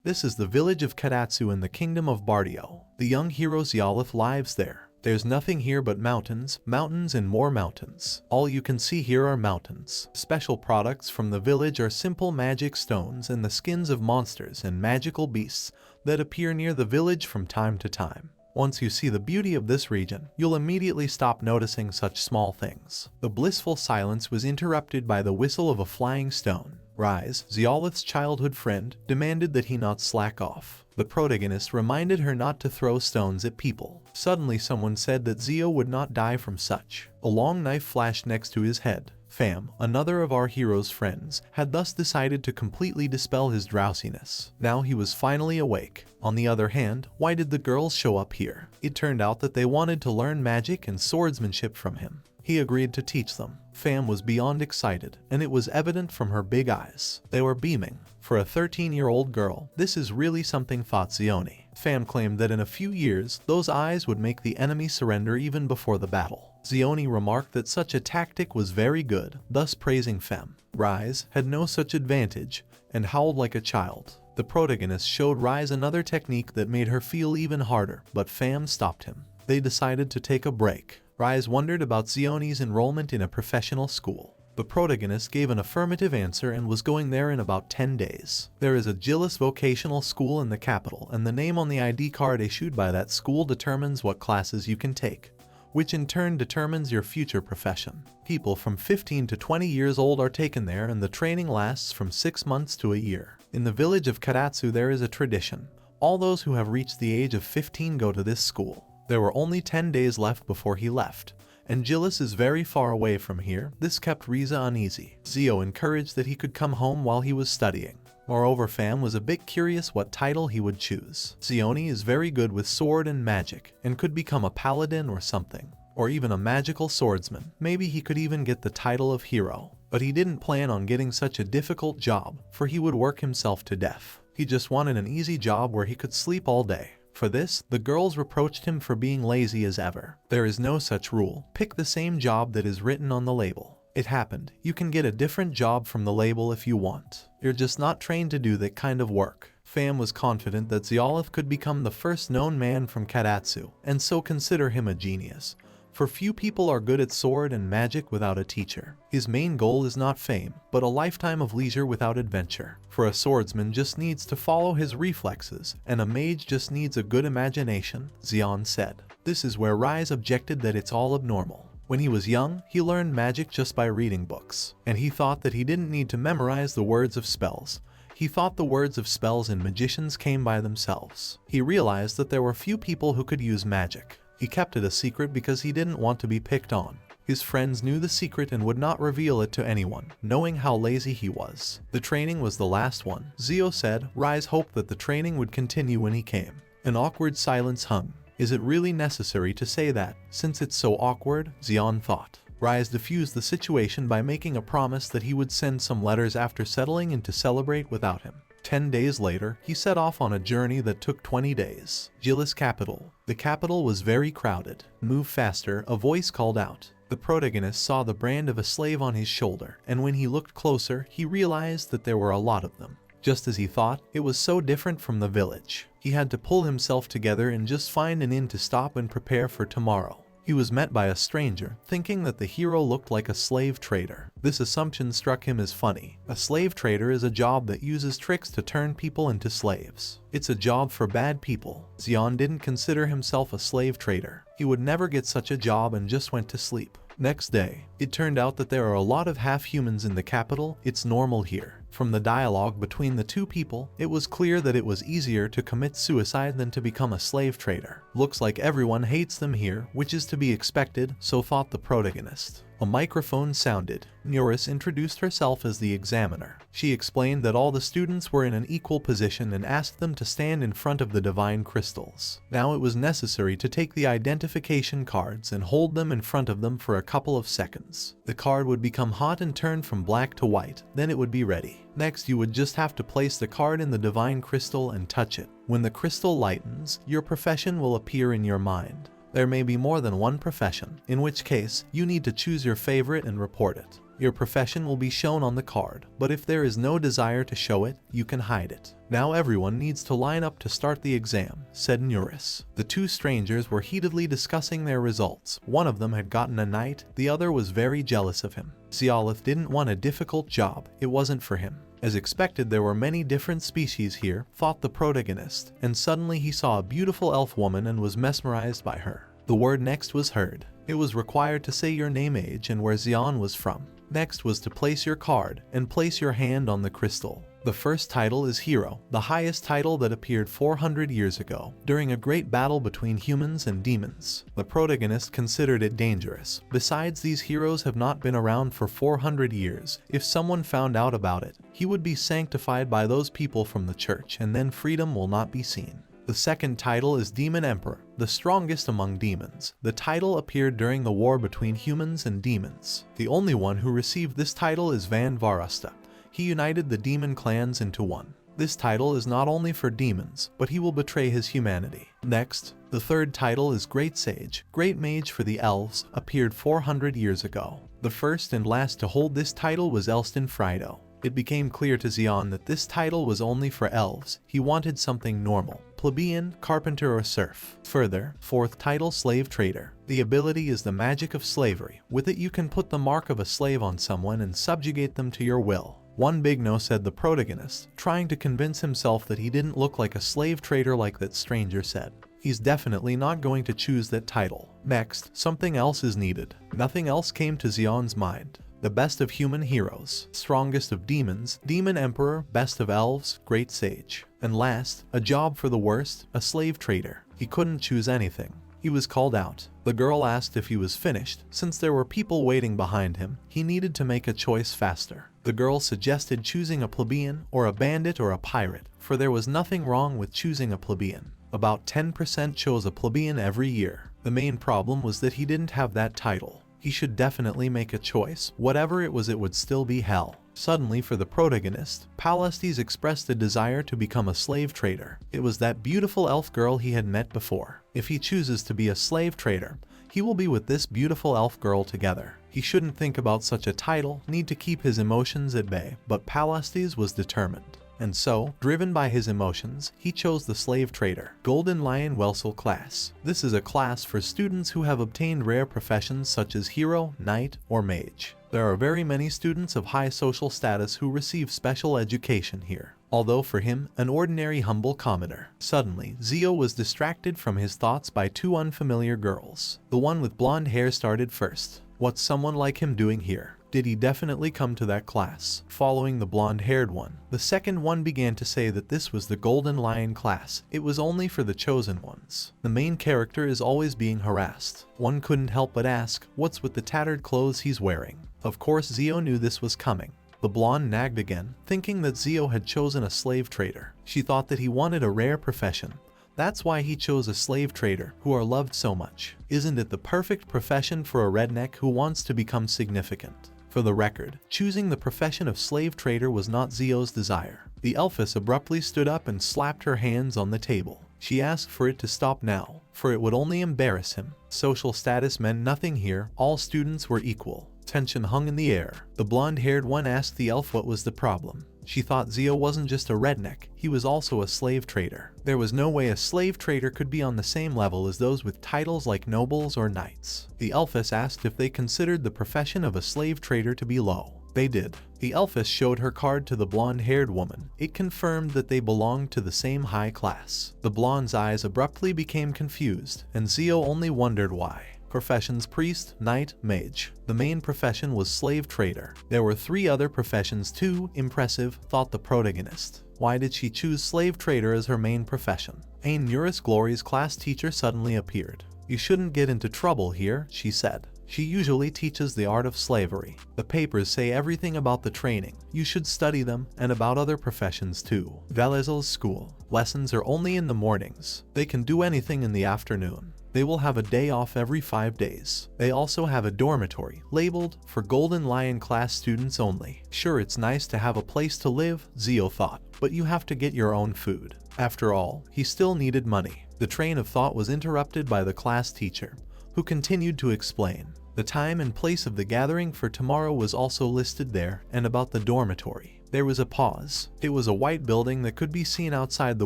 This is the village of Karatsu in the kingdom of Baltio. The young hero Zyolith lives there. There's nothing here but mountains, mountains and more mountains. All you can see here are mountains. Special products from the village are simple magic stones and the skins of monsters and magical beasts that appear near the village from time to time. Once you see the beauty of this region, you'll immediately stop noticing such small things. The blissful silence was interrupted by the whistle of a flying stone. Rise, Zyolith's childhood friend, demanded that he not slack off. The protagonist reminded her not to throw stones at people. Suddenly someone said that Zio would not die from such. A long knife flashed next to his head. Fam, another of our hero's friends, had thus decided to completely dispel his drowsiness. Now he was finally awake. On the other hand, why did the girls show up here? It turned out that they wanted to learn magic and swordsmanship from him. He agreed to teach them. Fam was beyond excited, and it was evident from her big eyes. They were beaming. For a 13-year-old girl, this is really something, thought Zioni. Fam claimed that in a few years, those eyes would make the enemy surrender even before the battle. Zioni remarked that such a tactic was very good, thus praising Fem. Rise had no such advantage, and howled like a child. The protagonist showed Rise another technique that made her feel even harder, but Fam stopped him. They decided to take a break. Rise wondered about Zioni's enrollment in a professional school. The protagonist gave an affirmative answer and was going there in about 10 days. There is a Gillis Vocational School in the capital, and the name on the ID card issued by that school determines what classes you can take, which in turn determines your future profession. People from 15 to 20 years old are taken there, and the training lasts from 6 months to a year. In the village of Karatsu there is a tradition. All those who have reached the age of 15 go to this school. There were only 10 days left before he left, and Gillis is very far away from here. This kept Riza uneasy. Zio encouraged that he could come home while he was studying. Moreover, Fam was a bit curious what title he would choose. Zioni is very good with sword and magic, and could become a paladin or something, or even a magical swordsman. Maybe he could even get the title of hero. But he didn't plan on getting such a difficult job, for he would work himself to death. He just wanted an easy job where he could sleep all day. For this, the girls reproached him for being lazy as ever. There is no such rule. Pick the same job that is written on the label. It happened. You can get a different job from the label if you want. You're just not trained to do that kind of work. Fam was confident that Zyolith could become the first known man from Karatsu, and so consider him a genius. For few people are good at sword and magic without a teacher. His main goal is not fame, but a lifetime of leisure without adventure. For a swordsman just needs to follow his reflexes, and a mage just needs a good imagination, Xion said. This is where Rise objected that it's all abnormal. When he was young, he learned magic just by reading books, and he thought that he didn't need to memorize the words of spells. He thought the words of spells and magicians came by themselves. He realized that there were few people who could use magic. He kept it a secret because he didn't want to be picked on. His friends knew the secret and would not reveal it to anyone, knowing how lazy he was. The training was the last one. Zio said. Rise hoped that the training would continue when he came. An awkward silence hung. Is it really necessary to say that, since it's so awkward? Xion thought. Rise diffused the situation by making a promise that he would send some letters after settling in to celebrate without him. 10 days later, he set off on a journey that took 20 days. Gillis capital. The capital was very crowded. Move faster, a voice called out. The protagonist saw the brand of a slave on his shoulder, and when he looked closer, he realized that there were a lot of them. Just as he thought, it was so different from the village. He had to pull himself together and just find an inn to stop and prepare for tomorrow. He was met by a stranger, thinking that the hero looked like a slave trader. This assumption struck him as funny. A slave trader is a job that uses tricks to turn people into slaves. It's a job for bad people. Xion didn't consider himself a slave trader. He would never get such a job and just went to sleep. Next day, it turned out that there are a lot of half-humans in the capital. It's normal here. From the dialogue between the two people, it was clear that it was easier to commit suicide than to become a slave trader. Looks like everyone hates them here, which is to be expected, so thought the protagonist. A microphone sounded. Nuris introduced herself as the examiner. She explained that all the students were in an equal position and asked them to stand in front of the divine crystals. Now it was necessary to take the identification cards and hold them in front of them for a couple of seconds. The card would become hot and turn from black to white, then it would be ready. Next, you would just have to place the card in the divine crystal and touch it. When the crystal lightens, your profession will appear in your mind. There may be more than one profession, in which case, you need to choose your favorite and report it. Your profession will be shown on the card, but if there is no desire to show it, you can hide it. Now everyone needs to line up to start the exam, said Nuris. The two strangers were heatedly discussing their results. One of them had gotten a knight, the other was very jealous of him. Xialith didn't want a difficult job, it wasn't for him. As expected, there were many different species here, thought the protagonist, and suddenly he saw a beautiful elf woman and was mesmerized by her. The word next was heard. It was required to say your name, age, and where Xian was from. Next was to place your card and place your hand on the crystal. The first title is Hero, the highest title that appeared 400 years ago, during a great battle between humans and demons. The protagonist considered it dangerous. Besides, these heroes have not been around for 400 years. If someone found out about it, he would be sanctified by those people from the church, and then freedom will not be seen. The second title is Demon Emperor, the strongest among demons. The title appeared during the war between humans and demons. The only one who received this title is Van Varusta. He united the demon clans into one. This title is not only for demons, but he will betray his humanity. Next, the third title is Great Sage. Great Mage for the elves, appeared 400 years ago. The first and last to hold this title was Elston Frido. It became clear to Xian that this title was only for elves. He wanted something normal, plebeian, carpenter, or serf. Further, fourth title, Slave Trader. The ability is the magic of slavery. With it you can put the mark of a slave on someone and subjugate them to your will. One big no, said the protagonist, trying to convince himself that he didn't look like a slave trader like that stranger said. He's definitely not going to choose that title. Next, something else is needed. Nothing else came to Xian's mind. The best of human heroes, strongest of demons, Demon Emperor, best of elves, Great Sage. And last, a job for the worst, a slave trader. He couldn't choose anything. He was called out. The girl asked if he was finished. Since there were people waiting behind him, he needed to make a choice faster. The girl suggested choosing a plebeian or a bandit or a pirate, for there was nothing wrong with choosing a plebeian. About 10% chose a plebeian every year. The main problem was that he didn't have that title. He should definitely make a choice. Whatever it was, it would still be hell. Suddenly, for the protagonist, Palest expressed a desire to become a slave trader. It was that beautiful elf girl he had met before. If he chooses to be a slave trader, he will be with this beautiful elf girl together. He shouldn't think about such a title, need to keep his emotions at bay, but Palest was determined. And so, driven by his emotions, he chose the Slave Trader, Golden Lion Welsel class. This is a class for students who have obtained rare professions such as hero, knight, or mage. There are very many students of high social status who receive special education here. Although for him, an ordinary humble commoner. Suddenly, Zio was distracted from his thoughts by two unfamiliar girls. The one with blonde hair started first. What's someone like him doing here? Did he definitely come to that class? Following the blonde-haired one, the second one began to say that this was the Golden Lion class. It was only for the chosen ones. The main character is always being harassed. One couldn't help but ask, what's with the tattered clothes he's wearing? Of course, Zio knew this was coming. The blonde nagged again, thinking that Zio had chosen a slave trader. She thought that he wanted a rare profession. That's why he chose a slave trader, who are loved so much. Isn't it the perfect profession for a redneck who wants to become significant? For the record, choosing the profession of slave trader was not Zio's desire. The elfess abruptly stood up and slapped her hands on the table. She asked for it to stop now, for it would only embarrass him. Social status meant nothing here, all students were equal. Tension hung in the air. The blonde-haired one asked the elf what was the problem. She thought Zio wasn't just a redneck, he was also a slave trader. There was no way a slave trader could be on the same level as those with titles like nobles or knights. The elfess asked if they considered the profession of a slave trader to be low. They did. The elfess showed her card to the blonde-haired woman. It confirmed that they belonged to the same high class. The blonde's eyes abruptly became confused, and Zio only wondered why. Professions: priest, knight, mage. The main profession was slave trader. There were 3 other professions too. Impressive, thought the protagonist. Why did she choose slave trader as her main profession? Ain Nuris Glory's class teacher suddenly appeared. You shouldn't get into trouble here, she said. She usually teaches the art of slavery. The papers say everything about the training. You should study them, and about other professions too. Velezel's school. Lessons are only in the mornings. They can do anything in the afternoon. They will have a day off every 5 days. They also have a dormitory, labeled for Golden Lion class students only. Sure, it's nice to have a place to live, Zio thought, but you have to get your own food. After all, he still needed money. The train of thought was interrupted by the class teacher, who continued to explain. The time and place of the gathering for tomorrow was also listed there, and about the dormitory. There was a pause. It was a white building that could be seen outside the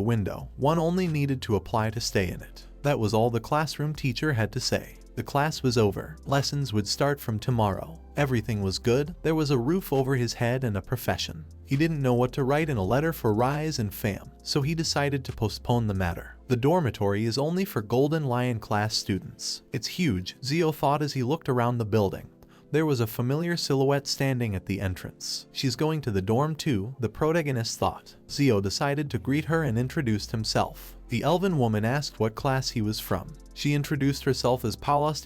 window. One only needed to apply to stay in it. That was all the classroom teacher had to say. The class was over. Lessons would start from tomorrow. Everything was good. There was a roof over his head and a profession. He didn't know what to write in a letter for Rise and Fam, so he decided to postpone the matter. The dormitory is only for Golden Lion class students. It's huge, Zio thought as he looked around the building. There was a familiar silhouette standing at the entrance. She's going to the dorm too, the protagonist thought. Zio decided to greet her and introduced himself. The elven woman asked what class he was from. She introduced herself as Palest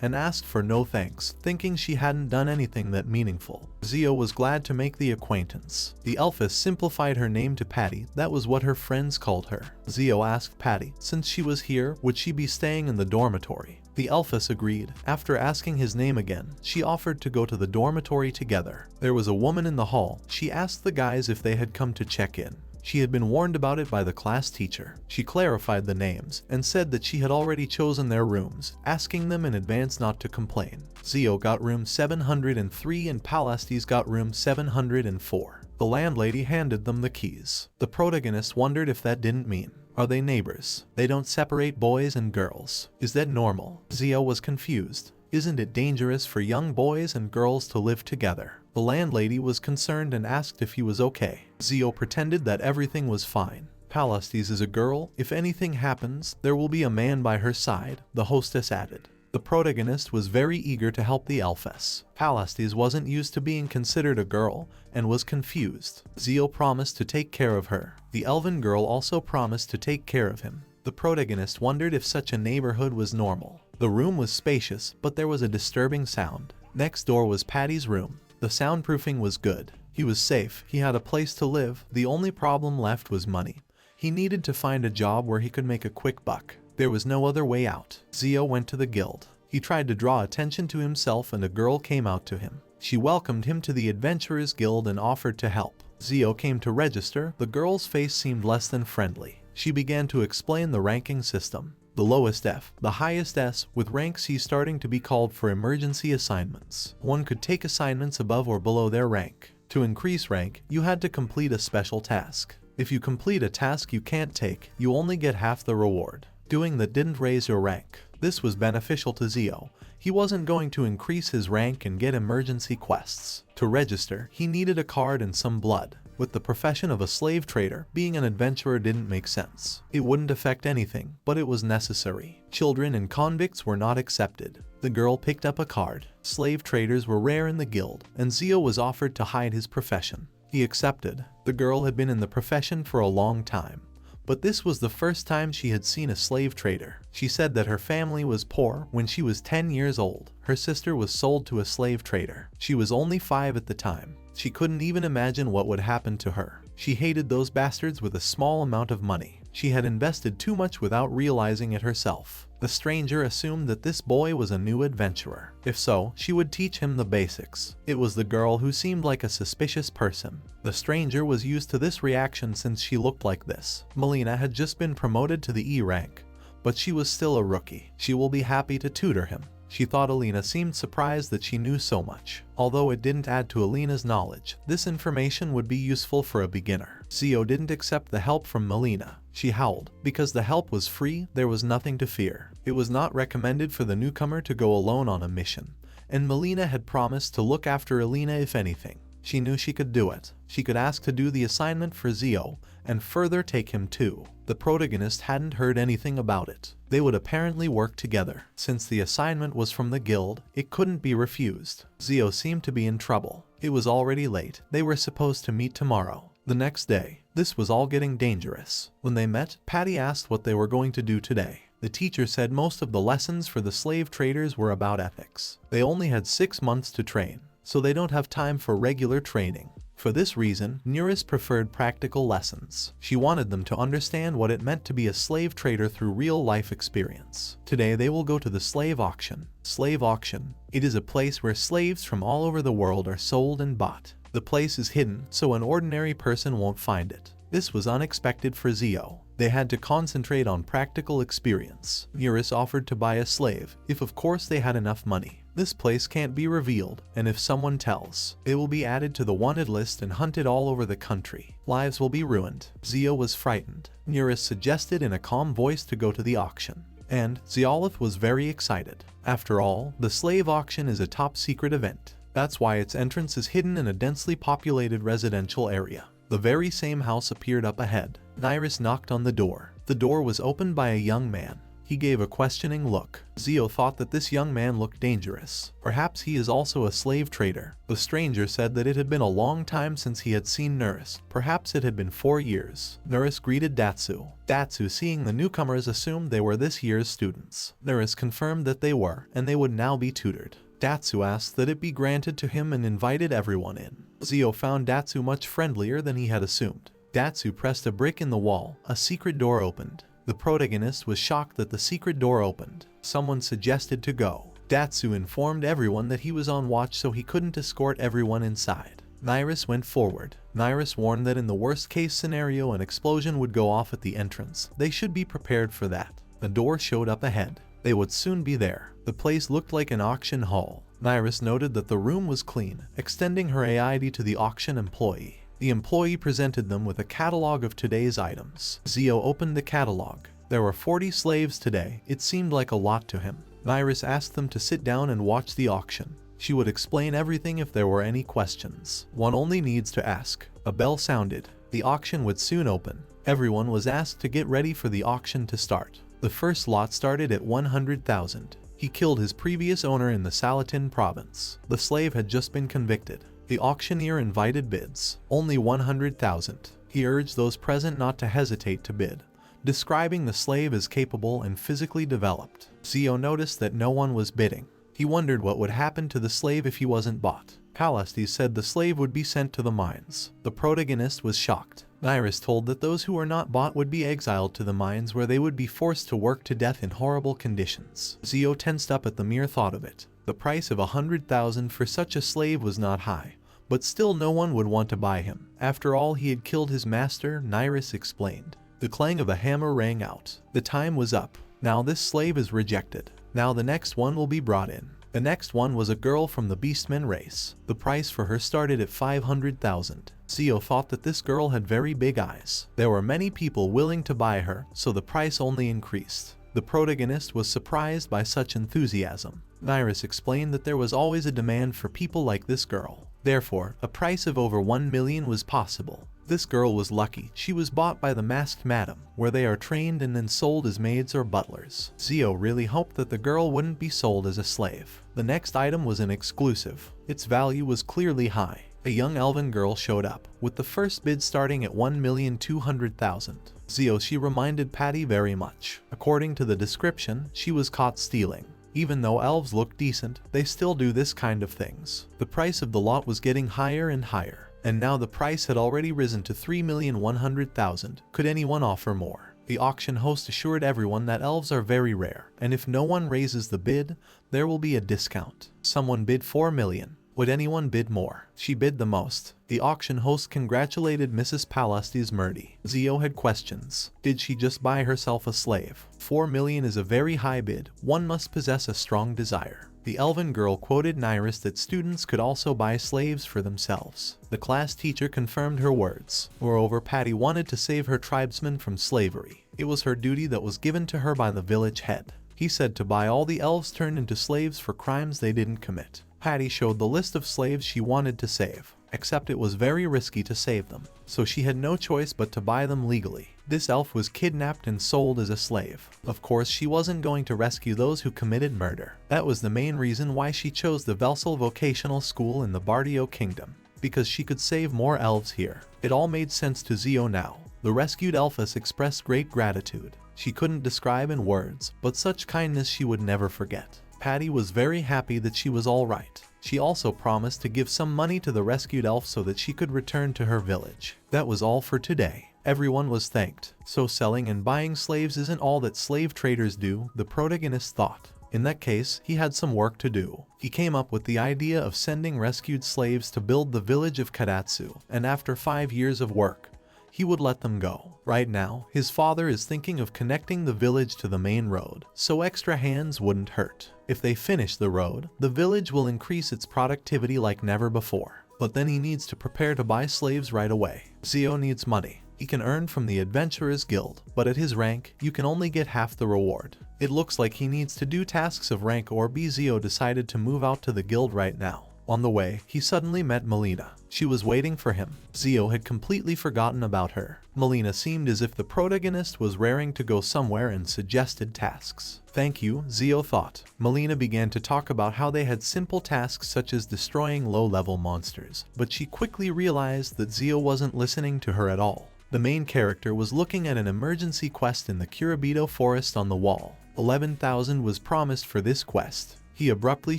and asked for no thanks, thinking she hadn't done anything that meaningful. Zio was glad to make the acquaintance. The elfess simplified her name to Patty, that was what her friends called her. Zio asked Patty, since she was here, would she be staying in the dormitory? The elfess agreed. After asking his name again, she offered to go to the dormitory together. There was a woman in the hall. She asked the guys if they had come to check in. She had been warned about it by the class teacher. She clarified the names and said that she had already chosen their rooms, asking them in advance not to complain. Zio got room 703 and Palestes got room 704. The landlady handed them the keys. The protagonist wondered if that didn't mean, are they neighbors? They don't separate boys and girls. Is that normal? Zio was confused. Isn't it dangerous for young boys and girls to live together? The landlady was concerned and asked if he was okay. Zio pretended that everything was fine. Palestes is a girl. If anything happens, there will be a man by her side, the hostess added. The protagonist was very eager to help the elfess. Palestes wasn't used to being considered a girl and was confused. Zio promised to take care of her. The elven girl also promised to take care of him. The protagonist wondered if such a neighborhood was normal. The room was spacious, but there was a disturbing sound. Next door was Patty's room. The soundproofing was good. He was safe. He had a place to live. The only problem left was money. He needed to find a job where he could make a quick buck. There was no other way out. Zio went to the guild. He tried to draw attention to himself and a girl came out to him. She welcomed him to the Adventurers Guild and offered to help. Zio came to register. The girl's face seemed less than friendly. She began to explain the ranking system. The lowest F, the highest S, with rank C starting to be called for emergency assignments. One could take assignments above or below their rank. To increase rank, you had to complete a special task. If you complete a task you can't take, you only get half the reward. Doing that didn't raise your rank. This was beneficial to Zio. He wasn't going to increase his rank and get emergency quests. To register, he needed a card and some blood. With the profession of a slave trader, being an adventurer didn't make sense. It wouldn't affect anything, but it was necessary. Children and convicts were not accepted. The girl picked up a card. Slave traders were rare in the guild, and Zio was offered to hide his profession. He accepted. The girl had been in the profession for a long time, but this was the first time she had seen a slave trader. She said that her family was poor when she was 10 years old. Her sister was sold to a slave trader. She was only 5 at the time. She couldn't even imagine what would happen to her. She hated those bastards with a small amount of money. She had invested too much without realizing it herself. The stranger assumed that this boy was a new adventurer. If so, she would teach him the basics. It was the girl who seemed like a suspicious person. The stranger was used to this reaction since she looked like this. Molina had just been promoted to the E rank, but she was still a rookie. She will be happy to tutor him. She thought Alina seemed surprised that she knew so much. Although it didn't add to Alina's knowledge, this information would be useful for a beginner. Zio didn't accept the help from Molina. She howled. Because the help was free, there was nothing to fear. It was not recommended for the newcomer to go alone on a mission, and Molina had promised to look after Alina if anything. She knew she could do it. She could ask to do the assignment for Zio, and further take him too. The protagonist hadn't heard anything about it. They would apparently work together. Since the assignment was from the guild, it couldn't be refused. Zio seemed to be in trouble. It was already late. They were supposed to meet tomorrow. The next day, this was all getting dangerous. When they met, Patty asked what they were going to do today. The teacher said most of the lessons for the slave traders were about ethics. They only had 6 months to train, so they don't have time for regular training. For this reason, Nuris preferred practical lessons. She wanted them to understand what it meant to be a slave trader through real-life experience. Today they will go to the slave auction. Slave auction. It is a place where slaves from all over the world are sold and bought. The place is hidden, so an ordinary person won't find it. This was unexpected for Zio. They had to concentrate on practical experience. Nuris offered to buy a slave, if of course they had enough money. This place can't be revealed, and if someone tells, it will be added to the wanted list and hunted all over the country. Lives will be ruined. Zio was frightened. Nearest suggested in a calm voice to go to the auction, and Ziolith was very excited. After all, the slave auction is a top secret event. That's why its entrance is hidden in a densely populated residential area. The very same house appeared up ahead. Nyrus knocked on the door. The door was opened by a young man. He gave a questioning look. Zio thought that this young man looked dangerous. Perhaps he is also a slave trader. The stranger said that it had been a long time since he had seen Nurse. Perhaps it had been 4 years. Nurse greeted Datsu. Datsu, seeing the newcomers, assumed they were this year's students. Nurse confirmed that they were, and they would now be tutored. Datsu asked that it be granted to him and invited everyone in. Zio found Datsu much friendlier than he had assumed. Datsu pressed a brick in the wall. A secret door opened. The protagonist was shocked that the secret door opened. Someone suggested to go. Datsu informed everyone that he was on watch, so he couldn't escort everyone inside. Nyrus went forward. Nyrus warned that in the worst case scenario an explosion would go off at the entrance. They should be prepared for that. The door showed up ahead. They would soon be there. The place looked like an auction hall. Nyrus noted that the room was clean, extending her AID to the auction employee. The employee presented them with a catalog of today's items. Zio opened the catalog. There were 40 slaves today. It seemed like a lot to him. Nyrus asked them to sit down and watch the auction. She would explain everything if there were any questions. One only needs to ask. A bell sounded. The auction would soon open. Everyone was asked to get ready for the auction to start. The first lot started at 100,000. He killed his previous owner in the Salatin province. The slave had just been convicted. The auctioneer invited bids. Only 100,000. He urged those present not to hesitate to bid, describing the slave as capable and physically developed. Zio noticed that no one was bidding. He wondered what would happen to the slave if he wasn't bought. Palest said the slave would be sent to the mines. The protagonist was shocked. Nyrus told that those who were not bought would be exiled to the mines, where they would be forced to work to death in horrible conditions. Zio tensed up at the mere thought of it. The price of 100,000 for such a slave was not high, but still no one would want to buy him. After all, he had killed his master, Nyrus explained. The clang of a hammer rang out. The time was up. Now this slave is rejected. Now the next one will be brought in. The next one was a girl from the Beastmen race. The price for her started at 500,000. Zio thought that this girl had very big eyes. There were many people willing to buy her, so the price only increased. The protagonist was surprised by such enthusiasm. Nyrus explained that there was always a demand for people like this girl. Therefore, a price of over 1 million was possible. This girl was lucky. She was bought by the masked madam, where they are trained and then sold as maids or butlers. Zio really hoped that the girl wouldn't be sold as a slave. The next item was an exclusive. Its value was clearly high. A young elven girl showed up, with the first bid starting at 1,200,000. Zio, she reminded Patty very much. According to the description, she was caught stealing. Even though elves look decent, they still do this kind of things. The price of the lot was getting higher and higher. And now the price had already risen to 3,100,000. Could anyone offer more? The auction host assured everyone that elves are very rare, and if no one raises the bid, there will be a discount. Someone bid 4 million. Would anyone bid more? She bid the most. The auction host congratulated Mrs. Palest's Murdy. Zio had questions. Did she just buy herself a slave? 4 million is a very high bid. One must possess a strong desire. The elven girl quoted Nyrus that students could also buy slaves for themselves. The class teacher confirmed her words. Moreover, Patty wanted to save her tribesmen from slavery. It was her duty that was given to her by the village head. He said to buy all the elves turned into slaves for crimes they didn't commit. Patty showed the list of slaves she wanted to save, except it was very risky to save them, so she had no choice but to buy them legally. This elf was kidnapped and sold as a slave. Of course, she wasn't going to rescue those who committed murder. That was the main reason why she chose the Vocational school in the Baltio kingdom, because she could save more elves here. It all made sense to Zio now. The rescued elfess expressed great gratitude. She couldn't describe in words, but such kindness she would never forget. Patty was very happy that she was all right. She also promised to give some money to the rescued elf so that she could return to her village. That was all for today. Everyone was thanked. So selling and buying slaves isn't all that slave traders do, the protagonist thought. In that case, he had some work to do. He came up with the idea of sending rescued slaves to build the village of Karatsu, and after 5 years of work, he would let them go. Right now, his father is thinking of connecting the village to the main road, so extra hands wouldn't hurt. If they finish the road, the village will increase its productivity like never before. But then he needs to prepare to buy slaves right away. Zio needs money. He can earn from the Adventurers Guild, but at his rank, you can only get half the reward. It looks like he needs to do tasks of rank or B. Zio decided to move out to the guild right now. On the way, he suddenly met Molina. She was waiting for him. Zio had completely forgotten about her. Molina seemed as if the protagonist was raring to go somewhere and suggested tasks. Thank you, Zio thought. Molina began to talk about how they had simple tasks such as destroying low-level monsters, but she quickly realized that Zio wasn't listening to her at all. The main character was looking at an emergency quest in the Curibito forest on the wall. 11,000 was promised for this quest. He abruptly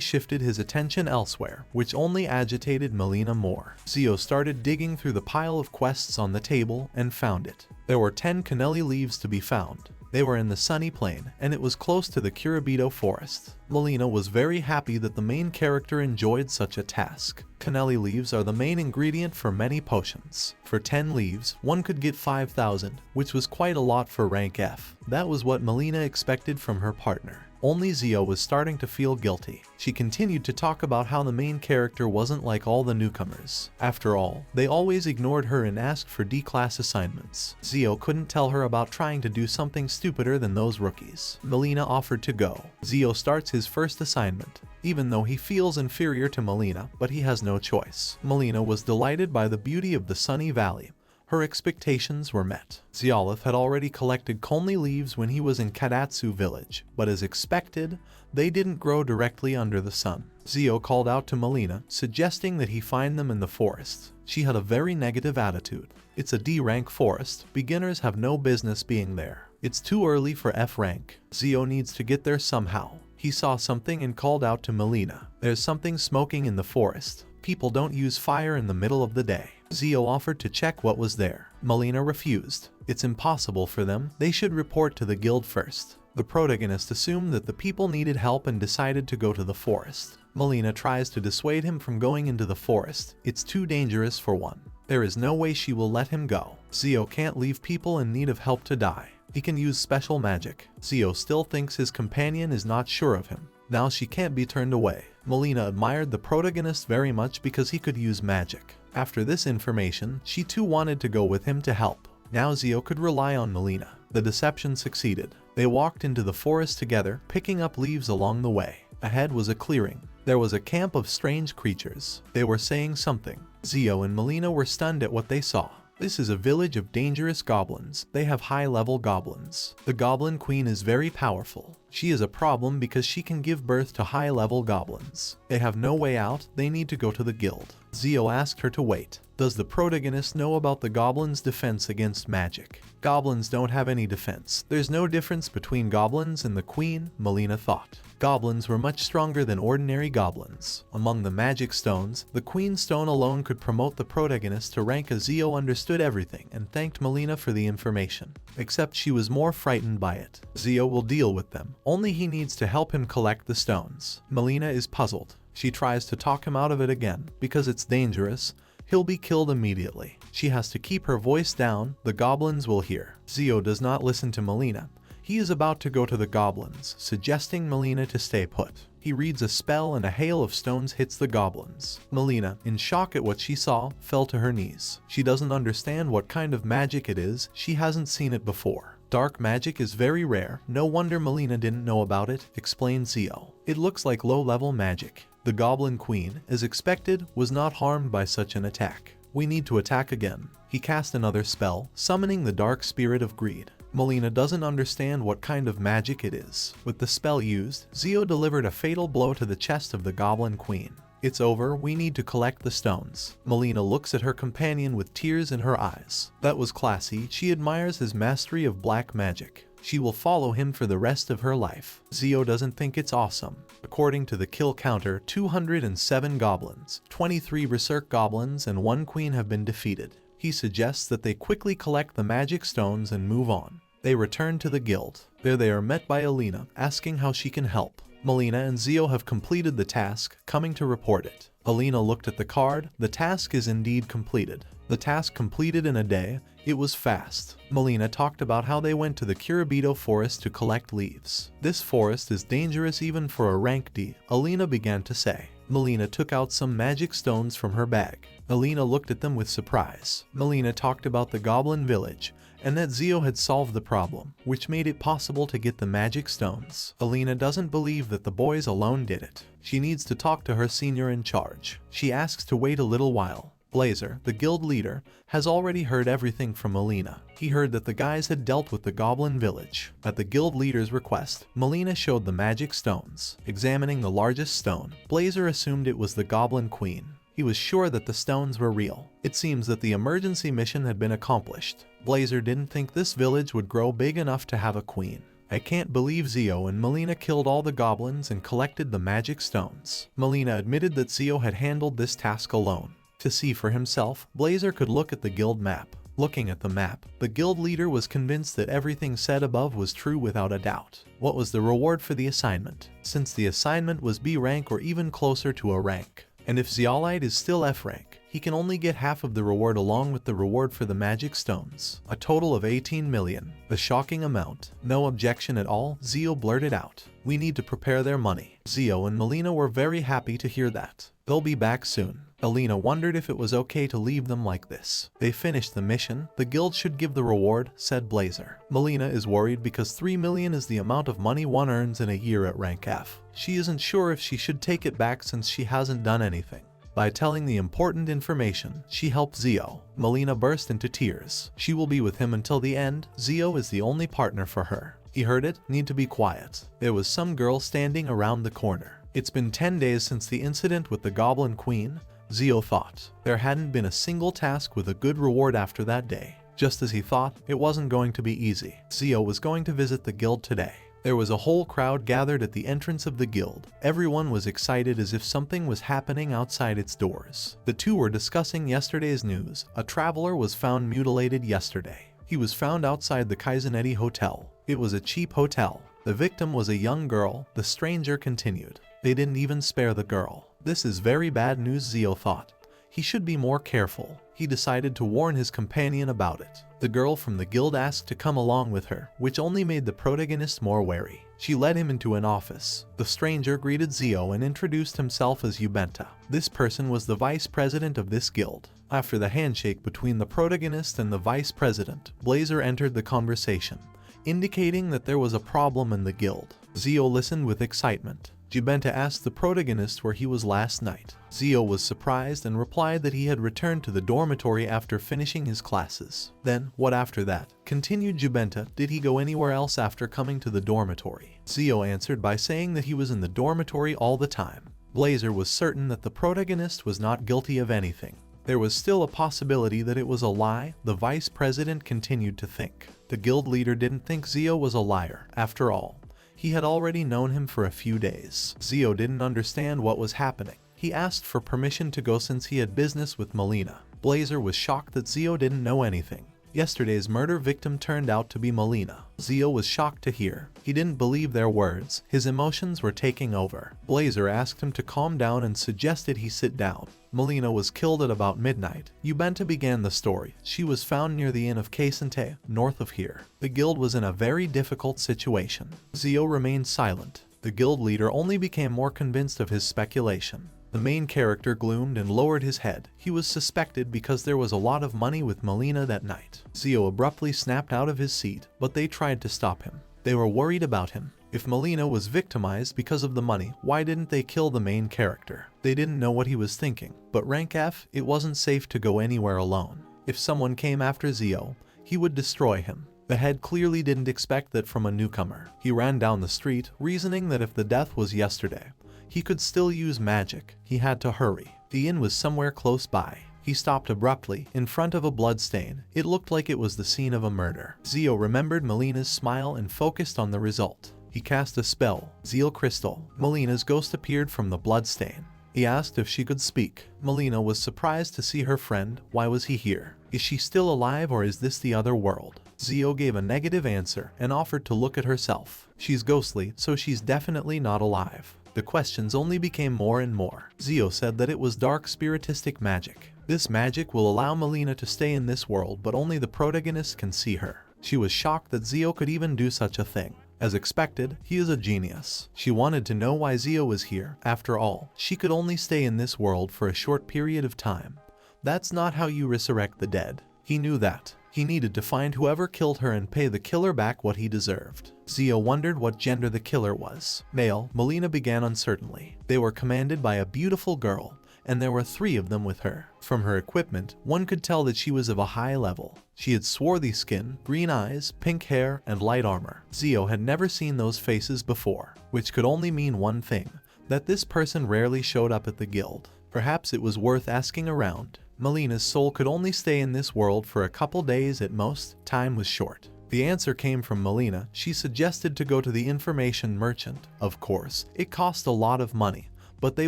shifted his attention elsewhere, which only agitated Molina more. Zio started digging through the pile of quests on the table and found it. There were 10 Canelli leaves to be found. They were in the sunny plain, and it was close to the Curibito forest. Molina was very happy that the main character enjoyed such a task. Canelli leaves are the main ingredient for many potions. For 10 leaves, one could get 5,000, which was quite a lot for rank F. That was what Molina expected from her partner. Only Zio was starting to feel guilty. She continued to talk about how the main character wasn't like all the newcomers. After all, they always ignored her and asked for D-class assignments. Zio couldn't tell her about trying to do something stupider than those rookies. Molina offered to go. Zio starts his first assignment, even though he feels inferior to Molina, but he has no choice. Molina was delighted by the beauty of the sunny valley. Her expectations were met. Ziolif had already collected Conley leaves when he was in Kadatsu village, but as expected, they didn't grow directly under the sun. Zio called out to Molina, suggesting that he find them in the forest. She had a very negative attitude. It's a D-rank forest. Beginners have no business being there. It's too early for F rank. Zio needs to get there somehow. He saw something and called out to Molina. There's something smoking in the forest. People don't use fire in the middle of the day. Zio offered to check what was there. Molina refused. It's impossible for them. They should report to the guild first. The protagonist assumed that the people needed help and decided to go to the forest. Molina tries to dissuade him from going into the forest. It's too dangerous for one. There is no way she will let him go. Zio can't leave people in need of help to die. He can use special magic. Zio still thinks his companion is not sure of him. Now she can't be turned away. Molina admired the protagonist very much because he could use magic. After this information, she too wanted to go with him to help. Now Zio could rely on Molina. The deception succeeded. They walked into the forest together, picking up leaves along the way. Ahead was a clearing. There was a camp of strange creatures. They were saying something. Zio and Molina were stunned at what they saw. This is a village of dangerous goblins. They have high-level goblins. The Goblin Queen is very powerful. She is a problem because she can give birth to high-level goblins. They have no way out. They need to go to the guild. Zio asked her to wait. Does the protagonist know about the goblins' defense against magic? Goblins don't have any defense. There's no difference between goblins and the queen, Molina thought. Goblins were much stronger than ordinary goblins. Among the magic stones, the queen stone alone could promote the protagonist to rank as. Zio understood everything and thanked Molina for the information. Except she was more frightened by it. Zio will deal with them. Only he needs to help him collect the stones. Molina is puzzled. She tries to talk him out of it again. Because it's dangerous, he'll be killed immediately. She has to keep her voice down. The goblins will hear. Zio does not listen to Molina. He is about to go to the goblins, suggesting Molina to stay put. He reads a spell and a hail of stones hits the goblins. Molina, in shock at what she saw, fell to her knees. She doesn't understand what kind of magic it is. She hasn't seen it before. Dark magic is very rare. No wonder Molina didn't know about it, explained Zio. It looks like low-level magic. The Goblin Queen, as expected, was not harmed by such an attack. We need to attack again. He cast another spell, summoning the dark spirit of greed. Molina doesn't understand what kind of magic it is. With the spell used, Zio delivered a fatal blow to the chest of the Goblin Queen. It's over, we need to collect the stones. Molina looks at her companion with tears in her eyes. That was classy. She admires his mastery of black magic. She will follow him for the rest of her life. Zio doesn't think it's awesome. According to the kill counter, 207 goblins, 23 berserk goblins, and 1 queen have been defeated. He suggests that they quickly collect the magic stones and move on. They return to the guild. There they are met by Alina, asking how she can help. Molina and Zio have completed the task, coming to report it. Alina looked at the card. The task is indeed completed. The task completed in a day. It was fast. Molina talked about how they went to the Curibito forest to collect leaves. This forest is dangerous even for a rank D, Alina began to say. Molina took out some magic stones from her bag. Alina looked at them with surprise. Molina talked about the Goblin village, and that Zio had solved the problem, which made it possible to get the magic stones. Alina doesn't believe that the boys alone did it. She needs to talk to her senior in charge. She asks to wait a little while. Blazer, the guild leader, has already heard everything from Molina. He heard that the guys had dealt with the Goblin village. At the guild leader's request, Molina showed the magic stones. Examining the largest stone, Blazer assumed it was the Goblin Queen. He was sure that the stones were real. It seems that the emergency mission had been accomplished. Blazer didn't think this village would grow big enough to have a queen. I can't believe Zio and Molina killed all the goblins and collected the magic stones. Molina admitted that Zio had handled this task alone. To see for himself, Blazer could look at the guild map. Looking at the map, the guild leader was convinced that everything said above was true without a doubt. What was the reward for the assignment? Since the assignment was B rank or even closer to a rank. And if Zeolite is still F rank, he can only get half of the reward along with the reward for the magic stones. A total of 18 million. A shocking amount. No objection at all, Zio blurted out. We need to prepare their money. Zio and Molina were very happy to hear that. They'll be back soon. Alina wondered if it was okay to leave them like this. They finished the mission. The guild should give the reward, said Blazer. Molina is worried because 3 million is the amount of money one earns in a year at rank F. She isn't sure if she should take it back since she hasn't done anything. By telling the important information, she helped Zio. Molina burst into tears. She will be with him until the end. Zio is the only partner for her. He heard it. Need to be quiet. There was some girl standing around the corner. It's been 10 days since the incident with the Goblin Queen. Zio thought. There hadn't been a single task with a good reward after that day. Just as he thought, it wasn't going to be easy. Zio was going to visit the guild today. There was a whole crowd gathered at the entrance of the guild. Everyone was excited as if something was happening outside its doors. The two were discussing yesterday's news. A traveler was found mutilated yesterday. He was found outside the Kaizenetti Hotel. It was a cheap hotel. The victim was a young girl. The stranger continued. They didn't even spare the girl. This is very bad news, Zio thought. He should be more careful. He decided to warn his companion about it. The girl from the guild asked to come along with her, which only made the protagonist more wary. She led him into an office. The stranger greeted Zio and introduced himself as Ubenta. This person was the vice president of this guild. After the handshake between the protagonist and the vice president, Blazer entered the conversation, indicating that there was a problem in the guild. Zio listened with excitement. Ubenta asked the protagonist where he was last night. Zio was surprised and replied that he had returned to the dormitory after finishing his classes. Then, what after that? Continued Ubenta. Did he go anywhere else after coming to the dormitory? Zio answered by saying that he was in the dormitory all the time. Blazer was certain that the protagonist was not guilty of anything. There was still a possibility that it was a lie, the vice president continued to think. The guild leader didn't think Zio was a liar, after all. He had already known him for a few days. Zio didn't understand what was happening. He asked for permission to go since he had business with Molina. Blazer was shocked that Zio didn't know anything. Yesterday's murder victim turned out to be Molina. Zio was shocked to hear. He didn't believe their words. His emotions were taking over. Blazer asked him to calm down and suggested he sit down. Molina was killed at about midnight. Ubenta began the story. She was found near the inn of Casente, north of here. The guild was in a very difficult situation. Zio remained silent. The guild leader only became more convinced of his speculation. The main character gloomed and lowered his head. He was suspected because there was a lot of money with Molina that night. Zio abruptly snapped out of his seat, but they tried to stop him. They were worried about him. If Molina was victimized because of the money, why didn't they kill the main character? They didn't know what he was thinking. But rank F, it wasn't safe to go anywhere alone. If someone came after Zio, he would destroy him. The head clearly didn't expect that from a newcomer. He ran down the street, reasoning that if the death was yesterday, he could still use magic. He had to hurry. The inn was somewhere close by. He stopped abruptly, in front of a bloodstain. It looked like it was the scene of a murder. Zio remembered Molina's smile and focused on the result. He cast a spell, Zeal Crystal. Molina's ghost appeared from the bloodstain. He asked if she could speak. Molina was surprised to see her friend. Why was he here? Is she still alive or is this the other world? Zio gave a negative answer and offered to look at herself. She's ghostly, so she's definitely not alive. The questions only became more and more. Zio said that it was dark spiritistic magic. This magic will allow Molina to stay in this world, but only the protagonist can see her. She was shocked that Zio could even do such a thing. As expected, he is a genius. She wanted to know why Zio was here. After all, she could only stay in this world for a short period of time. That's not how you resurrect the dead. He knew that. He needed to find whoever killed her and pay the killer back what he deserved. Zio wondered what gender the killer was. Male, Molina began uncertainly. They were commanded by a beautiful girl, and there were 3 of them with her. From her equipment, one could tell that she was of a high level. She had swarthy skin, green eyes, pink hair, and light armor. Zio had never seen those faces before, which could only mean one thing, that this person rarely showed up at the guild. Perhaps it was worth asking around. Molina's soul could only stay in this world for a couple days at most. Time was short. The answer came from Molina. She suggested to go to the information merchant. Of course, it cost a lot of money, but they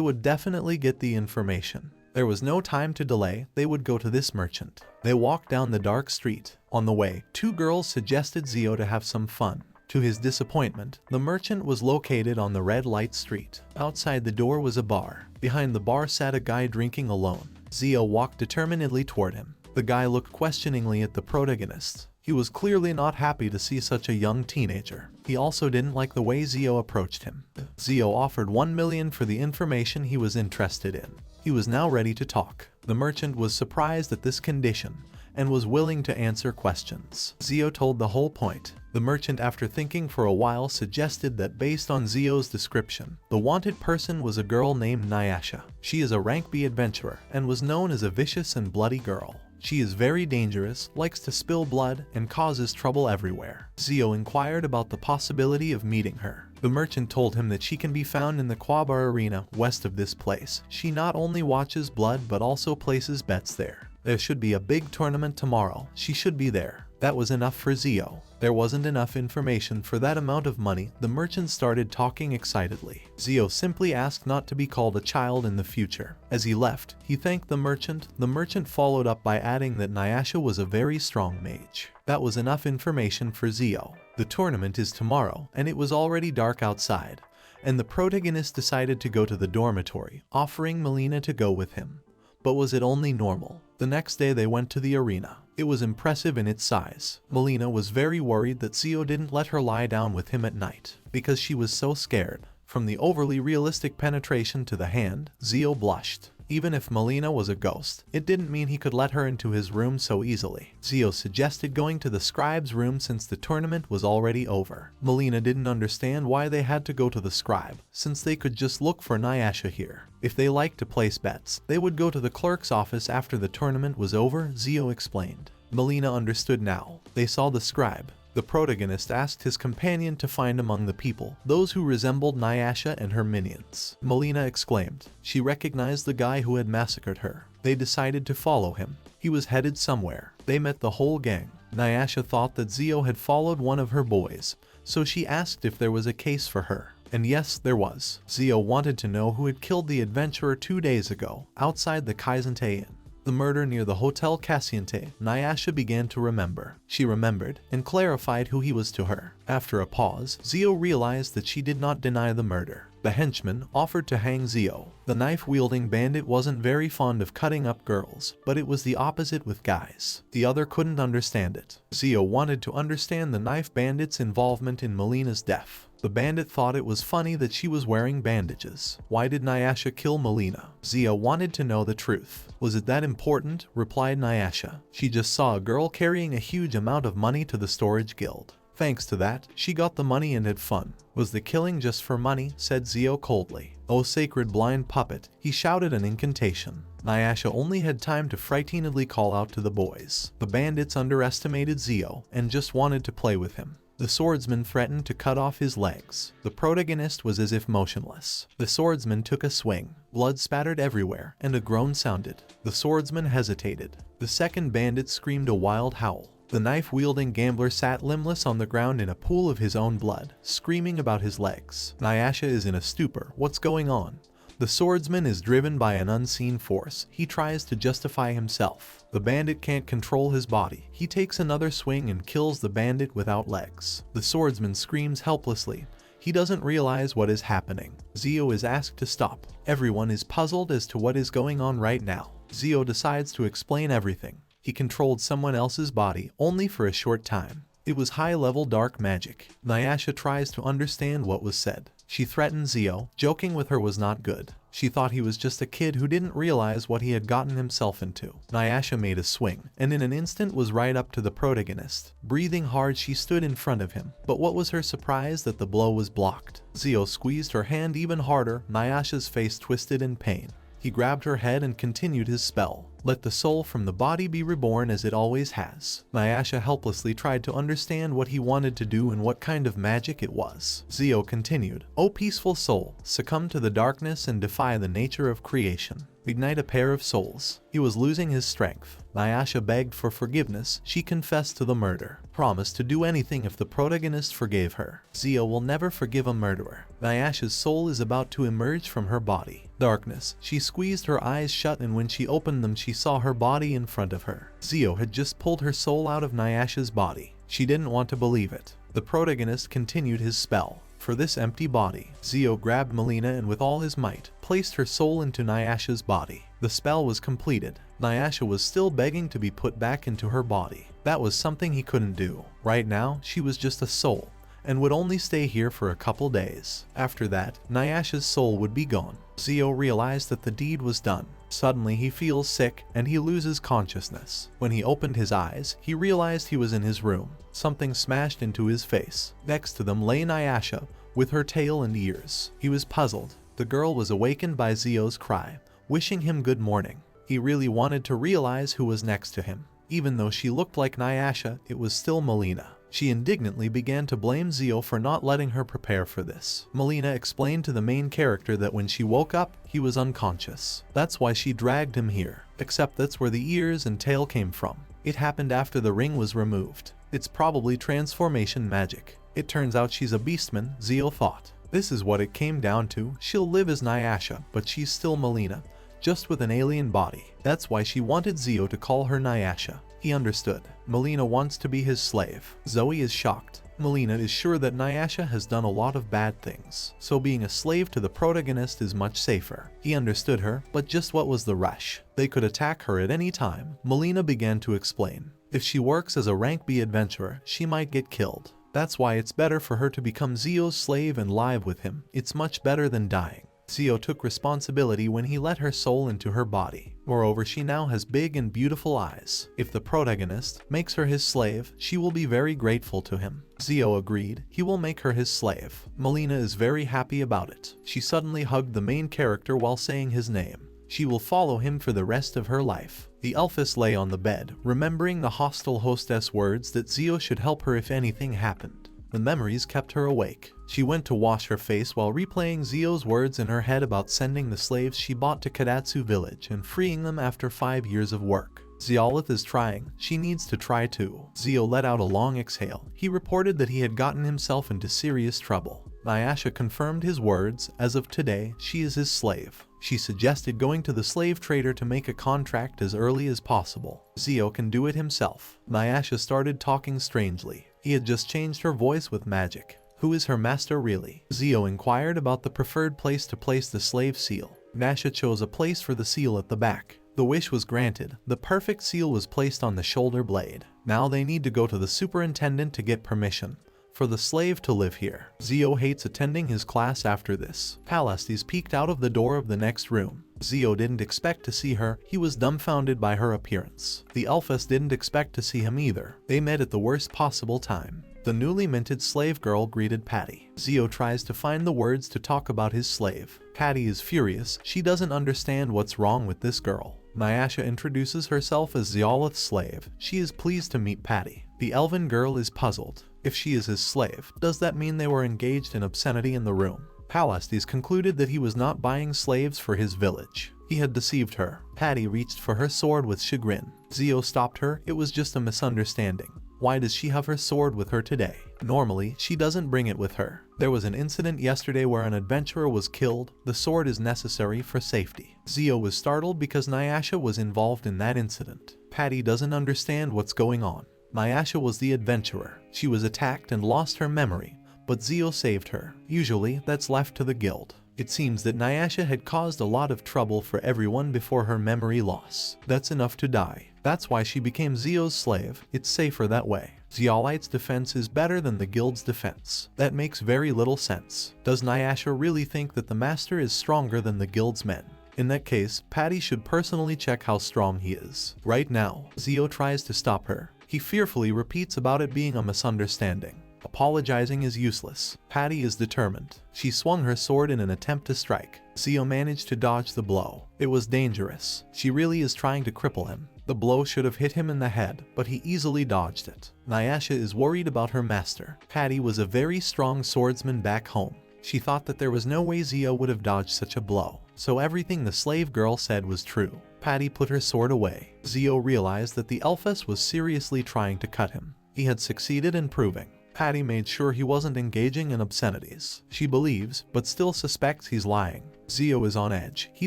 would definitely get the information. There was no time to delay. They would go to this merchant. They walked down the dark street. On the way, 2 girls suggested Zio to have some fun. To his disappointment, the merchant was located on the red light street. Outside the door was a bar. Behind the bar sat a guy drinking alone. Zio walked determinedly toward him. The guy looked questioningly at the protagonist. He was clearly not happy to see such a young teenager. He also didn't like the way Zio approached him. Zio offered 1 million for the information he was interested in. He was now ready to talk. The merchant was surprised at this condition and was willing to answer questions. Zio told the whole point. The merchant, after thinking for a while, suggested that based on Zio's description, the wanted person was a girl named Nyasha. She is a rank B adventurer and was known as a vicious and bloody girl. She is very dangerous, likes to spill blood, and causes trouble everywhere. Zio inquired about the possibility of meeting her. The merchant told him that she can be found in the Quabar arena west of this place. She not only watches blood but also places bets there. There should be a big tournament tomorrow. She should be there. That was enough for Zio. There wasn't enough information for that amount of money. The merchant started talking excitedly. Zio simply asked not to be called a child in the future. As he left, he thanked the merchant. The merchant followed up by adding that Nyasha was a very strong mage. That was enough information for Zio. The tournament is tomorrow, and it was already dark outside, and the protagonist decided to go to the dormitory, offering Molina to go with him. But was it only normal? The next day they went to the arena. It was impressive in its size. Molina was very worried that Zio didn't let her lie down with him at night, because she was so scared. From the overly realistic penetration to the hand, Zio blushed. Even if Molina was a ghost, it didn't mean he could let her into his room so easily. Zio suggested going to the scribe's room since the tournament was already over. Molina didn't understand why they had to go to the scribe, since they could just look for Nyasha here. If they liked to place bets, they would go to the clerk's office after the tournament was over, Zio explained. Molina understood now. They saw the scribe. The protagonist asked his companion to find among the people those who resembled Nyasha and her minions. Molina exclaimed. She recognized the guy who had massacred her. They decided to follow him. He was headed somewhere. They met the whole gang. Nyasha thought that Zio had followed one of her boys, so she asked if there was a case for her. And yes, there was. Zio wanted to know who had killed the adventurer 2 days ago, outside the Kaizente Inn. The murder near the Hotel Cassiente. Nyasha began to remember. She remembered and clarified who he was to her. After a pause, Zio realized that she did not deny the murder. The henchman offered to hang Zio. The knife-wielding bandit wasn't very fond of cutting up girls, but it was the opposite with guys. The other couldn't understand it. Zio wanted to understand the knife bandit's involvement in Molina's death. The bandit thought it was funny that she was wearing bandages. Why did Nyasha kill Molina? Zio wanted to know the truth. Was it that important? Replied Nyasha. She just saw a girl carrying a huge amount of money to the storage guild. Thanks to that, she got the money and had fun. Was the killing just for money? Said Zio coldly. Oh sacred blind puppet, he shouted an incantation. Nyasha only had time to frighteningly call out to the boys. The bandits underestimated Zio and just wanted to play with him. The swordsman threatened to cut off his legs. The protagonist was as if motionless. The swordsman took a swing. Blood spattered everywhere, and a groan sounded. The swordsman hesitated. The second bandit screamed a wild howl. The knife-wielding gambler sat limbless on the ground in a pool of his own blood, screaming about his legs. Nyasha is in a stupor. What's going on? The swordsman is driven by an unseen force. He tries to justify himself. The bandit can't control his body. He takes another swing and kills the bandit without legs. The swordsman screams helplessly. He doesn't realize what is happening. Zio is asked to stop. Everyone is puzzled as to what is going on right now. Zio decides to explain everything. He controlled someone else's body only for a short time. It was high-level dark magic. Nyasha tries to understand what was said. She threatened Zio. Joking with her was not good. She thought he was just a kid who didn't realize what he had gotten himself into. Nyasha made a swing, and in an instant was right up to the protagonist. Breathing hard, she stood in front of him. But what was her surprise that the blow was blocked. Zio squeezed her hand even harder. Nyasha's face twisted in pain. He grabbed her head and continued his spell. Let the soul from the body be reborn as it always has. Nyasha helplessly tried to understand what he wanted to do and what kind of magic it was. Zio continued, "O peaceful soul, succumb to the darkness and defy the nature of creation. Ignite a pair of souls." He was losing his strength. Nyasha begged for forgiveness. She confessed to the murder. Promised to do anything if the protagonist forgave her. Zio will never forgive a murderer. Nyasha's soul is about to emerge from her body. Darkness. She squeezed her eyes shut, and when she opened them she saw her body in front of her. Zio had just pulled her soul out of Nyasha's body. She didn't want to believe it. The protagonist continued his spell. For this empty body, Zio grabbed Molina and with all his might, placed her soul into Nyasha's body. The spell was completed. Nyasha was still begging to be put back into her body. That was something he couldn't do. Right now, she was just a soul, and would only stay here for a couple days. After that, Nyasha's soul would be gone. Zio realized that the deed was done. Suddenly he feels sick and he loses consciousness. When he opened his eyes, he realized he was in his room. Something smashed into his face. Next to them lay Nyasha, with her tail and ears. He was puzzled. The girl was awakened by Zio's cry, wishing him good morning. He really wanted to realize who was next to him. Even though she looked like Nyasha, it was still Molina. She indignantly began to blame Zio for not letting her prepare for this. Molina explained to the main character that when she woke up, he was unconscious. That's why she dragged him here. Except that's where the ears and tail came from. It happened after the ring was removed. It's probably transformation magic. It turns out she's a beastman, Zio thought. This is what it came down to. She'll live as Nyasha, but she's still Molina, just with an alien body. That's why she wanted Zio to call her Nyasha. He understood. Molina wants to be his slave. Zoe is shocked. Molina is sure that Nyasha has done a lot of bad things, so being a slave to the protagonist is much safer. He understood her, but just what was the rush? They could attack her at any time. Molina began to explain. If she works as a rank B adventurer, she might get killed. That's why it's better for her to become Zio's slave and live with him. It's much better than dying. Zio took responsibility when he let her soul into her body. Moreover, she now has big and beautiful eyes. If the protagonist makes her his slave, she will be very grateful to him. Zio agreed. He will make her his slave. Molina is very happy about it. She suddenly hugged the main character while saying his name. She will follow him for the rest of her life. The elfess lay on the bed, remembering the hostile hostess words that Zio should help her if anything happened. The memories kept her awake. She went to wash her face while replaying Zio's words in her head about sending the slaves she bought to Kadatsu village and freeing them after 5 years of work. Ziolith is trying. She needs to try too. Zio let out a long exhale. He reported that he had gotten himself into serious trouble. Nyasha confirmed his words. As of today, she is his slave. She suggested going to the slave trader to make a contract as early as possible. Zio can do it himself. Nyasha started talking strangely. He had just changed her voice with magic. Who is her master really? Zio inquired about the preferred place to place the slave seal. Nyasha chose a place for the seal at the back. The wish was granted. The perfect seal was placed on the shoulder blade. Now they need to go to the superintendent to get permission for the slave to live here. Zio hates attending his class after this. Palest peeked out of the door of the next room. Zio didn't expect to see her. He was dumbfounded by her appearance. The elfess didn't expect to see him either. They met at the worst possible time. The newly minted slave girl greeted Patty. Zio tries to find the words to talk about his slave. Patty is furious. She doesn't understand what's wrong with this girl. Nyasha introduces herself as Ziolith's slave. She is pleased to meet Patty. The elven girl is puzzled. If she is his slave, does that mean they were engaged in obscenity in the room? Palest concluded that he was not buying slaves for his village. He had deceived her. Patty reached for her sword with chagrin. Zio stopped her. It was just a misunderstanding. Why does she have her sword with her today? Normally, she doesn't bring it with her. There was an incident yesterday where an adventurer was killed. The sword is necessary for safety. Zio was startled because Nyasha was involved in that incident. Patty doesn't understand what's going on. Nyasha was the adventurer. She was attacked and lost her memory, but Zio saved her. Usually, that's left to the guild. It seems that Nyasha had caused a lot of trouble for everyone before her memory loss. That's enough to die. That's why she became Zio's slave. It's safer that way. Zeolite's defense is better than the guild's defense. That makes very little sense. Does Nyasha really think that the master is stronger than the guild's men? In that case, Patty should personally check how strong he is. Right now, Zio tries to stop her. He fearfully repeats about it being a misunderstanding. Apologizing is useless. Patty is determined. She swung her sword in an attempt to strike. Zio managed to dodge the blow. It was dangerous. She really is trying to cripple him. The blow should have hit him in the head, but he easily dodged it. Nyasha is worried about her master. Patty was a very strong swordsman back home. She thought that there was no way Zio would have dodged such a blow. So everything the slave girl said was true. Patty put her sword away. Zio realized that the Elfess was seriously trying to cut him. He had succeeded in proving. Patty made sure he wasn't engaging in obscenities. She believes, but still suspects he's lying. Zio is on edge. He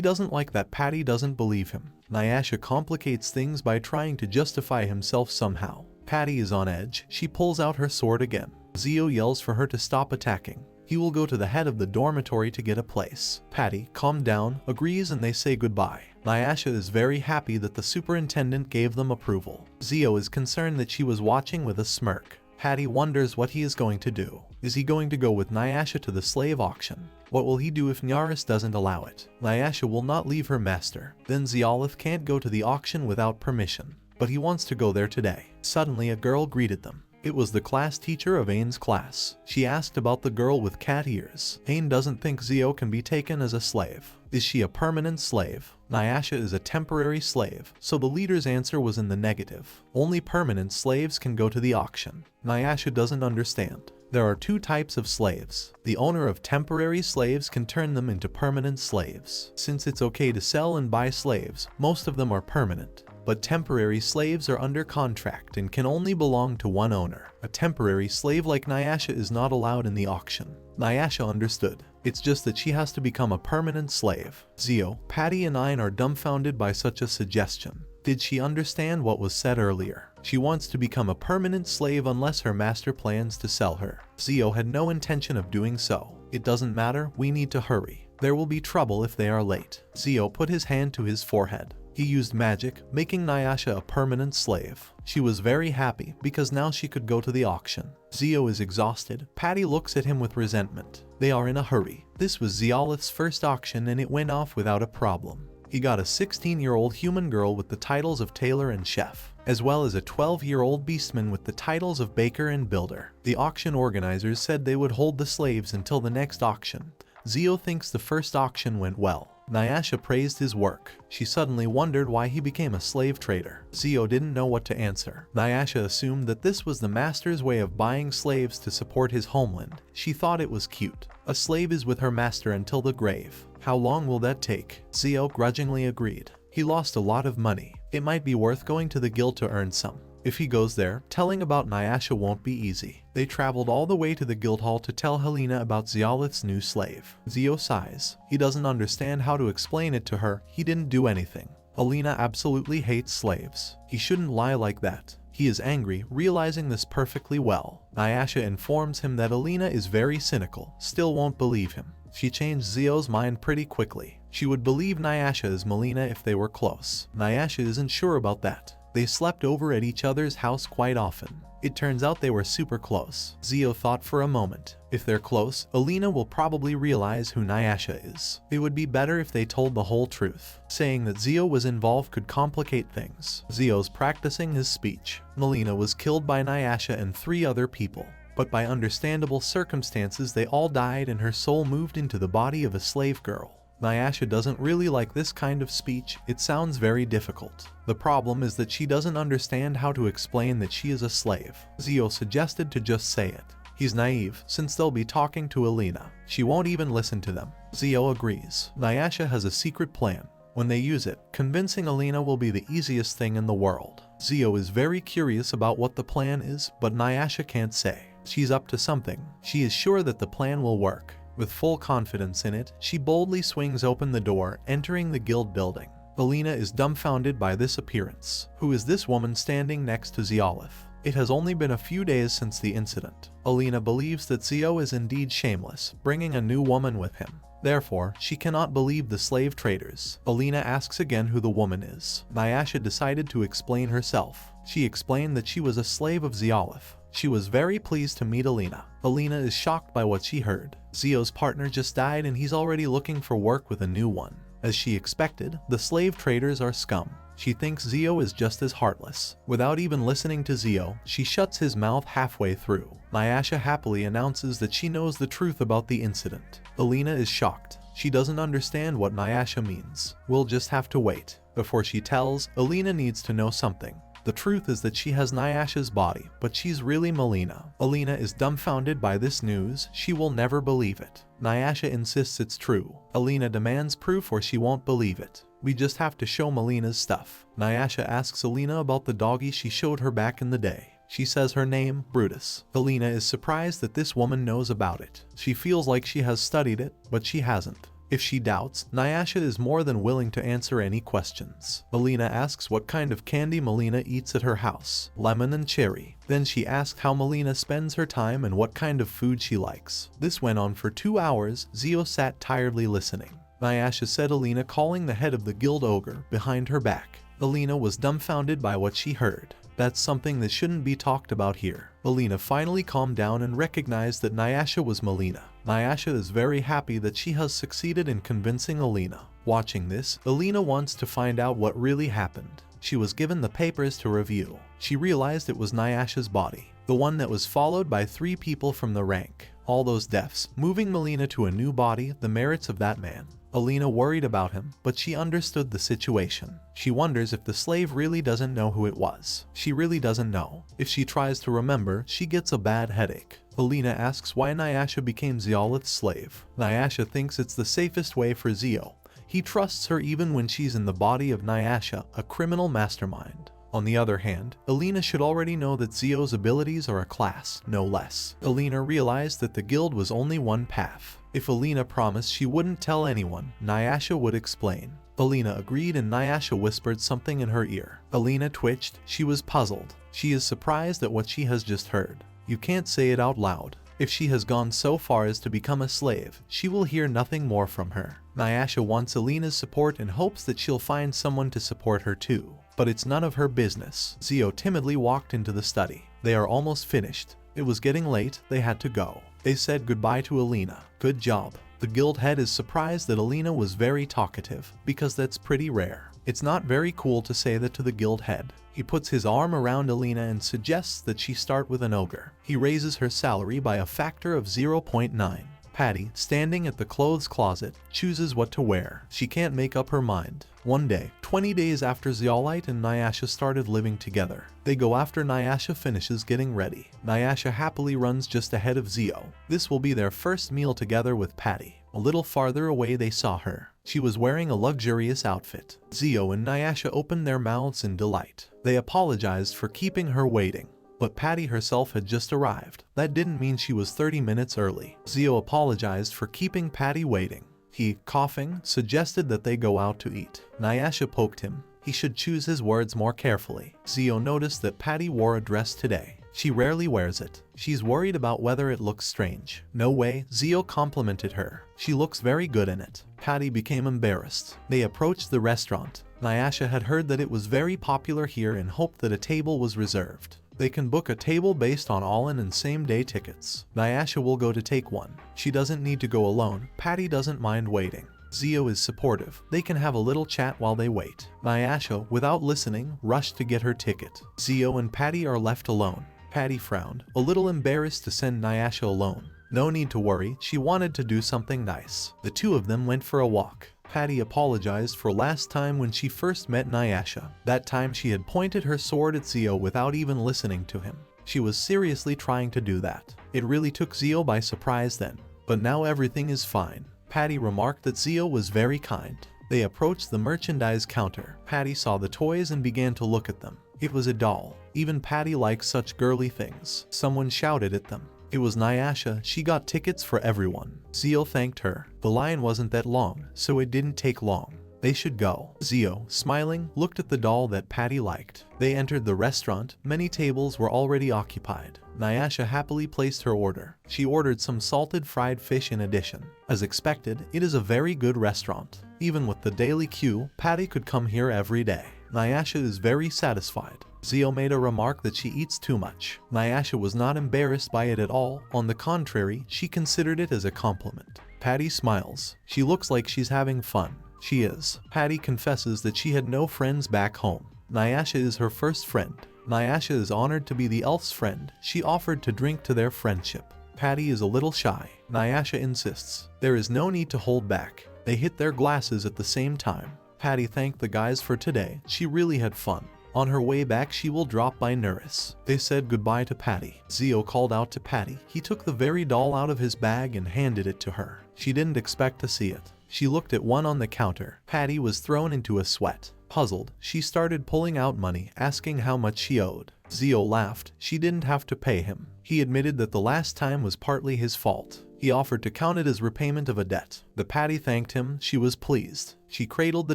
doesn't like that Patty doesn't believe him. Nyasha complicates things by trying to justify himself somehow. Patty is on edge. She pulls out her sword again. Zio yells for her to stop attacking. He will go to the head of the dormitory to get a place. Patty, calm down, agrees and they say goodbye. Nyasha is very happy that the superintendent gave them approval. Zio is concerned that she was watching with a smirk. Patty wonders what he is going to do. Is he going to go with Nyasha to the slave auction? What will he do if Nyaris doesn't allow it? Nyasha will not leave her master. Then Zeolith can't go to the auction without permission. But he wants to go there today. Suddenly a girl greeted them. It was the class teacher of Ain's class. She asked about the girl with cat ears. Ain doesn't think Zio can be taken as a slave. Is she a permanent slave? Nyasha is a temporary slave, so the leader's answer was in the negative. Only permanent slaves can go to the auction. Nyasha doesn't understand. There are two types of slaves. The owner of temporary slaves can turn them into permanent slaves. Since it's okay to sell and buy slaves, most of them are permanent. But temporary slaves are under contract and can only belong to one owner. A temporary slave like Nyasha is not allowed in the auction. Nyasha understood. It's just that she has to become a permanent slave. Zio, Patty and Ain are dumbfounded by such a suggestion. Did she understand what was said earlier? She wants to become a permanent slave unless her master plans to sell her. Zio had no intention of doing so. It doesn't matter, we need to hurry. There will be trouble if they are late. Zio put his hand to his forehead. He used magic, making Nyasha a permanent slave. She was very happy because now she could go to the auction. Zio is exhausted. Patty looks at him with resentment. They are in a hurry. This was Zeolith's first auction and it went off without a problem. He got a 16-year-old human girl with the titles of tailor and chef, as well as a 12-year-old beastman with the titles of baker and builder. The auction organizers said they would hold the slaves until the next auction. Zio thinks the first auction went well. Nyasha praised his work. She suddenly wondered why he became a slave trader. Zio didn't know what to answer. Nyasha assumed that this was the master's way of buying slaves to support his homeland. She thought it was cute. A slave is with her master until the grave. How long will that take? Zio grudgingly agreed. He lost a lot of money. It might be worth going to the guild to earn some. If he goes there, telling about Nyasha won't be easy. They traveled all the way to the guild hall to tell Alina about Zeolith's new slave. Zio sighs. He doesn't understand how to explain it to her. He didn't do anything. Alina absolutely hates slaves. He shouldn't lie like that. He is angry, realizing this perfectly well. Nyasha informs him that Alina is very cynical, still won't believe him. She changed Zio's mind pretty quickly. She would believe Nyasha is Molina if they were close. Nyasha isn't sure about that. They slept over at each other's house quite often. It turns out they were super close. Zio thought for a moment. If they're close, Alina will probably realize who Nyasha is. It would be better if they told the whole truth. Saying that Zio was involved could complicate things. Zio's practicing his speech. Molina was killed by Nyasha and 3 other people. But by understandable circumstances they all died and her soul moved into the body of a slave girl. Nyasha doesn't really like this kind of speech. It sounds very difficult. The problem is that she doesn't understand how to explain that she is a slave. Zio suggested to just say it. He's naive, since they'll be talking to Alina. She won't even listen to them. Zio agrees. Nyasha has a secret plan. When they use it, convincing Alina will be the easiest thing in the world. Zio is very curious about what the plan is, but Nyasha can't say. She's up to something. She is sure that the plan will work. With full confidence in it, she boldly swings open the door, entering the guild building. Alina is dumbfounded by this appearance. Who is this woman standing next to Ziolif? It has only been a few days since the incident. Alina believes that Zio is indeed shameless, bringing a new woman with him. Therefore, she cannot believe the slave traders. Alina asks again who the woman is. Nyasha decided to explain herself. She explained that she was a slave of Ziolif. She was very pleased to meet Alina. Alina is shocked by what she heard. Zio's partner just died and he's already looking for work with a new one. As she expected, the slave traders are scum. She thinks Zio is just as heartless. Without even listening to Zio, she shuts his mouth halfway through. Nyasha happily announces that she knows the truth about the incident. Alina is shocked. She doesn't understand what Nyasha means. We'll just have to wait. Before she tells, Alina needs to know something. The truth is that she has Nyasha's body, but she's really Molina. Alina is dumbfounded by this news. She will never believe it. Nyasha insists it's true. Alina demands proof or she won't believe it. We just have to show Molina's stuff. Nyasha asks Alina about the doggy she showed her back in the day. She says her name, Brutus. Alina is surprised that this woman knows about it. She feels like she has studied it, but she hasn't. If she doubts, Nyasha is more than willing to answer any questions. Alina asks what kind of candy Molina eats at her house, lemon and cherry. Then she asks how Molina spends her time and what kind of food she likes. This went on for 2 hours. Zio sat tiredly listening. Nyasha said Alina calling the head of the guild ogre behind her back. Alina was dumbfounded by what she heard. That's something that shouldn't be talked about here. Alina finally calmed down and recognized that Nyasha was Molina. Nyasha is very happy that she has succeeded in convincing Alina. Watching this, Alina wants to find out what really happened. She was given the papers to review. She realized it was Nyasha's body, the one that was followed by 3 people from the rank. All those deaths, moving Molina to a new body, the merits of that man. Alina worried about him, but she understood the situation. She wonders if the slave really doesn't know who it was. She really doesn't know. If she tries to remember, she gets a bad headache. Alina asks why Nyasha became Ziolith's slave. Nyasha thinks it's the safest way for Zio. He trusts her even when she's in the body of Nyasha, a criminal mastermind. On the other hand, Alina should already know that Zio's abilities are a class, no less. Alina realized that the guild was only one path. If Alina promised she wouldn't tell anyone, Nyasha would explain. Alina agreed and Nyasha whispered something in her ear. Alina twitched. She was puzzled. She is surprised at what she has just heard. You can't say it out loud. If she has gone so far as to become a slave, she will hear nothing more from her. Nyasha wants Alina's support and hopes that she'll find someone to support her too. But it's none of her business. Zio timidly walked into the study. They are almost finished. It was getting late. They had to go. They said goodbye to Alina. Good job. The guild head is surprised that Alina was very talkative, because that's pretty rare. It's not very cool to say that to the guild head. He puts his arm around Alina and suggests that she start with an ogre. He raises her salary by a factor of 0.9. Patty, standing at the clothes closet, chooses what to wear. She can't make up her mind. One day, 20 days after Zeolite and Nyasha started living together, they go after Nyasha finishes getting ready. Nyasha happily runs just ahead of Zio. This will be their first meal together with Patty. A little farther away they saw her. She was wearing a luxurious outfit. Zio and Nyasha opened their mouths in delight. They apologized for keeping her waiting. But Patty herself had just arrived. That didn't mean she was 30 minutes early. Zio apologized for keeping Patty waiting. He, coughing, suggested that they go out to eat. Nyasha poked him. He should choose his words more carefully. Zio noticed that Patty wore a dress today. She rarely wears it. She's worried about whether it looks strange. No way, Zio complimented her. She looks very good in it. Patty became embarrassed. They approached the restaurant. Nyasha had heard that it was very popular here and hoped that a table was reserved. They can book a table based on all-in and same-day tickets. Nyasha will go to take one. She doesn't need to go alone. Patty doesn't mind waiting. Zio is supportive. They can have a little chat while they wait. Nyasha, without listening, rushed to get her ticket. Zio and Patty are left alone. Patty frowned, a little embarrassed to send Nyasha alone. No need to worry, she wanted to do something nice. The two of them went for a walk. Patty apologized for last time when she first met Nyasha. That time she had pointed her sword at Zio without even listening to him. She was seriously trying to do that. It really took Zio by surprise then. But now everything is fine. Patty remarked that Zio was very kind. They approached the merchandise counter. Patty saw the toys and began to look at them. It was a doll. Even Patty likes such girly things. Someone shouted at them. It was Nyasha, she got tickets for everyone. Zio thanked her. The line wasn't that long, so it didn't take long. They should go. Zio, smiling, looked at the doll that Patty liked. They entered the restaurant. Many tables were already occupied. Nyasha happily placed her order. She ordered some salted fried fish in addition. As expected, it is a very good restaurant. Even with the daily queue, Patty could come here every day. Nyasha is very satisfied. Zio made a remark that she eats too much. Nyasha was not embarrassed by it at all. On the contrary, she considered it as a compliment. Patty smiles. She looks like she's having fun. She is. Patty confesses that she had no friends back home. Nyasha is her first friend. Nyasha is honored to be the elf's friend. She offered to drink to their friendship. Patty is a little shy. Nyasha insists. There is no need to hold back. They hit their glasses at the same time. Patty thanked the guys for today. She really had fun. On her way back, she will drop by Nuris. They said goodbye to Patty. Zio called out to Patty. He took the very doll out of his bag and handed it to her. She didn't expect to see it. She looked at one on the counter. Patty was thrown into a sweat. Puzzled, she started pulling out money, asking how much she owed. Zio laughed. She didn't have to pay him. He admitted that the last time was partly his fault. He offered to count it as repayment of a debt. The Patty thanked him. She was pleased. She cradled the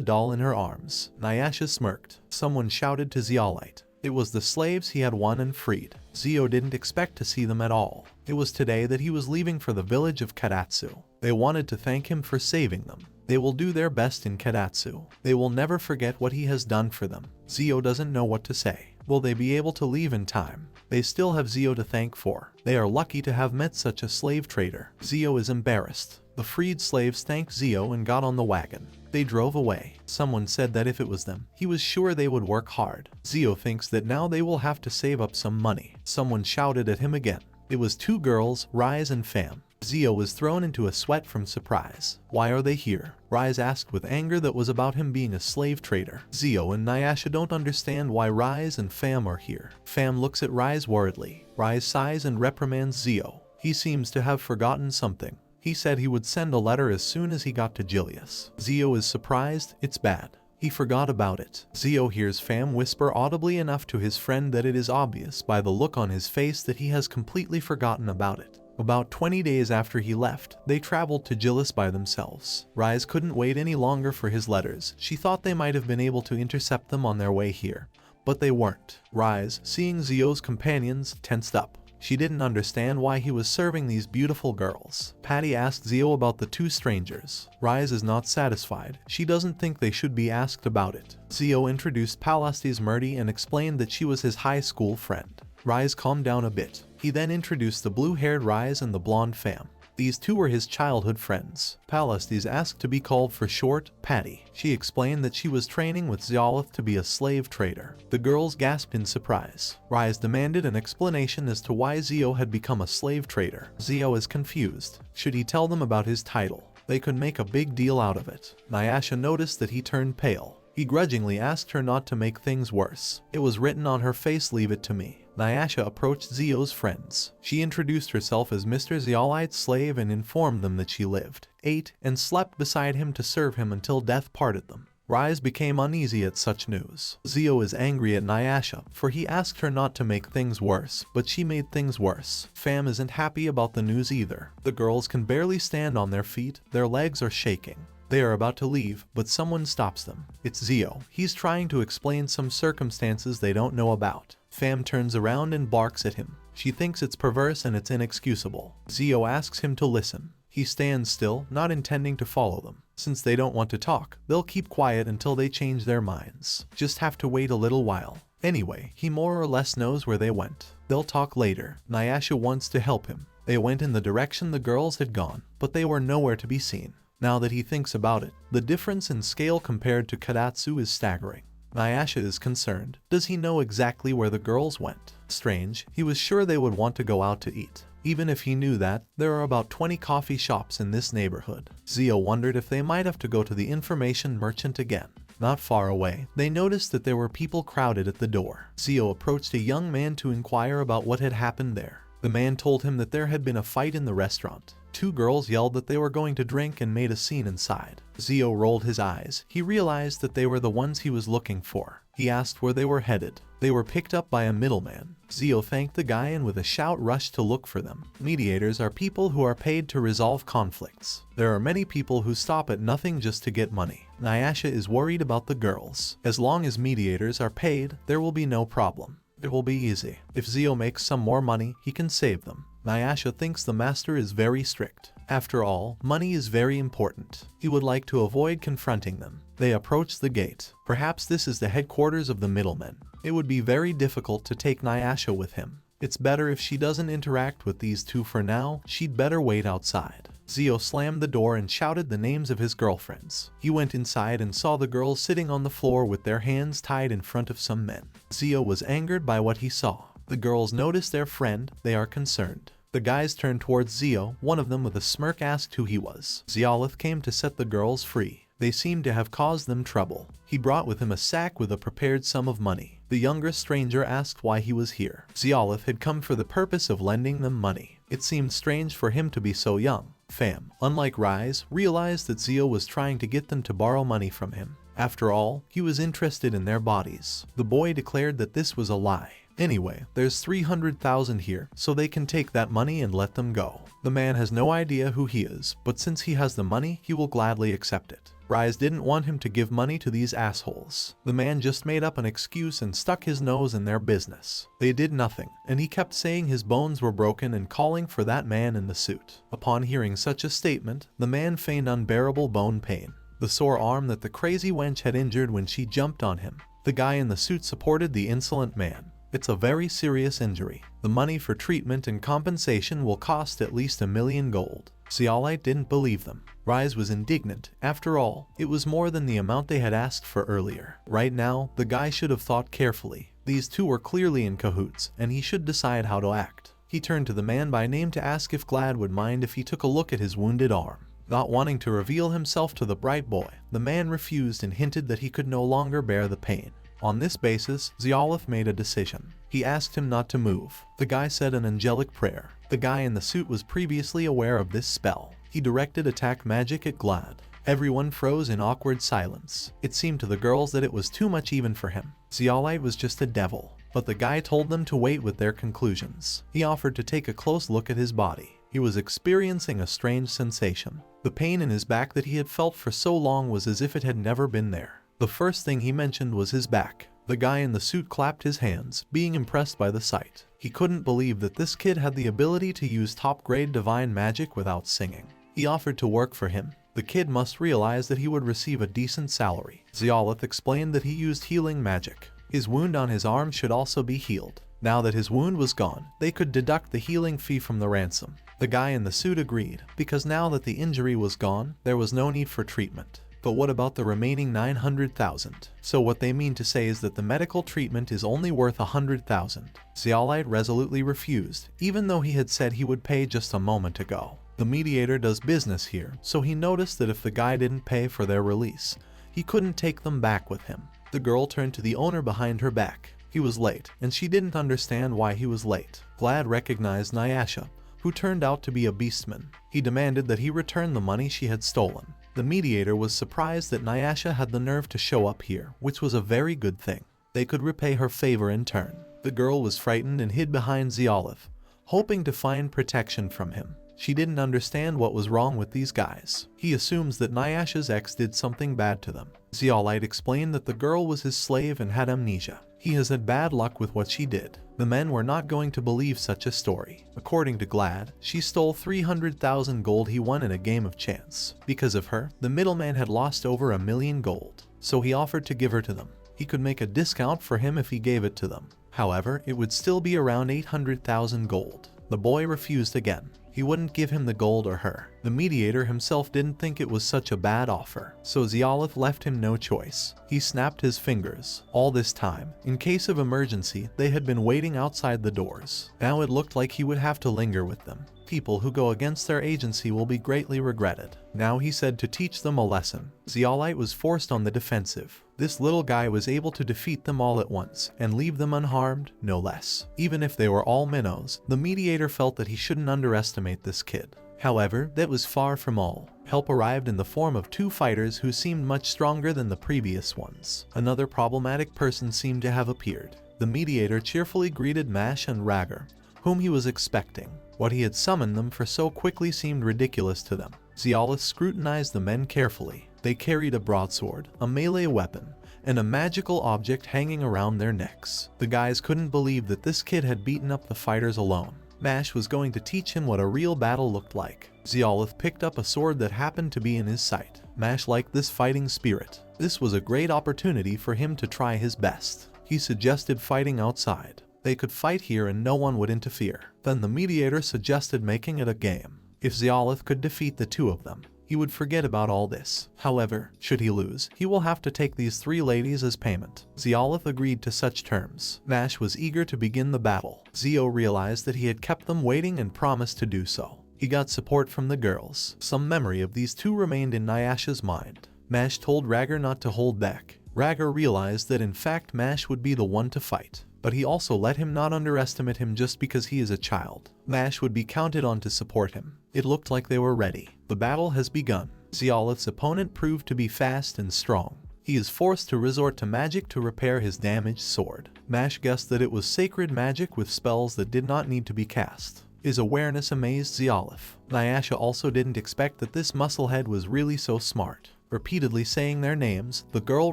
doll in her arms. Nyasha smirked. Someone shouted to Zeolite. It was the slaves he had won and freed. Zio didn't expect to see them at all. It was today that he was leaving for the village of Karatsu. They wanted to thank him for saving them. They will do their best in Karatsu. They will never forget what he has done for them. Zio doesn't know what to say. Will they be able to leave in time? They still have Zio to thank for. They are lucky to have met such a slave trader. Zio is embarrassed. The freed slaves thanked Zio and got on the wagon. They drove away. Someone said that if it was them, he was sure they would work hard. Zio thinks that now they will have to save up some money. Someone shouted at him again. It was two girls, Rise and Fam. Zio was thrown into a sweat from surprise. Why are they here? Rise asked with anger that was about him being a slave trader. Zio and Nyasha don't understand why Rise and Fam are here. Fam looks at Rise worriedly. Rise sighs and reprimands Zio. He seems to have forgotten something. He said he would send a letter as soon as he got to Julius. Zio is surprised. It's bad. He forgot about it. Zio hears Fam whisper audibly enough to his friend that it is obvious by the look on his face that he has completely forgotten about it. About 20 days after he left, they traveled to Gillis by themselves. Rise couldn't wait any longer for his letters. She thought they might have been able to intercept them on their way here, but they weren't. Rise, seeing Zio's companions, tensed up. She didn't understand why he was serving these beautiful girls. Patty asked Zio about the two strangers. Rise is not satisfied. She doesn't think they should be asked about it. Zio introduced Palest's Murdy and explained that she was his high school friend. Rise calmed down a bit. He then introduced the blue-haired Rise and the blonde Fam. These two were his childhood friends. Palestes asked to be called for short, Patty. She explained that she was training with Zeolith to be a slave trader. The girls gasped in surprise. Rise demanded an explanation as to why Zio had become a slave trader. Zio is confused. Should he tell them about his title? They could make a big deal out of it. Nyasha noticed that he turned pale. He grudgingly asked her not to make things worse. It was written on her face, "Leave it to me." Nyasha approached Zio's friends. She introduced herself as Mr. Zeolite's slave and informed them that she lived, ate, and slept beside him to serve him until death parted them. Rise became uneasy at such news. Zio is angry at Nyasha, for he asked her not to make things worse, but she made things worse. Fam isn't happy about the news either. The girls can barely stand on their feet, their legs are shaking. They are about to leave, but someone stops them. It's Zio. He's trying to explain some circumstances they don't know about. Fam turns around and barks at him. She thinks it's perverse and it's inexcusable. Zio asks him to listen. He stands still, not intending to follow them. Since they don't want to talk, they'll keep quiet until they change their minds. Just have to wait a little while. Anyway, he more or less knows where they went. They'll talk later. Nyasha wants to help him. They went in the direction the girls had gone, but they were nowhere to be seen. Now that he thinks about it, the difference in scale compared to Karatsu is staggering. Nyasha is concerned. Does he know exactly where the girls went? Strange, he was sure they would want to go out to eat. Even if he knew that, there are about 20 coffee shops in this neighborhood. Zio wondered if they might have to go to the information merchant again. Not far away, they noticed that there were people crowded at the door. Zio approached a young man to inquire about what had happened there. The man told him that there had been a fight in the restaurant. Two girls yelled that they were going to drink and made a scene inside. Zio rolled his eyes. He realized that they were the ones he was looking for. He asked where they were headed. They were picked up by a middleman. Zio thanked the guy and with a shout rushed to look for them. Mediators are people who are paid to resolve conflicts. There are many people who stop at nothing just to get money. Nyasha is worried about the girls. As long as mediators are paid, there will be no problem. It will be easy. If Zio makes some more money, he can save them. Nyasha thinks the master is very strict. After all, money is very important. He would like to avoid confronting them. They approach the gate. Perhaps this is the headquarters of the middlemen. It would be very difficult to take Nyasha with him. It's better if she doesn't interact with these two for now. She'd better wait outside. Zio slammed the door and shouted the names of his girlfriends. He went inside and saw the girls sitting on the floor with their hands tied in front of some men. Zio was angered by what he saw. The girls noticed their friend. They are concerned. The guys turned towards Zio. One of them with a smirk asked who he was. Ziolith came to set the girls free. They seemed to have caused them trouble. He brought with him a sack with a prepared sum of money. The younger stranger asked why he was here. Ziolith had come for the purpose of lending them money. It seemed strange for him to be so young. Fam, unlike Rise, realized that Zio was trying to get them to borrow money from him. After all, he was interested in their bodies. The boy declared that this was a lie. Anyway, there's 300,000 here, so they can take that money and let them go. The man has no idea who he is, but since he has the money, he will gladly accept it. Rise didn't want him to give money to these assholes. The man just made up an excuse and stuck his nose in their business. They did nothing, and he kept saying his bones were broken and calling for that man in the suit. Upon hearing such a statement, the man feigned unbearable bone pain. The sore arm that the crazy wench had injured when she jumped on him. The guy in the suit supported the insolent man. It's a very serious injury. The money for treatment and compensation will cost at least 1,000,000 gold. Zeolite didn't believe them. Rise was indignant. After all, it was more than the amount they had asked for earlier. Right now, the guy should have thought carefully. These two were clearly in cahoots, and he should decide how to act. He turned to the man by name to ask if Glad would mind if he took a look at his wounded arm. Not wanting to reveal himself to the bright boy, the man refused and hinted that he could no longer bear the pain. On this basis, Zeolith made a decision. He asked him not to move. The guy said an angelic prayer. The guy in the suit was previously aware of this spell. He directed attack magic at Glad. Everyone froze in awkward silence. It seemed to the girls that it was too much even for him. Zeolite was just a devil. But the guy told them to wait with their conclusions. He offered to take a close look at his body. He was experiencing a strange sensation. The pain in his back that he had felt for so long was as if it had never been there. The first thing he mentioned was his back. The guy in the suit clapped his hands, being impressed by the sight. He couldn't believe that this kid had the ability to use top-grade divine magic without singing. He offered to work for him. The kid must realize that he would receive a decent salary. Zeolith explained that he used healing magic. His wound on his arm should also be healed. Now that his wound was gone, they could deduct the healing fee from the ransom. The guy in the suit agreed, because now that the injury was gone, there was no need for treatment. But what about the remaining 900,000? So what they mean to say is that the medical treatment is only worth 100,000. Zeolite resolutely refused, even though he had said he would pay just a moment ago. The mediator does business here, so he noticed that if the guy didn't pay for their release, he couldn't take them back with him. The girl turned to the owner behind her back. He was late, and she didn't understand why he was late. Glad recognized Nyasha, who turned out to be a beastman. He demanded that he return the money she had stolen. The mediator was surprised that Nyasha had the nerve to show up here, which was a very good thing. They could repay her favor in turn. The girl was frightened and hid behind Zeolith, hoping to find protection from him. She didn't understand what was wrong with these guys. He assumes that Nyasha's ex did something bad to them. Zeolite explained that the girl was his slave and had amnesia. He has had bad luck with what she did. The men were not going to believe such a story. According to Glad, she stole 300,000 gold he won in a game of chance. Because of her, the middleman had lost over 1,000,000 gold. So he offered to give her to them. He could make a discount for him if he gave it to them. However, it would still be around 800,000 gold. The boy refused again. He wouldn't give him the gold or her. The mediator himself didn't think it was such a bad offer, so Zeolith left him no choice. He snapped his fingers. All this time, in case of emergency, they had been waiting outside the doors. Now it looked like he would have to linger with them. People who go against their agency will be greatly regretted. Now he said to teach them a lesson. Zeolite was forced on the defensive. This little guy was able to defeat them all at once, and leave them unharmed, no less. Even if they were all minnows, the mediator felt that he shouldn't underestimate this kid. However, that was far from all. Help arrived in the form of 2 fighters who seemed much stronger than the previous ones. Another problematic person seemed to have appeared. The mediator cheerfully greeted Mash and Ragger, whom he was expecting. What he had summoned them for so quickly seemed ridiculous to them. Zeolith scrutinized the men carefully. They carried a broadsword, a melee weapon, and a magical object hanging around their necks. The guys couldn't believe that this kid had beaten up the fighters alone. Mash was going to teach him what a real battle looked like. Zeolith picked up a sword that happened to be in his sight. Mash liked this fighting spirit. This was a great opportunity for him to try his best. He suggested fighting outside. They could fight here and no one would interfere. Then the mediator suggested making it a game. If Zeolith could defeat the 2 of them, he would forget about all this. However, should he lose, he will have to take these 3 ladies as payment. Zeolith agreed to such terms. Mash was eager to begin the battle. Zeo realized that he had kept them waiting and promised to do so. He got support from the girls. Some memory of these 2 remained in Nyasha's mind. Mash told Ragger not to hold back. Ragger realized that in fact Mash would be the one to fight, but he also let him not underestimate him just because he is a child. Mash would be counted on to support him. It looked like they were ready. The battle has begun. Zeolith's opponent proved to be fast and strong. He is forced to resort to magic to repair his damaged sword. Mash guessed that it was sacred magic with spells that did not need to be cast. His awareness amazed Zeolith. Nyasha also didn't expect that this musclehead was really so smart. Repeatedly saying their names, the girl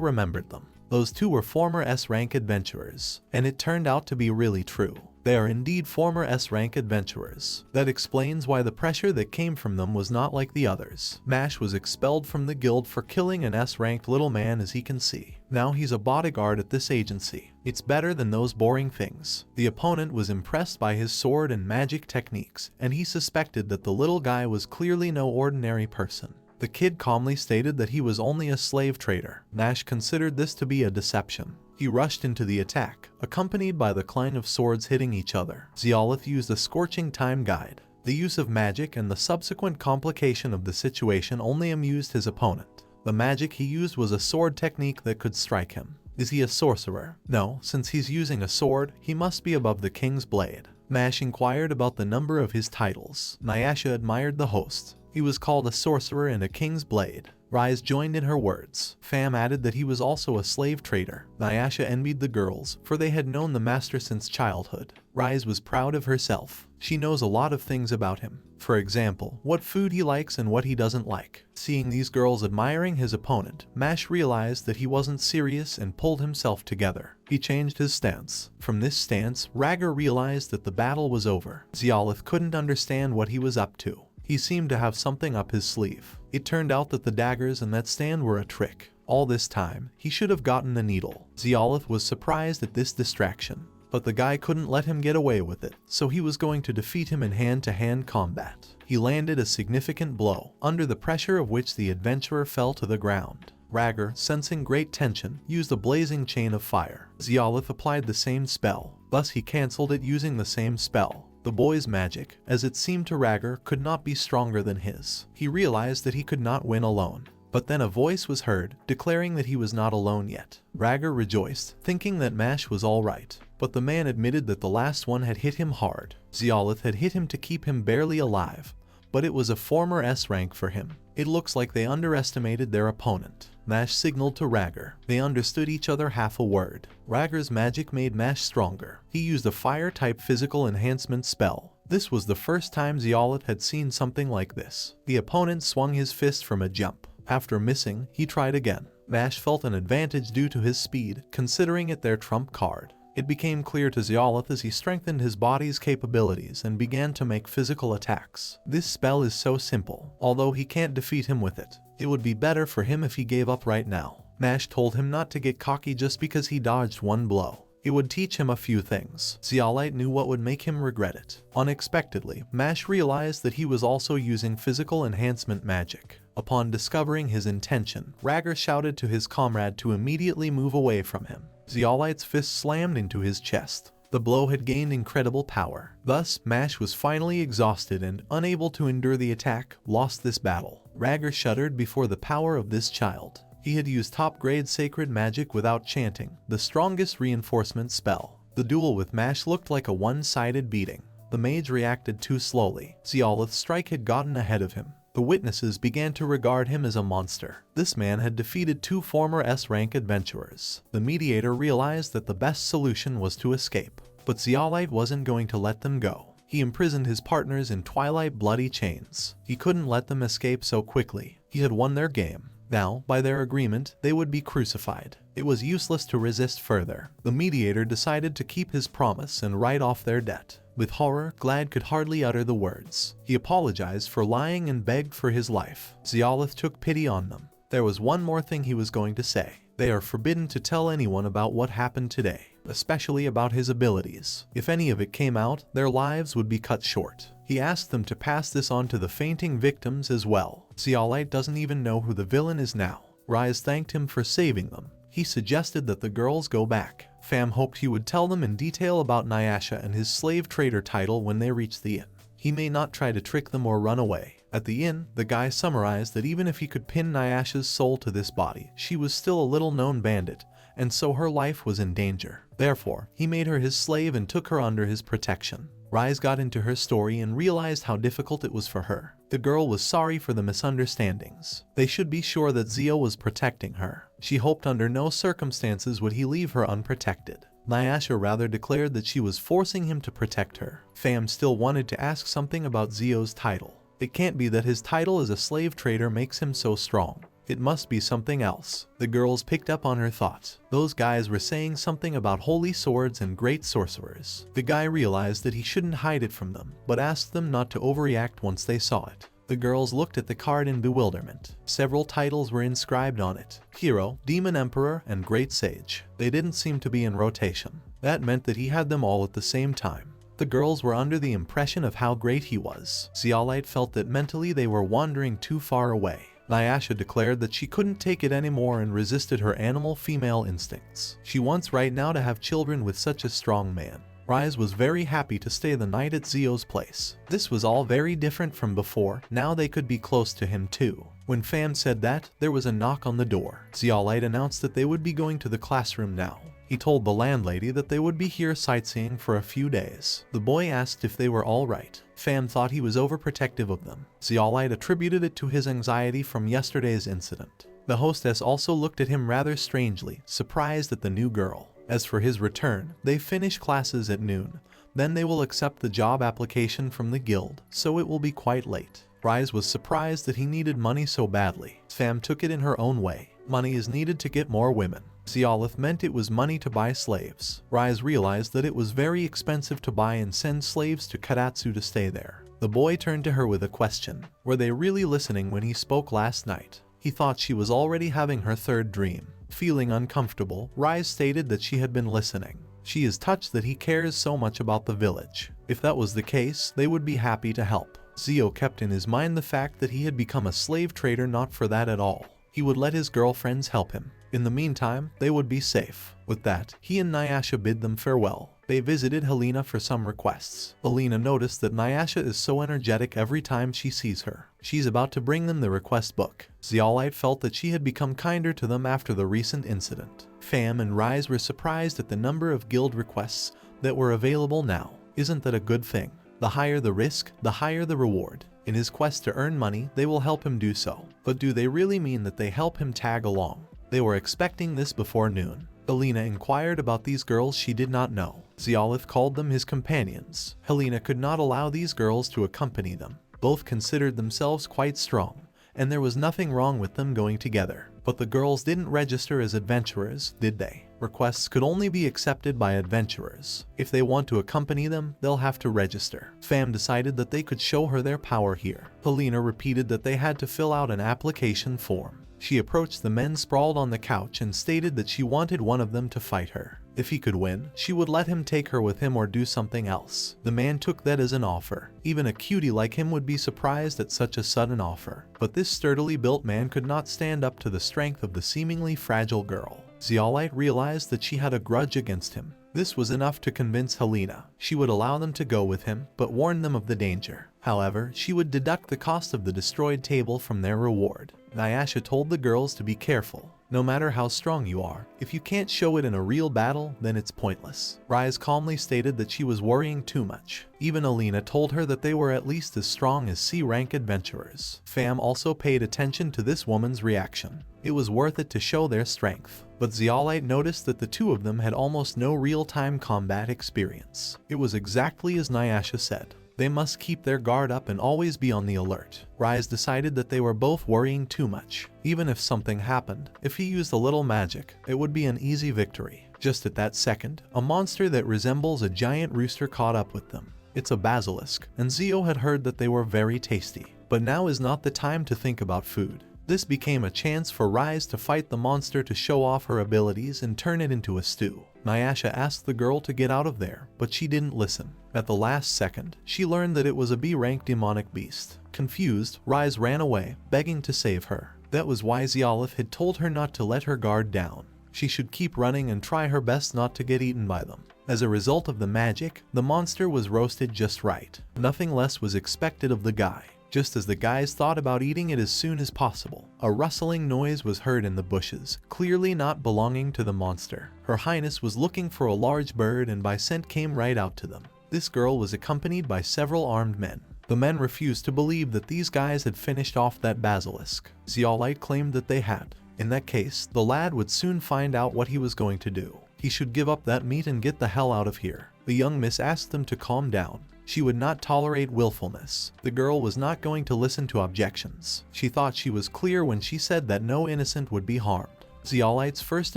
remembered them. Those 2 were former S-rank adventurers, and it turned out to be really true. They are indeed former S-rank adventurers. That explains why the pressure that came from them was not like the others. Mash was expelled from the guild for killing an S-ranked little man, as he can see. Now he's a bodyguard at this agency. It's better than those boring things. The opponent was impressed by his sword and magic techniques, and he suspected that the little guy was clearly no ordinary person. The kid calmly stated that he was only a slave trader. Mash considered this to be a deception. He rushed into the attack, accompanied by the clang of swords hitting each other. Zeolith used a scorching time guide. The use of magic and the subsequent complication of the situation only amused his opponent. The magic he used was a sword technique that could strike him. Is he a sorcerer? No, since he's using a sword, he must be above the king's blade. Mash inquired about the number of his titles. Nyasha admired the host. He was called a sorcerer and a king's blade. Rise joined in her words. Fam added that he was also a slave trader. Nyasha envied the girls, for they had known the master since childhood. Rise was proud of herself. She knows a lot of things about him. For example, what food he likes and what he doesn't like. Seeing these girls admiring his opponent, Mash realized that he wasn't serious and pulled himself together. He changed his stance. From this stance, Ragger realized that the battle was over. Zeolith couldn't understand what he was up to. He seemed to have something up his sleeve. It turned out that the daggers and that stand were a trick. All this time, he should have gotten the needle. Zeolith was surprised at this distraction, but the guy couldn't let him get away with it, so he was going to defeat him in hand-to-hand combat. He landed a significant blow, under the pressure of which the adventurer fell to the ground. Ragger, sensing great tension, used a blazing chain of fire. Zeolith applied the same spell, thus he cancelled it using the same spell. The boy's magic, as it seemed to Ragger, could not be stronger than his. He realized that he could not win alone. But then a voice was heard, declaring that he was not alone yet. Ragger rejoiced, thinking that Mash was alright. But the man admitted that the last one had hit him hard. Zeolith had hit him to keep him barely alive, but it was a former S rank for him. It looks like they underestimated their opponent. Mash signaled to Ragger. They understood each other half a word. Ragger's magic made Mash stronger. He used a fire-type physical enhancement spell. This was the first time Zeolith had seen something like this. The opponent swung his fist from a jump. After missing, he tried again. Mash felt an advantage due to his speed, considering it their trump card. It became clear to Zeolith as he strengthened his body's capabilities and began to make physical attacks. This spell is so simple, although he can't defeat him with it. It would be better for him if he gave up right now. Mash told him not to get cocky just because he dodged one blow. It would teach him a few things. Zeolite knew what would make him regret it. Unexpectedly, Mash realized that he was also using physical enhancement magic. Upon discovering his intention, Ragger shouted to his comrade to immediately move away from him. Zeolite's fist slammed into his chest. The blow had gained incredible power. Thus, Mash was finally exhausted and, unable to endure the attack, lost this battle. Ragger shuddered before the power of this child. He had used top-grade sacred magic without chanting, the strongest reinforcement spell. The duel with Mash looked like a one-sided beating. The mage reacted too slowly. Zeolith's strike had gotten ahead of him. The witnesses began to regard him as a monster. This man had defeated 2 former S-rank adventurers. The mediator realized that the best solution was to escape. But Zeolite wasn't going to let them go. He imprisoned his partners in twilight bloody chains. He couldn't let them escape so quickly. He had won their game. Now, by their agreement, they would be crucified. It was useless to resist further. The mediator decided to keep his promise and write off their debt. With horror, Glad could hardly utter the words. He apologized for lying and begged for his life. Zeolith took pity on them. There was one more thing he was going to say. They are forbidden to tell anyone about what happened today, especially about his abilities. If any of it came out, their lives would be cut short. He asked them to pass this on to the fainting victims as well. Zeolite doesn't even know who the villain is now. Rise thanked him for saving them. He suggested that the girls go back. Fam hoped he would tell them in detail about Nyasha and his slave trader title when they reached the inn. He may not try to trick them or run away. At the inn, the guy summarized that even if he could pin Nyasha's soul to this body, she was still a little-known bandit, and so her life was in danger. Therefore, he made her his slave and took her under his protection. Rise got into her story and realized how difficult it was for her. The girl was sorry for the misunderstandings. They should be sure that Zio was protecting her. She hoped under no circumstances would he leave her unprotected. Nyasha rather declared that she was forcing him to protect her. Fam still wanted to ask something about Zio's title. It can't be that his title as a slave trader makes him so strong. It must be something else. The girls picked up on her thoughts. Those guys were saying something about holy swords and great sorcerers. The guy realized that he shouldn't hide it from them, but asked them not to overreact once they saw it. The girls looked at the card in bewilderment. Several titles were inscribed on it: Hero, Demon Emperor, and Great Sage. They didn't seem to be in rotation. That meant that he had them all at the same time. The girls were under the impression of how great he was. Zeolite felt that mentally they were wandering too far away. Nyasha declared that she couldn't take it anymore and resisted her animal female instincts. She wants right now to have children with such a strong man. Rise was very happy to stay the night at Zio's place. This was all very different from before. Now they could be close to him too. When Fam said that, there was a knock on the door. Zeolite announced that they would be going to the classroom now. He told the landlady that they would be here sightseeing for a few days. The boy asked if they were all right. Fam thought he was overprotective of them. Zeolite attributed it to his anxiety from yesterday's incident. The hostess also looked at him rather strangely, surprised at the new girl. As for his return, they finish classes at noon. Then they will accept the job application from the guild, so it will be quite late. Rise was surprised that he needed money so badly. Fam took it in her own way. Money is needed to get more women. Zeolith meant it was money to buy slaves. Rise realized that it was very expensive to buy and send slaves to Karatsu to stay there. The boy turned to her with a question. Were they really listening when he spoke last night? He thought she was already having her third dream. Feeling uncomfortable, Rise stated that she had been listening. She is touched that he cares so much about the village. If that was the case, they would be happy to help. Zio kept in his mind the fact that he had become a slave trader not for that at all. He would let his girlfriends help him. In the meantime, they would be safe. With that, he and Nyasha bid them farewell. They visited Alina for some requests. Alina noticed that Nyasha is so energetic every time she sees her. She's about to bring them the request book. Zeolite felt that she had become kinder to them after the recent incident. Fam and Rise were surprised at the number of guild requests that were available now. Isn't that a good thing? The higher the risk, the higher the reward. In his quest to earn money, they will help him do so. But do they really mean that they help him tag along? They were expecting this before noon. Alina inquired about these girls she did not know. Zeolith called them his companions. Helena could not allow these girls to accompany them. Both considered themselves quite strong, and there was nothing wrong with them going together. But the girls didn't register as adventurers, did they? Requests could only be accepted by adventurers. If they want to accompany them, they'll have to register. Fam decided that they could show her their power here. Helena repeated that they had to fill out an application form. She approached the men sprawled on the couch and stated that she wanted one of them to fight her. If he could win, she would let him take her with him or do something else. The man took that as an offer. Even a cutie like him would be surprised at such a sudden offer. But this sturdily built man could not stand up to the strength of the seemingly fragile girl. Zeolite realized that she had a grudge against him. This was enough to convince Helena. She would allow them to go with him, but warn them of the danger. However, she would deduct the cost of the destroyed table from their reward. Nyasha told the girls to be careful. No matter how strong you are, if you can't show it in a real battle, then it's pointless. Rise calmly stated that she was worrying too much. Even Alina told her that they were at least as strong as C-rank adventurers. Fam also paid attention to this woman's reaction. It was worth it to show their strength. But Zeolite noticed that the two of them had almost no real-time combat experience. It was exactly as Nyasha said. They must keep their guard up and always be on the alert. Rise decided that they were both worrying too much. Even if something happened, if he used a little magic, it would be an easy victory. Just at that second, a monster that resembles a giant rooster caught up with them. It's a basilisk, and Zio had heard that they were very tasty. But now is not the time to think about food. This became a chance for Rise to fight the monster to show off her abilities and turn it into a stew. Nyasha asked the girl to get out of there, but she didn't listen. At the last second, she learned that it was a B-rank demonic beast. Confused, Rise ran away, begging to save her. That was why Zeolith had told her not to let her guard down. She should keep running and try her best not to get eaten by them. As a result of the magic, the monster was roasted just right. Nothing less was expected of the guy. Just as the guys thought about eating it as soon as possible, a rustling noise was heard in the bushes, clearly not belonging to the monster. Her Highness was looking for a large bird and by scent came right out to them. This girl was accompanied by several armed men. The men refused to believe that these guys had finished off that basilisk. Zeolite claimed that they had. In that case, the lad would soon find out what he was going to do. He should give up that meat and get the hell out of here. The young miss asked them to calm down. She would not tolerate willfulness. The girl was not going to listen to objections. She thought she was clear when she said that no innocent would be harmed. Zeolite's first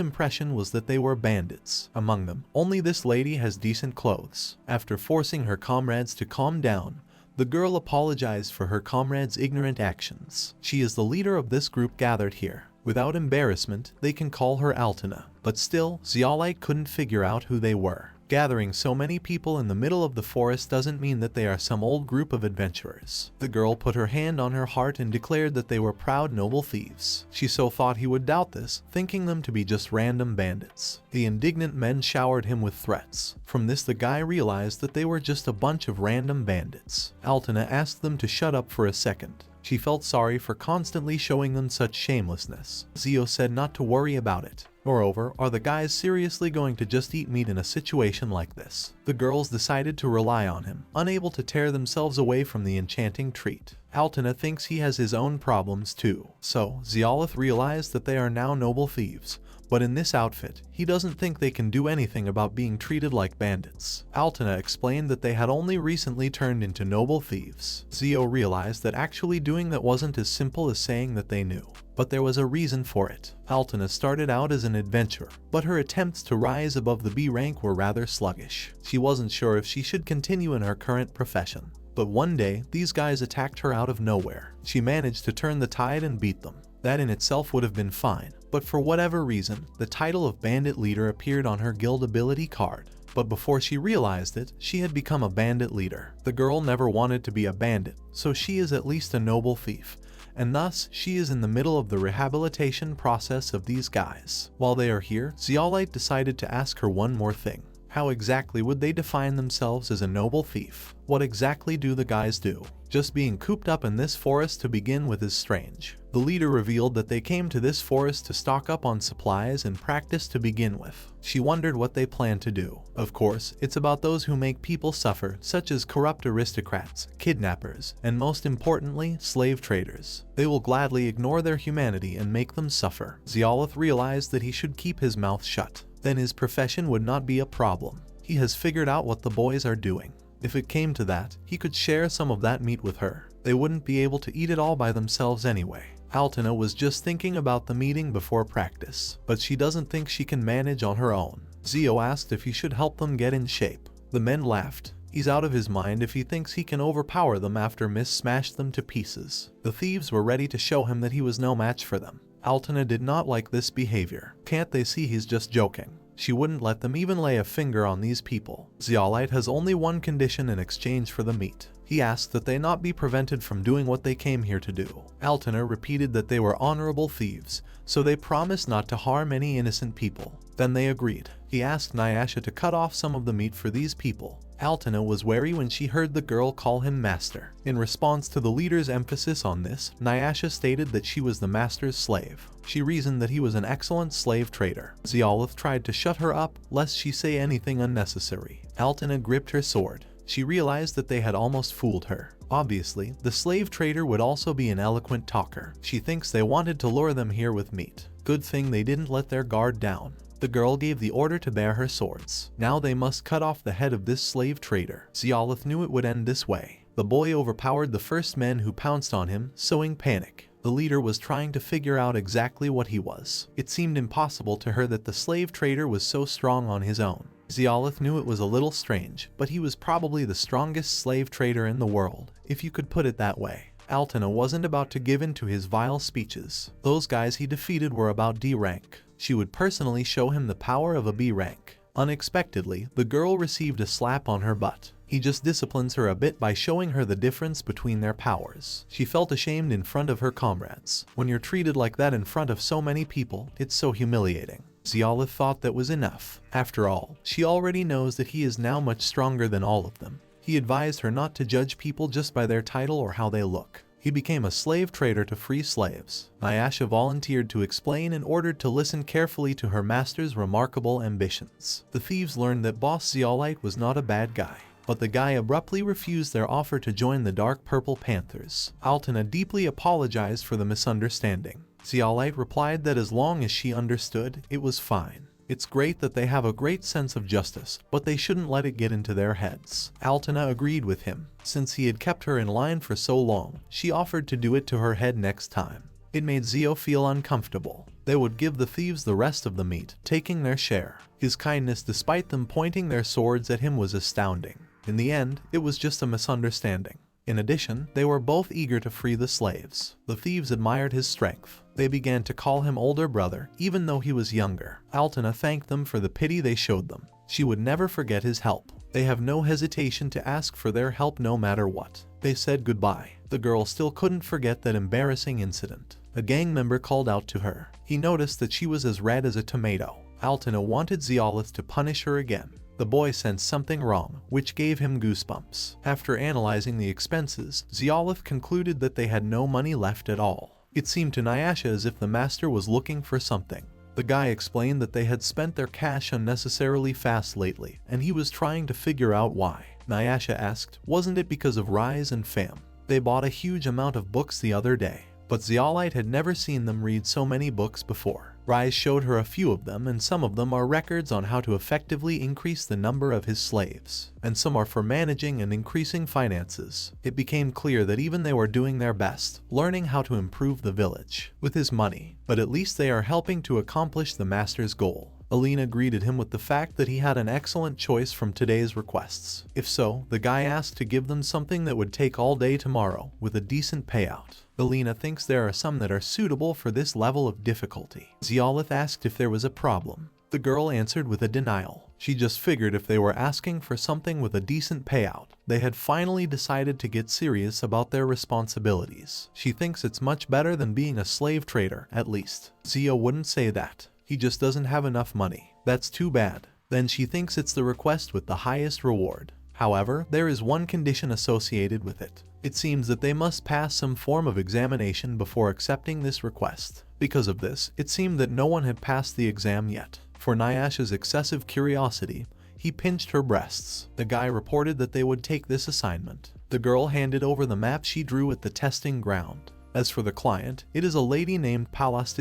impression was that they were bandits. Among them, only this lady has decent clothes. After forcing her comrades to calm down, the girl apologized for her comrades' ignorant actions. She is the leader of this group gathered here. Without embarrassment, they can call her Alina. But still, Zeolite couldn't figure out who they were. Gathering so many people in the middle of the forest doesn't mean that they are some old group of adventurers. The girl put her hand on her heart and declared that they were proud noble thieves. She so thought he would doubt this, thinking them to be just random bandits. The indignant men showered him with threats. From this the guy realized that they were just a bunch of random bandits. Alina asked them to shut up for a second. She felt sorry for constantly showing them such shamelessness. Zio said not to worry about it. Moreover, are the guys seriously going to just eat meat in a situation like this? The girls decided to rely on him, unable to tear themselves away from the enchanting treat. Alina thinks he has his own problems too. So, Zeolith realized that they are now noble thieves. But in this outfit, he doesn't think they can do anything about being treated like bandits. Alina explained that they had only recently turned into noble thieves. Zio realized that actually doing that wasn't as simple as saying that they knew. But there was a reason for it. Alina started out as an adventurer, but her attempts to rise above the B rank were rather sluggish. She wasn't sure if she should continue in her current profession. But one day, these guys attacked her out of nowhere. She managed to turn the tide and beat them. That in itself would have been fine, but for whatever reason, the title of bandit leader appeared on her guild ability card. But before she realized it, she had become a bandit leader. The girl never wanted to be a bandit, so she is at least a noble thief, and thus she is in the middle of the rehabilitation process of these guys. While they are here, Zeolite decided to ask her one more thing. How exactly would they define themselves as a noble thief? What exactly do the guys do? Just being cooped up in this forest to begin with is strange. The leader revealed that they came to this forest to stock up on supplies and practice to begin with. She wondered what they planned to do. Of course, it's about those who make people suffer, such as corrupt aristocrats, kidnappers, and most importantly, slave traders. They will gladly ignore their humanity and make them suffer. Zeolith realized that he should keep his mouth shut. Then his profession would not be a problem. He has figured out what the boys are doing. If it came to that, he could share some of that meat with her. They wouldn't be able to eat it all by themselves anyway. Alina was just thinking about the meeting before practice, but she doesn't think she can manage on her own. Zio asked if he should help them get in shape. The men laughed. He's out of his mind if he thinks he can overpower them after Miss smashed them to pieces. The thieves were ready to show him that he was no match for them. Alina did not like this behavior. Can't they see he's just joking? She wouldn't let them even lay a finger on these people. Zeolite has only one condition in exchange for the meat. He asked that they not be prevented from doing what they came here to do. Alina repeated that they were honorable thieves, so they promised not to harm any innocent people. Then they agreed. He asked Nyasha to cut off some of the meat for these people. Alina was wary when she heard the girl call him master. In response to the leader's emphasis on this, Nyasha stated that she was the master's slave. She reasoned that he was an excellent slave trader. Zeolith tried to shut her up, lest she say anything unnecessary. Alina gripped her sword. She realized that they had almost fooled her. Obviously, the slave trader would also be an eloquent talker. She thinks they wanted to lure them here with meat. Good thing they didn't let their guard down. The girl gave the order to bear her swords. Now they must cut off the head of this slave trader. Zeolith knew it would end this way. The boy overpowered the first men who pounced on him, sowing panic. The leader was trying to figure out exactly what he was. It seemed impossible to her that the slave trader was so strong on his own. Zeolith knew it was a little strange, but he was probably the strongest slave trader in the world, if you could put it that way. Alina wasn't about to give in to his vile speeches. Those guys he defeated were about D rank. She would personally show him the power of a B rank. Unexpectedly, the girl received a slap on her butt. He just disciplines her a bit by showing her the difference between their powers. She felt ashamed in front of her comrades. When you're treated like that in front of so many people, it's so humiliating. Zeolith thought that was enough. After all, she already knows that he is now much stronger than all of them. He advised her not to judge people just by their title or how they look. He became a slave trader to free slaves. Nyasha volunteered to explain and ordered to listen carefully to her master's remarkable ambitions. The thieves learned that boss Zeolite was not a bad guy, but the guy abruptly refused their offer to join the Dark Purple Panthers. Alina deeply apologized for the misunderstanding. Zeolite replied that as long as she understood, it was fine. It's great that they have a great sense of justice, but they shouldn't let it get into their heads. Alina agreed with him. Since he had kept her in line for so long, she offered to do it to her head next time. It made Zeo feel uncomfortable. They would give the thieves the rest of the meat, taking their share. His kindness despite them pointing their swords at him was astounding. In the end, it was just a misunderstanding. In addition, they were both eager to free the slaves. The thieves admired his strength. They began to call him older brother, even though he was younger. Alina thanked them for the pity they showed them. She would never forget his help. They have no hesitation to ask for their help no matter what. They said goodbye. The girl still couldn't forget that embarrassing incident. A gang member called out to her. He noticed that she was as red as a tomato. Alina wanted Zeolith to punish her again. The boy sensed something wrong, which gave him goosebumps. After analyzing the expenses, Zeolith concluded that they had no money left at all. It seemed to Nyasha as if the master was looking for something. The guy explained that they had spent their cash unnecessarily fast lately, and he was trying to figure out why. Nyasha asked, wasn't it because of Rise and Fam? They bought a huge amount of books the other day, but Zeolite had never seen them read so many books before. Rise showed her a few of them, and some of them are records on how to effectively increase the number of his slaves, and some are for managing and increasing finances. It became clear that even they were doing their best, learning how to improve the village with his money, but at least they are helping to accomplish the master's goal. Alina greeted him with the fact that he had an excellent choice from today's requests. If so, the guy asked to give them something that would take all day tomorrow, with a decent payout. Alina thinks there are some that are suitable for this level of difficulty. Zeolith asked if there was a problem. The girl answered with a denial. She just figured if they were asking for something with a decent payout, they had finally decided to get serious about their responsibilities. She thinks it's much better than being a slave trader, at least. Zeo wouldn't say that. He just doesn't have enough money. That's too bad. Then she thinks it's the request with the highest reward. However, there is one condition associated with it. It seems that they must pass some form of examination before accepting this request. Because of this, it seemed that no one had passed the exam yet. For Nyasha's excessive curiosity, he pinched her breasts. The guy reported that they would take this assignment. The girl handed over the map she drew at the testing ground. As for the client, it is a lady named Palest.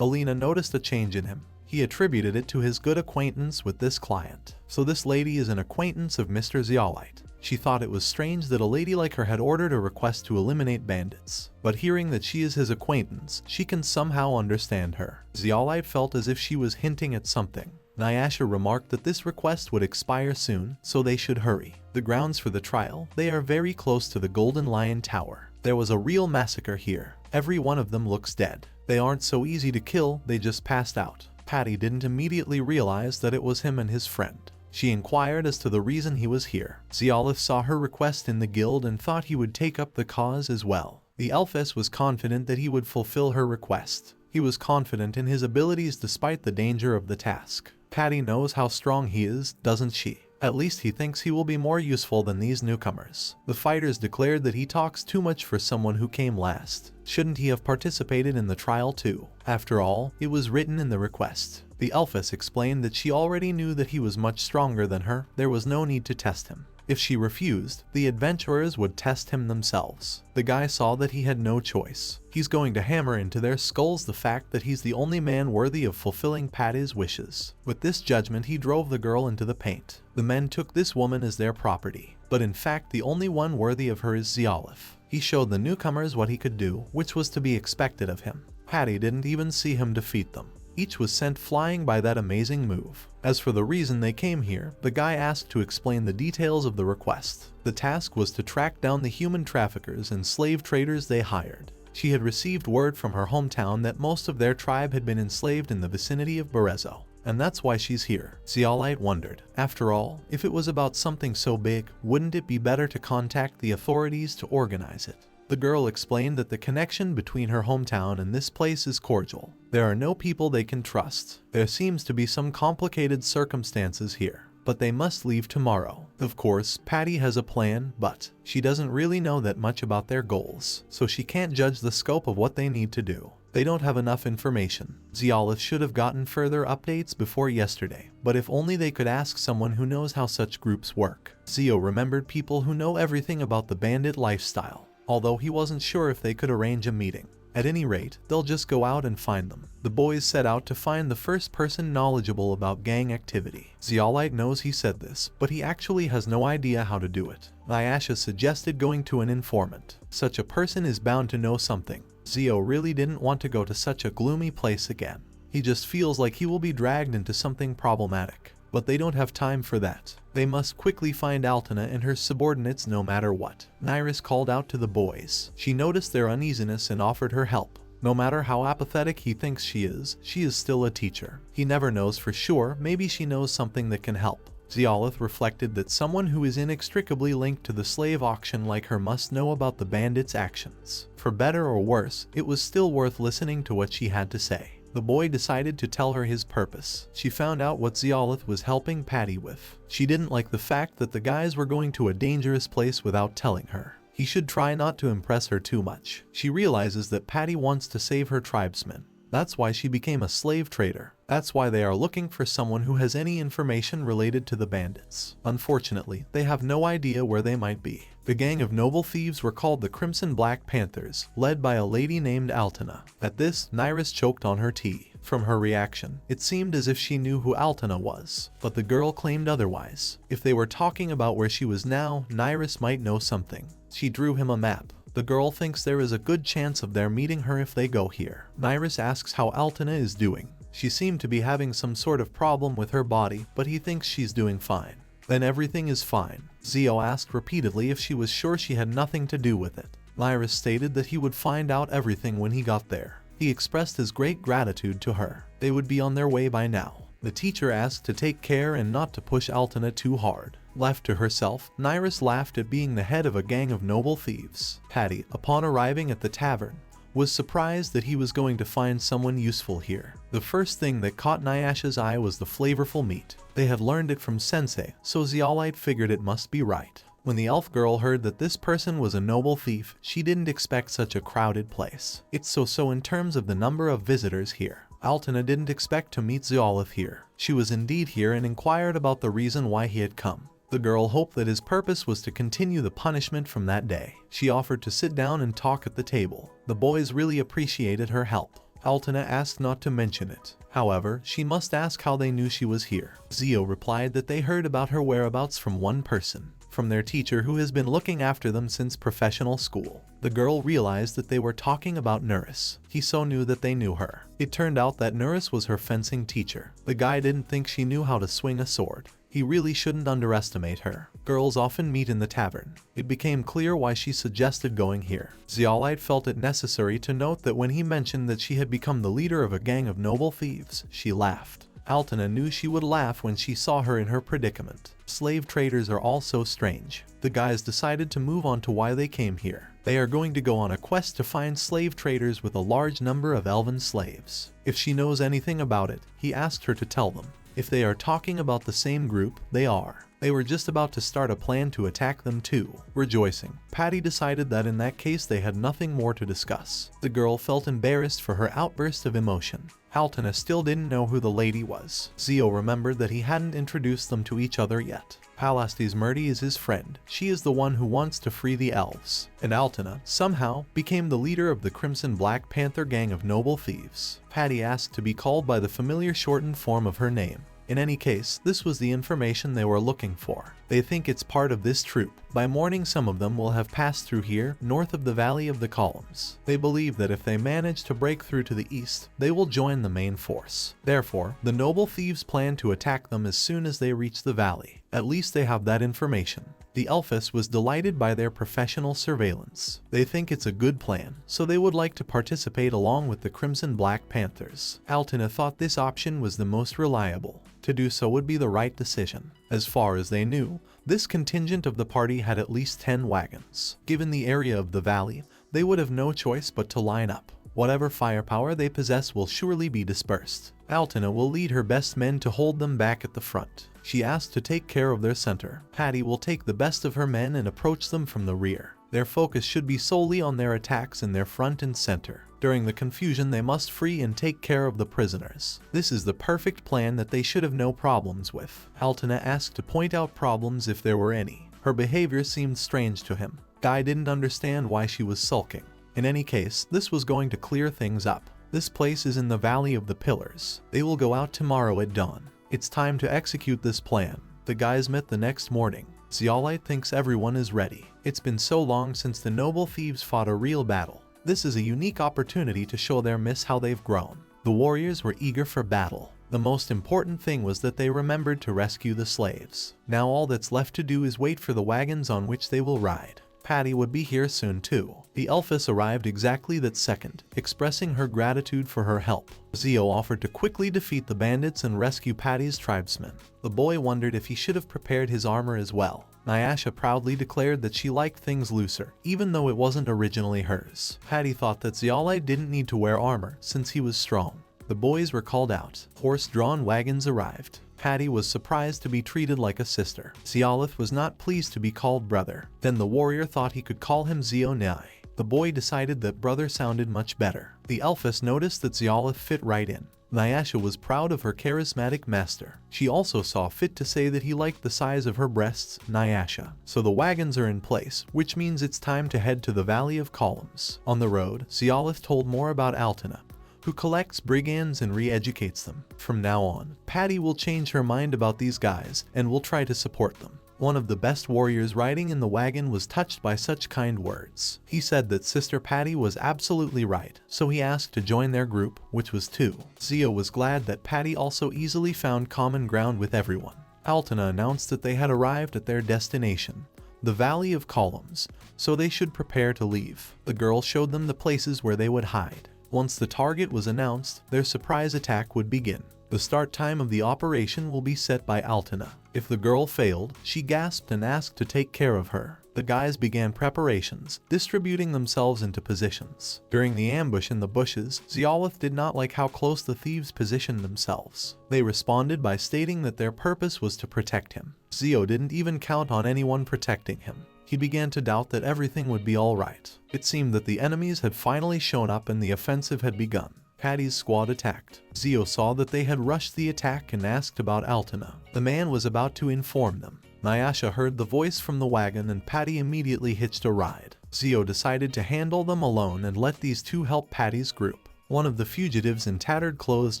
Alina noticed a change in him. He attributed it to his good acquaintance with this client. So this lady is an acquaintance of Mr. Zeolite. She thought it was strange that a lady like her had ordered a request to eliminate bandits. But hearing that she is his acquaintance, she can somehow understand her. Zeolite felt as if she was hinting at something. Nyasha remarked that this request would expire soon, so they should hurry. The grounds for the trial, they are very close to the Golden Lion Tower. There was a real massacre here. Every one of them looks dead. They aren't so easy to kill, they just passed out. Patty didn't immediately realize that it was him and his friend. She inquired as to the reason he was here. Zeolith saw her request in the guild and thought he would take up the cause as well. The Elfess was confident that he would fulfill her request. He was confident in his abilities despite the danger of the task. Patty knows how strong he is, doesn't she? At least he thinks he will be more useful than these newcomers. The fighters declared that he talks too much for someone who came last. Shouldn't he have participated in the trial too? After all, it was written in the request. The elfess explained that she already knew that he was much stronger than her. There was no need to test him. If she refused, the adventurers would test him themselves. The guy saw that he had no choice. He's going to hammer into their skulls the fact that he's the only man worthy of fulfilling Patty's wishes. With this judgment, he drove the girl into the paint. The men took this woman as their property, but in fact the only one worthy of her is Zialif. He showed the newcomers what he could do, which was to be expected of him. Patty didn't even see him defeat them. Each was sent flying by that amazing move. As for the reason they came here, the guy asked to explain the details of the request. The task was to track down the human traffickers and slave traders they hired. She had received word from her hometown that most of their tribe had been enslaved in the vicinity of Berezzo, and that's why she's here. Zialite wondered. After all, if it was about something so big, wouldn't it be better to contact the authorities to organize it? The girl explained that the connection between her hometown and this place is cordial. There are no people they can trust. There seems to be some complicated circumstances here, but they must leave tomorrow. Of course, Patty has a plan, but she doesn't really know that much about their goals, so she can't judge the scope of what they need to do. They don't have enough information. Zialith should have gotten further updates before yesterday, but if only they could ask someone who knows how such groups work. Zio remembered people who know everything about the bandit lifestyle, although he wasn't sure if they could arrange a meeting. At any rate, they'll just go out and find them. The boys set out to find the first person knowledgeable about gang activity. Zialite knows he said this, but he actually has no idea how to do it. Nyasha suggested going to an informant. Such a person is bound to know something. Zio really didn't want to go to such a gloomy place again. He just feels like he will be dragged into something problematic. But they don't have time for that. They must quickly find Alina and her subordinates no matter what. Nyrus called out to the boys. She noticed their uneasiness and offered her help. No matter how apathetic he thinks she is still a teacher. He never knows for sure, maybe she knows something that can help. Zialith reflected that someone who is inextricably linked to the slave auction like her must know about the bandits' actions. For better or worse, it was still worth listening to what she had to say. The boy decided to tell her his purpose. She found out what Zialith was helping Patty with. She didn't like the fact that the guys were going to a dangerous place without telling her. He should try not to impress her too much. She realizes that Patty wants to save her tribesmen. That's why she became a slave trader. That's why they are looking for someone who has any information related to the bandits. Unfortunately, they have no idea where they might be. The gang of noble thieves were called the Crimson Black Panthers, led by a lady named Alina. At this, Nyrus choked on her tea. From her reaction, it seemed as if she knew who Alina was, but the girl claimed otherwise. If they were talking about where she was now, Nyrus might know something. She drew him a map. The girl thinks there is a good chance of their meeting her if they go here. Nyrus asks how Alina is doing. She seemed to be having some sort of problem with her body, but he thinks she's doing fine. Then everything is fine. Zio asked repeatedly if she was sure she had nothing to do with it. Nyrus stated that he would find out everything when he got there. He expressed his great gratitude to her. They would be on their way by now. The teacher asked to take care and not to push Alina too hard. Left to herself, Nyrus laughed at being the head of a gang of noble thieves. Patty, upon arriving at the tavern, was surprised that he was going to find someone useful here. The first thing that caught Nyasha's eye was the flavorful meat. They had learned it from Sensei, so Zialite figured it must be right. When the elf girl heard that this person was a noble thief, she didn't expect such a crowded place. It's so in terms of the number of visitors here. Alina didn't expect to meet Zialith here. She was indeed here and inquired about the reason why he had come. The girl hoped that his purpose was to continue the punishment from that day. She offered to sit down and talk at the table. The boys really appreciated her help. Alina asked not to mention it. However, she must ask how they knew she was here. Zio replied that they heard about her whereabouts from one person, from their teacher who has been looking after them since professional school. The girl realized that they were talking about Nurse. He so knew that they knew her. It turned out that Nurse was her fencing teacher. The guy didn't think she knew how to swing a sword. He really shouldn't underestimate her. Girls often meet in the tavern. It became clear why she suggested going here. Zialite felt it necessary to note that when he mentioned that she had become the leader of a gang of noble thieves, she laughed. Alina knew she would laugh when she saw her in her predicament. Slave traders are all so strange. The guys decided to move on to why they came here. They are going to go on a quest to find slave traders with a large number of elven slaves. If she knows anything about it, he asked her to tell them. If they are talking about the same group, they are. They were just about to start a plan to attack them too. Rejoicing, Patty decided that in that case they had nothing more to discuss. The girl felt embarrassed for her outburst of emotion. Alina still didn't know who the lady was. Zio remembered that he hadn't introduced them to each other yet. Palest's Murdy is his friend. She is the one who wants to free the elves. And Alina, somehow, became the leader of the Crimson Black Panther gang of noble thieves. Patty asked to be called by the familiar shortened form of her name. In any case, this was the information they were looking for. They think it's part of this troop. By morning, some of them will have passed through here, north of the Valley of the Columns. They believe that if they manage to break through to the east, they will join the main force. Therefore, the noble thieves plan to attack them as soon as they reach the valley. At least they have that information. The Elfis was delighted by their professional surveillance. They think it's a good plan, so they would like to participate along with the Crimson Black Panthers. Alina thought this option was the most reliable. To do so would be the right decision. As far as they knew, this contingent of the party had at least 10 wagons. Given the area of the valley, they would have no choice but to line up. Whatever firepower they possess will surely be dispersed. Alina will lead her best men to hold them back at the front. She asked to take care of their center. Patty will take the best of her men and approach them from the rear. Their focus should be solely on their attacks in their front and center. During the confusion, they must free and take care of the prisoners. This is the perfect plan that they should have no problems with. Alina asked to point out problems if there were any. Her behavior seemed strange to him. Guy didn't understand why she was sulking. In any case, this was going to clear things up. This place is in the Valley of the Pillars. They will go out tomorrow at dawn. It's time to execute this plan. The guys met the next morning. Zeolite thinks everyone is ready. It's been so long since the noble thieves fought a real battle. This is a unique opportunity to show their miss how they've grown. The warriors were eager for battle. The most important thing was that they remembered to rescue the slaves. Now all that's left to do is wait for the wagons on which they will ride. Patty would be here soon too. The Elfis arrived exactly that second, expressing her gratitude for her help. Zio offered to quickly defeat the bandits and rescue Patty's tribesmen. The boy wondered if he should have prepared his armor as well. Nyasha proudly declared that she liked things looser, even though it wasn't originally hers. Patty thought that Zeolite didn't need to wear armor since he was strong. The boys were called out. Horse-drawn wagons arrived. Patty was surprised to be treated like a sister. Zeolith was not pleased to be called brother. Then the warrior thought he could call him Zeonai. The boy decided that brother sounded much better. The Elfis noticed that Zeolith fit right in. Nyasha was proud of her charismatic master. She also saw fit to say that he liked the size of her breasts, Nyasha. So the wagons are in place, which means it's time to head to the Valley of Columns. On the road, Zeolith told more about Alina, who collects brigands and re-educates them. From now on, Patty will change her mind about these guys and will try to support them. One of the best warriors riding in the wagon was touched by such kind words. He said that Sister Patty was absolutely right, so he asked to join their group, which was 2. Zio was glad that Patty also easily found common ground with everyone. Alina announced that they had arrived at their destination, the Valley of Columns, so they should prepare to leave. The girl showed them the places where they would hide. Once the target was announced, their surprise attack would begin. The start time of the operation will be set by Alina. If the girl failed, she gasped and asked to take care of her. The guys began preparations, distributing themselves into positions. During the ambush in the bushes, Zeolith did not like how close the thieves positioned themselves. They responded by stating that their purpose was to protect him. Zio didn't even count on anyone protecting him. He began to doubt that everything would be alright. It seemed that the enemies had finally shown up and the offensive had begun. Patty's squad attacked. Zio saw that they had rushed the attack and asked about Alina. The man was about to inform them. Nyasha heard the voice from the wagon and Patty immediately hitched a ride. Zio decided to handle them alone and let these 2 help Patty's group. One of the fugitives in tattered clothes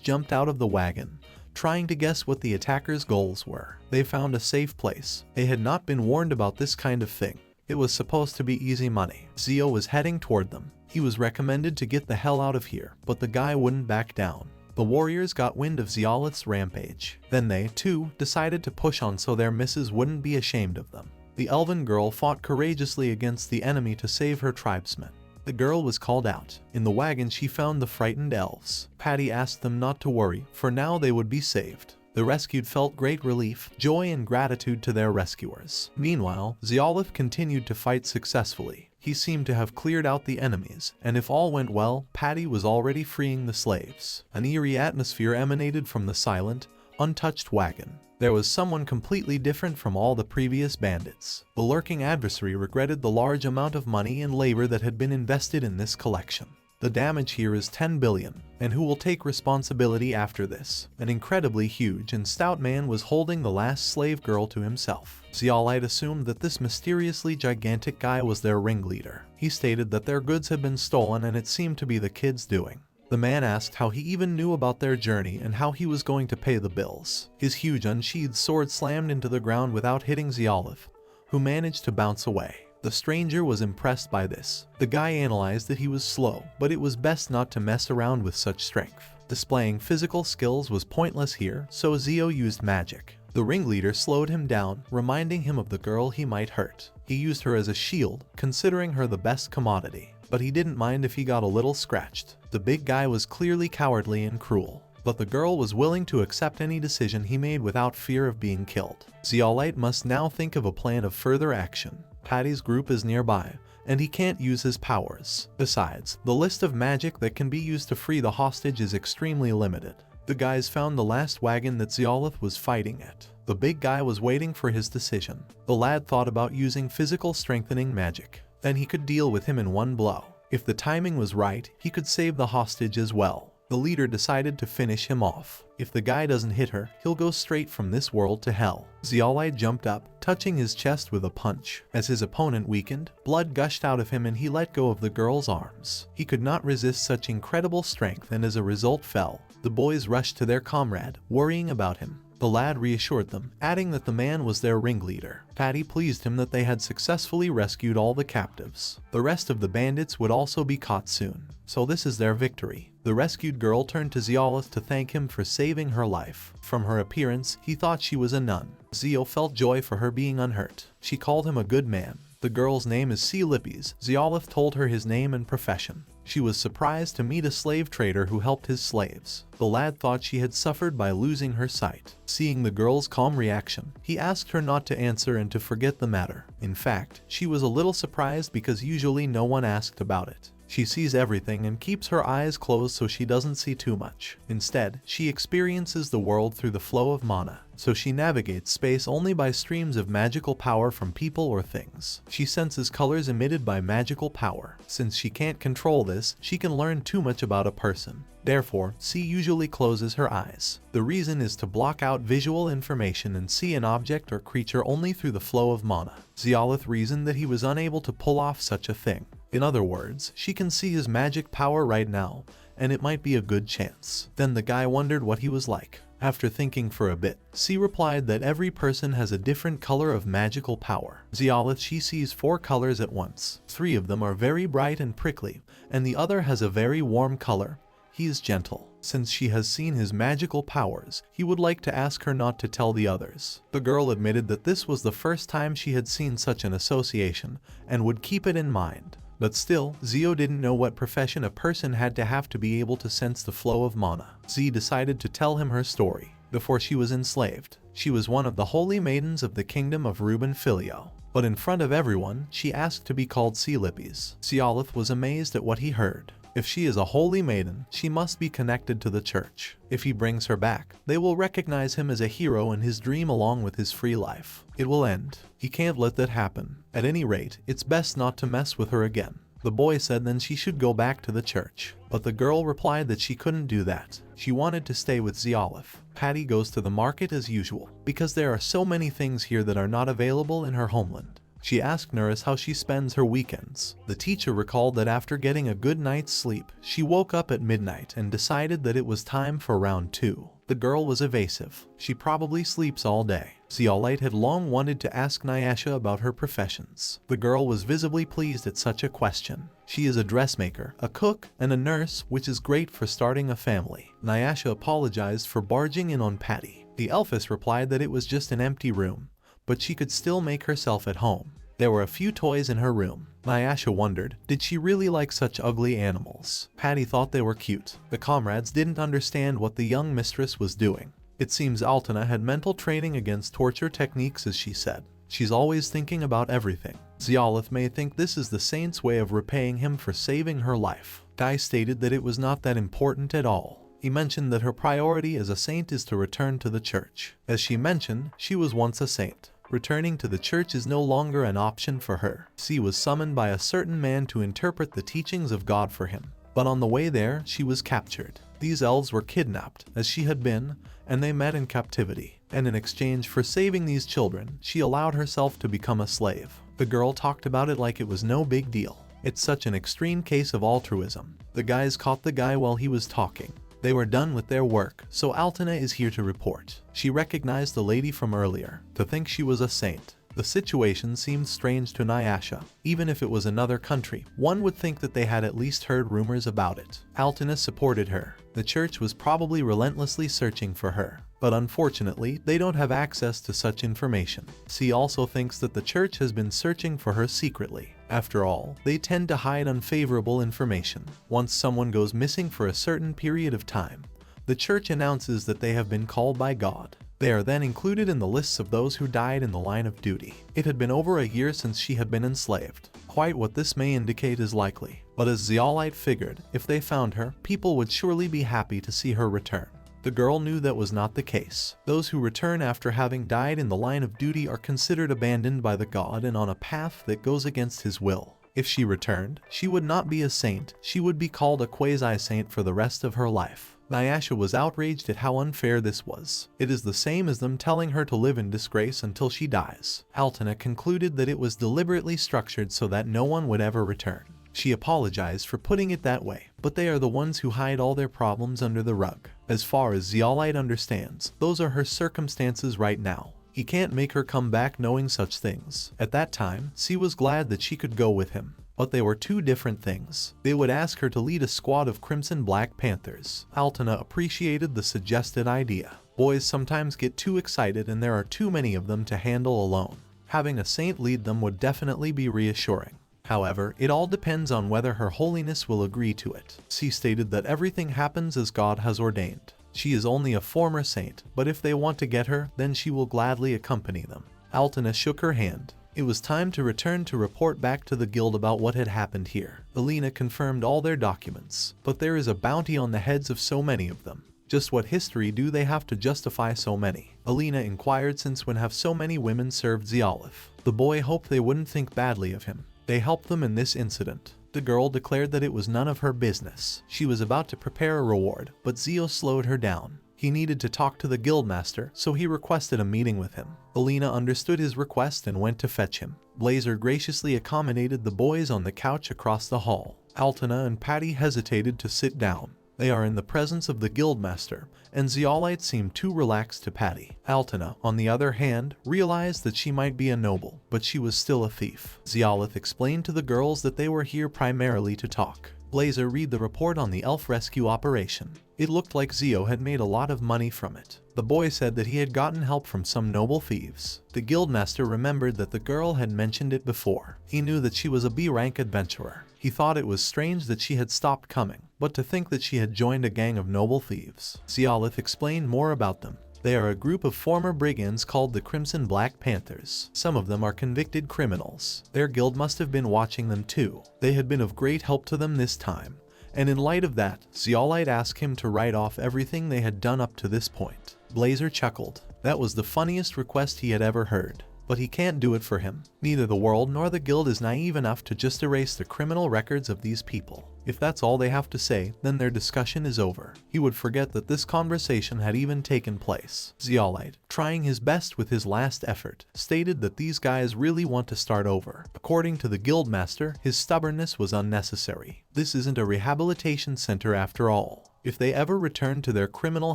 jumped out of the wagon, trying to guess what the attackers' goals were. They found a safe place. They had not been warned about this kind of thing. It was supposed to be easy money. Zio was heading toward them. He was recommended to get the hell out of here, but the guy wouldn't back down. The warriors got wind of Zeolith's rampage. Then they, too, decided to push on so their missus wouldn't be ashamed of them. The elven girl fought courageously against the enemy to save her tribesmen. The girl was called out. In the wagon she found the frightened elves. Patty asked them not to worry, for now they would be saved. The rescued felt great relief, joy and gratitude to their rescuers. Meanwhile, Zeolith continued to fight successfully. He seemed to have cleared out the enemies, and if all went well, Patty was already freeing the slaves. An eerie atmosphere emanated from the silent, untouched wagon. There was someone completely different from all the previous bandits. The lurking adversary regretted the large amount of money and labor that had been invested in this collection. The damage here is 10 billion, and who will take responsibility after this? An incredibly huge and stout man was holding the last slave girl to himself. Zeolite assumed that this mysteriously gigantic guy was their ringleader. He stated that their goods had been stolen and it seemed to be the kids' doing. The man asked how he even knew about their journey and how he was going to pay the bills. His huge unsheathed sword slammed into the ground without hitting Zeolith, who managed to bounce away. The stranger was impressed by this. The guy analyzed that he was slow, but it was best not to mess around with such strength. Displaying physical skills was pointless here, so Zeo used magic. The ringleader slowed him down, reminding him of the girl he might hurt. He used her as a shield, considering her the best commodity, but he didn't mind if he got a little scratched. The big guy was clearly cowardly and cruel, but the girl was willing to accept any decision he made without fear of being killed. Zeolite must now think of a plan of further action. Patty's group is nearby, and he can't use his powers. Besides, the list of magic that can be used to free the hostage is extremely limited. The guys found the last wagon that Zeolith was fighting at. The big guy was waiting for his decision. The lad thought about using physical strengthening magic. Then he could deal with him in one blow. If the timing was right, he could save the hostage as well. The leader decided to finish him off. If the guy doesn't hit her, he'll go straight from this world to hell. Zeolite jumped up, touching his chest with a punch. As his opponent weakened, blood gushed out of him and he let go of the girl's arms. He could not resist such incredible strength and as a result fell. The boys rushed to their comrade, worrying about him. The lad reassured them, adding that the man was their ringleader. Patty pleased him that they had successfully rescued all the captives. The rest of the bandits would also be caught soon. So this is their victory. The rescued girl turned to Zeolith to thank him for saving her life. From her appearance, he thought she was a nun. Zeo felt joy for her being unhurt. She called him a good man. The girl's name is C. Lippes. Zeolith told her his name and profession. She was surprised to meet a slave trader who helped his slaves. The lad thought she had suffered by losing her sight. Seeing the girl's calm reaction, he asked her not to answer and to forget the matter. In fact, she was a little surprised because usually no one asked about it. She sees everything and keeps her eyes closed so she doesn't see too much. Instead, she experiences the world through the flow of mana, so she navigates space only by streams of magical power from people or things. She senses colors emitted by magical power. Since she can't control this, she can learn too much about a person. Therefore, C usually closes her eyes. The reason is to block out visual information and see an object or creature only through the flow of mana. Zeolith reasoned that he was unable to pull off such a thing. In other words, she can see his magic power right now, and it might be a good chance. Then the guy wondered what he was like. After thinking for a bit, C replied that every person has a different color of magical power. Zeolith, she sees 4 colors at once. 3 of them are very bright and prickly, and the other has a very warm color. He is gentle. Since she has seen his magical powers, he would like to ask her not to tell the others. The girl admitted that this was the first time she had seen such an association, and would keep it in mind. But still, Zeo didn't know what profession a person had to have to be able to sense the flow of mana. Z decided to tell him her story. Before she was enslaved, she was one of the holy maidens of the kingdom of Ruben Filio. But in front of everyone, she asked to be called C. Lippes. Zeolith was amazed at what he heard. If she is a holy maiden, she must be connected to the church. If he brings her back, they will recognize him as a hero in his dream along with his free life. It will end. He can't let that happen. At any rate, it's best not to mess with her again. The boy said then she should go back to the church. But the girl replied that she couldn't do that. She wanted to stay with Zeolith. Patty goes to the market as usual, because there are so many things here that are not available in her homeland. She asked Nuris how she spends her weekends. The teacher recalled that after getting a good night's sleep, she woke up at midnight and decided that it was time for round 2. The girl was evasive. She probably sleeps all day. Zeolite had long wanted to ask Nyasha about her professions. The girl was visibly pleased at such a question. She is a dressmaker, a cook, and a nurse, which is great for starting a family. Nyasha apologized for barging in on Patty. The elfess replied that it was just an empty room, but she could still make herself at home. There were a few toys in her room. Nyasha wondered, did she really like such ugly animals? Patty thought they were cute. The comrades didn't understand what the young mistress was doing. It seems Alina had mental training against torture techniques, as she said. She's always thinking about everything. Zeolith may think this is the saint's way of repaying him for saving her life. Dai stated that it was not that important at all. He mentioned that her priority as a saint is to return to the church. As she mentioned, she was once a saint. Returning to the church is no longer an option for her. She was summoned by a certain man to interpret the teachings of God for him. But on the way there, she was captured. These elves were kidnapped, as she had been, and they met in captivity. And in exchange for saving these children, she allowed herself to become a slave. The girl talked about it like it was no big deal. It's such an extreme case of altruism. The guys caught the guy while he was talking. They were done with their work, so Alina is here to report. She recognized the lady from earlier. To think she was a saint. The situation seemed strange to Nyasha. Even if it was another country, one would think that they had at least heard rumors about it. Alina supported her. The church was probably relentlessly searching for her. But unfortunately, they don't have access to such information. She also thinks that the church has been searching for her secretly. After all, they tend to hide unfavorable information. Once someone goes missing for a certain period of time, the church announces that they have been called by God. They are then included in the lists of those who died in the line of duty. It had been over a year since she had been enslaved. Quite what this may indicate is likely. But as Zeolite figured, if they found her, people would surely be happy to see her return. The girl knew that was not the case. Those who return after having died in the line of duty are considered abandoned by the god and on a path that goes against his will. If she returned, she would not be a saint, she would be called a quasi-saint for the rest of her life. Nyasha was outraged at how unfair this was. It is the same as them telling her to live in disgrace until she dies. Alina concluded that it was deliberately structured so that no one would ever return. She apologized for putting it that way, but they are the ones who hide all their problems under the rug. As far as Zeolite understands, those are her circumstances right now. He can't make her come back knowing such things. At that time, she was glad that she could go with him. But they were two different things. They would ask her to lead a squad of Crimson Black Panthers. Alina appreciated the suggested idea. Boys sometimes get too excited and there are too many of them to handle alone. Having a saint lead them would definitely be reassuring. However, it all depends on whether Her Holiness will agree to it. She stated that everything happens as God has ordained. She is only a former saint, but if they want to get her, then she will gladly accompany them. Alina shook her hand. It was time to return to report back to the guild about what had happened here. Alina confirmed all their documents, but there is a bounty on the heads of so many of them. Just what history do they have to justify so many? Alina inquired, since when have so many women served Zeolith? The boy hoped they wouldn't think badly of him. They helped them in this incident. The girl declared that it was none of her business. She was about to prepare a reward, but Zeo slowed her down. He needed to talk to the guildmaster, so he requested a meeting with him. Alina understood his request and went to fetch him. Blazer graciously accommodated the boys on the couch across the hall. Alina and Patty hesitated to sit down. They are in the presence of the guildmaster, and Zeolite seemed too relaxed to Patty. Alina, on the other hand, realized that she might be a noble, but she was still a thief. Zeolith explained to the girls that they were here primarily to talk. Blazer read the report on the elf rescue operation. It looked like Zeo had made a lot of money from it. The boy said that he had gotten help from some noble thieves. The guildmaster remembered that the girl had mentioned it before. He knew that she was a B-rank adventurer. He thought it was strange that she had stopped coming, but to think that she had joined a gang of noble thieves. Zeolith explained more about them. They are a group of former brigands called the Crimson Black Panthers. Some of them are convicted criminals. Their guild must have been watching them too. They had been of great help to them this time. And in light of that, Zeolite asked him to write off everything they had done up to this point. Blazer chuckled. That was the funniest request he had ever heard. But he can't do it for him. Neither the world nor the guild is naive enough to just erase the criminal records of these people. If that's all they have to say, then their discussion is over. He would forget that this conversation had even taken place. Zeolite, trying his best with his last effort, stated that these guys really want to start over. According to the guildmaster, his stubbornness was unnecessary. This isn't a rehabilitation center after all. If they ever returned to their criminal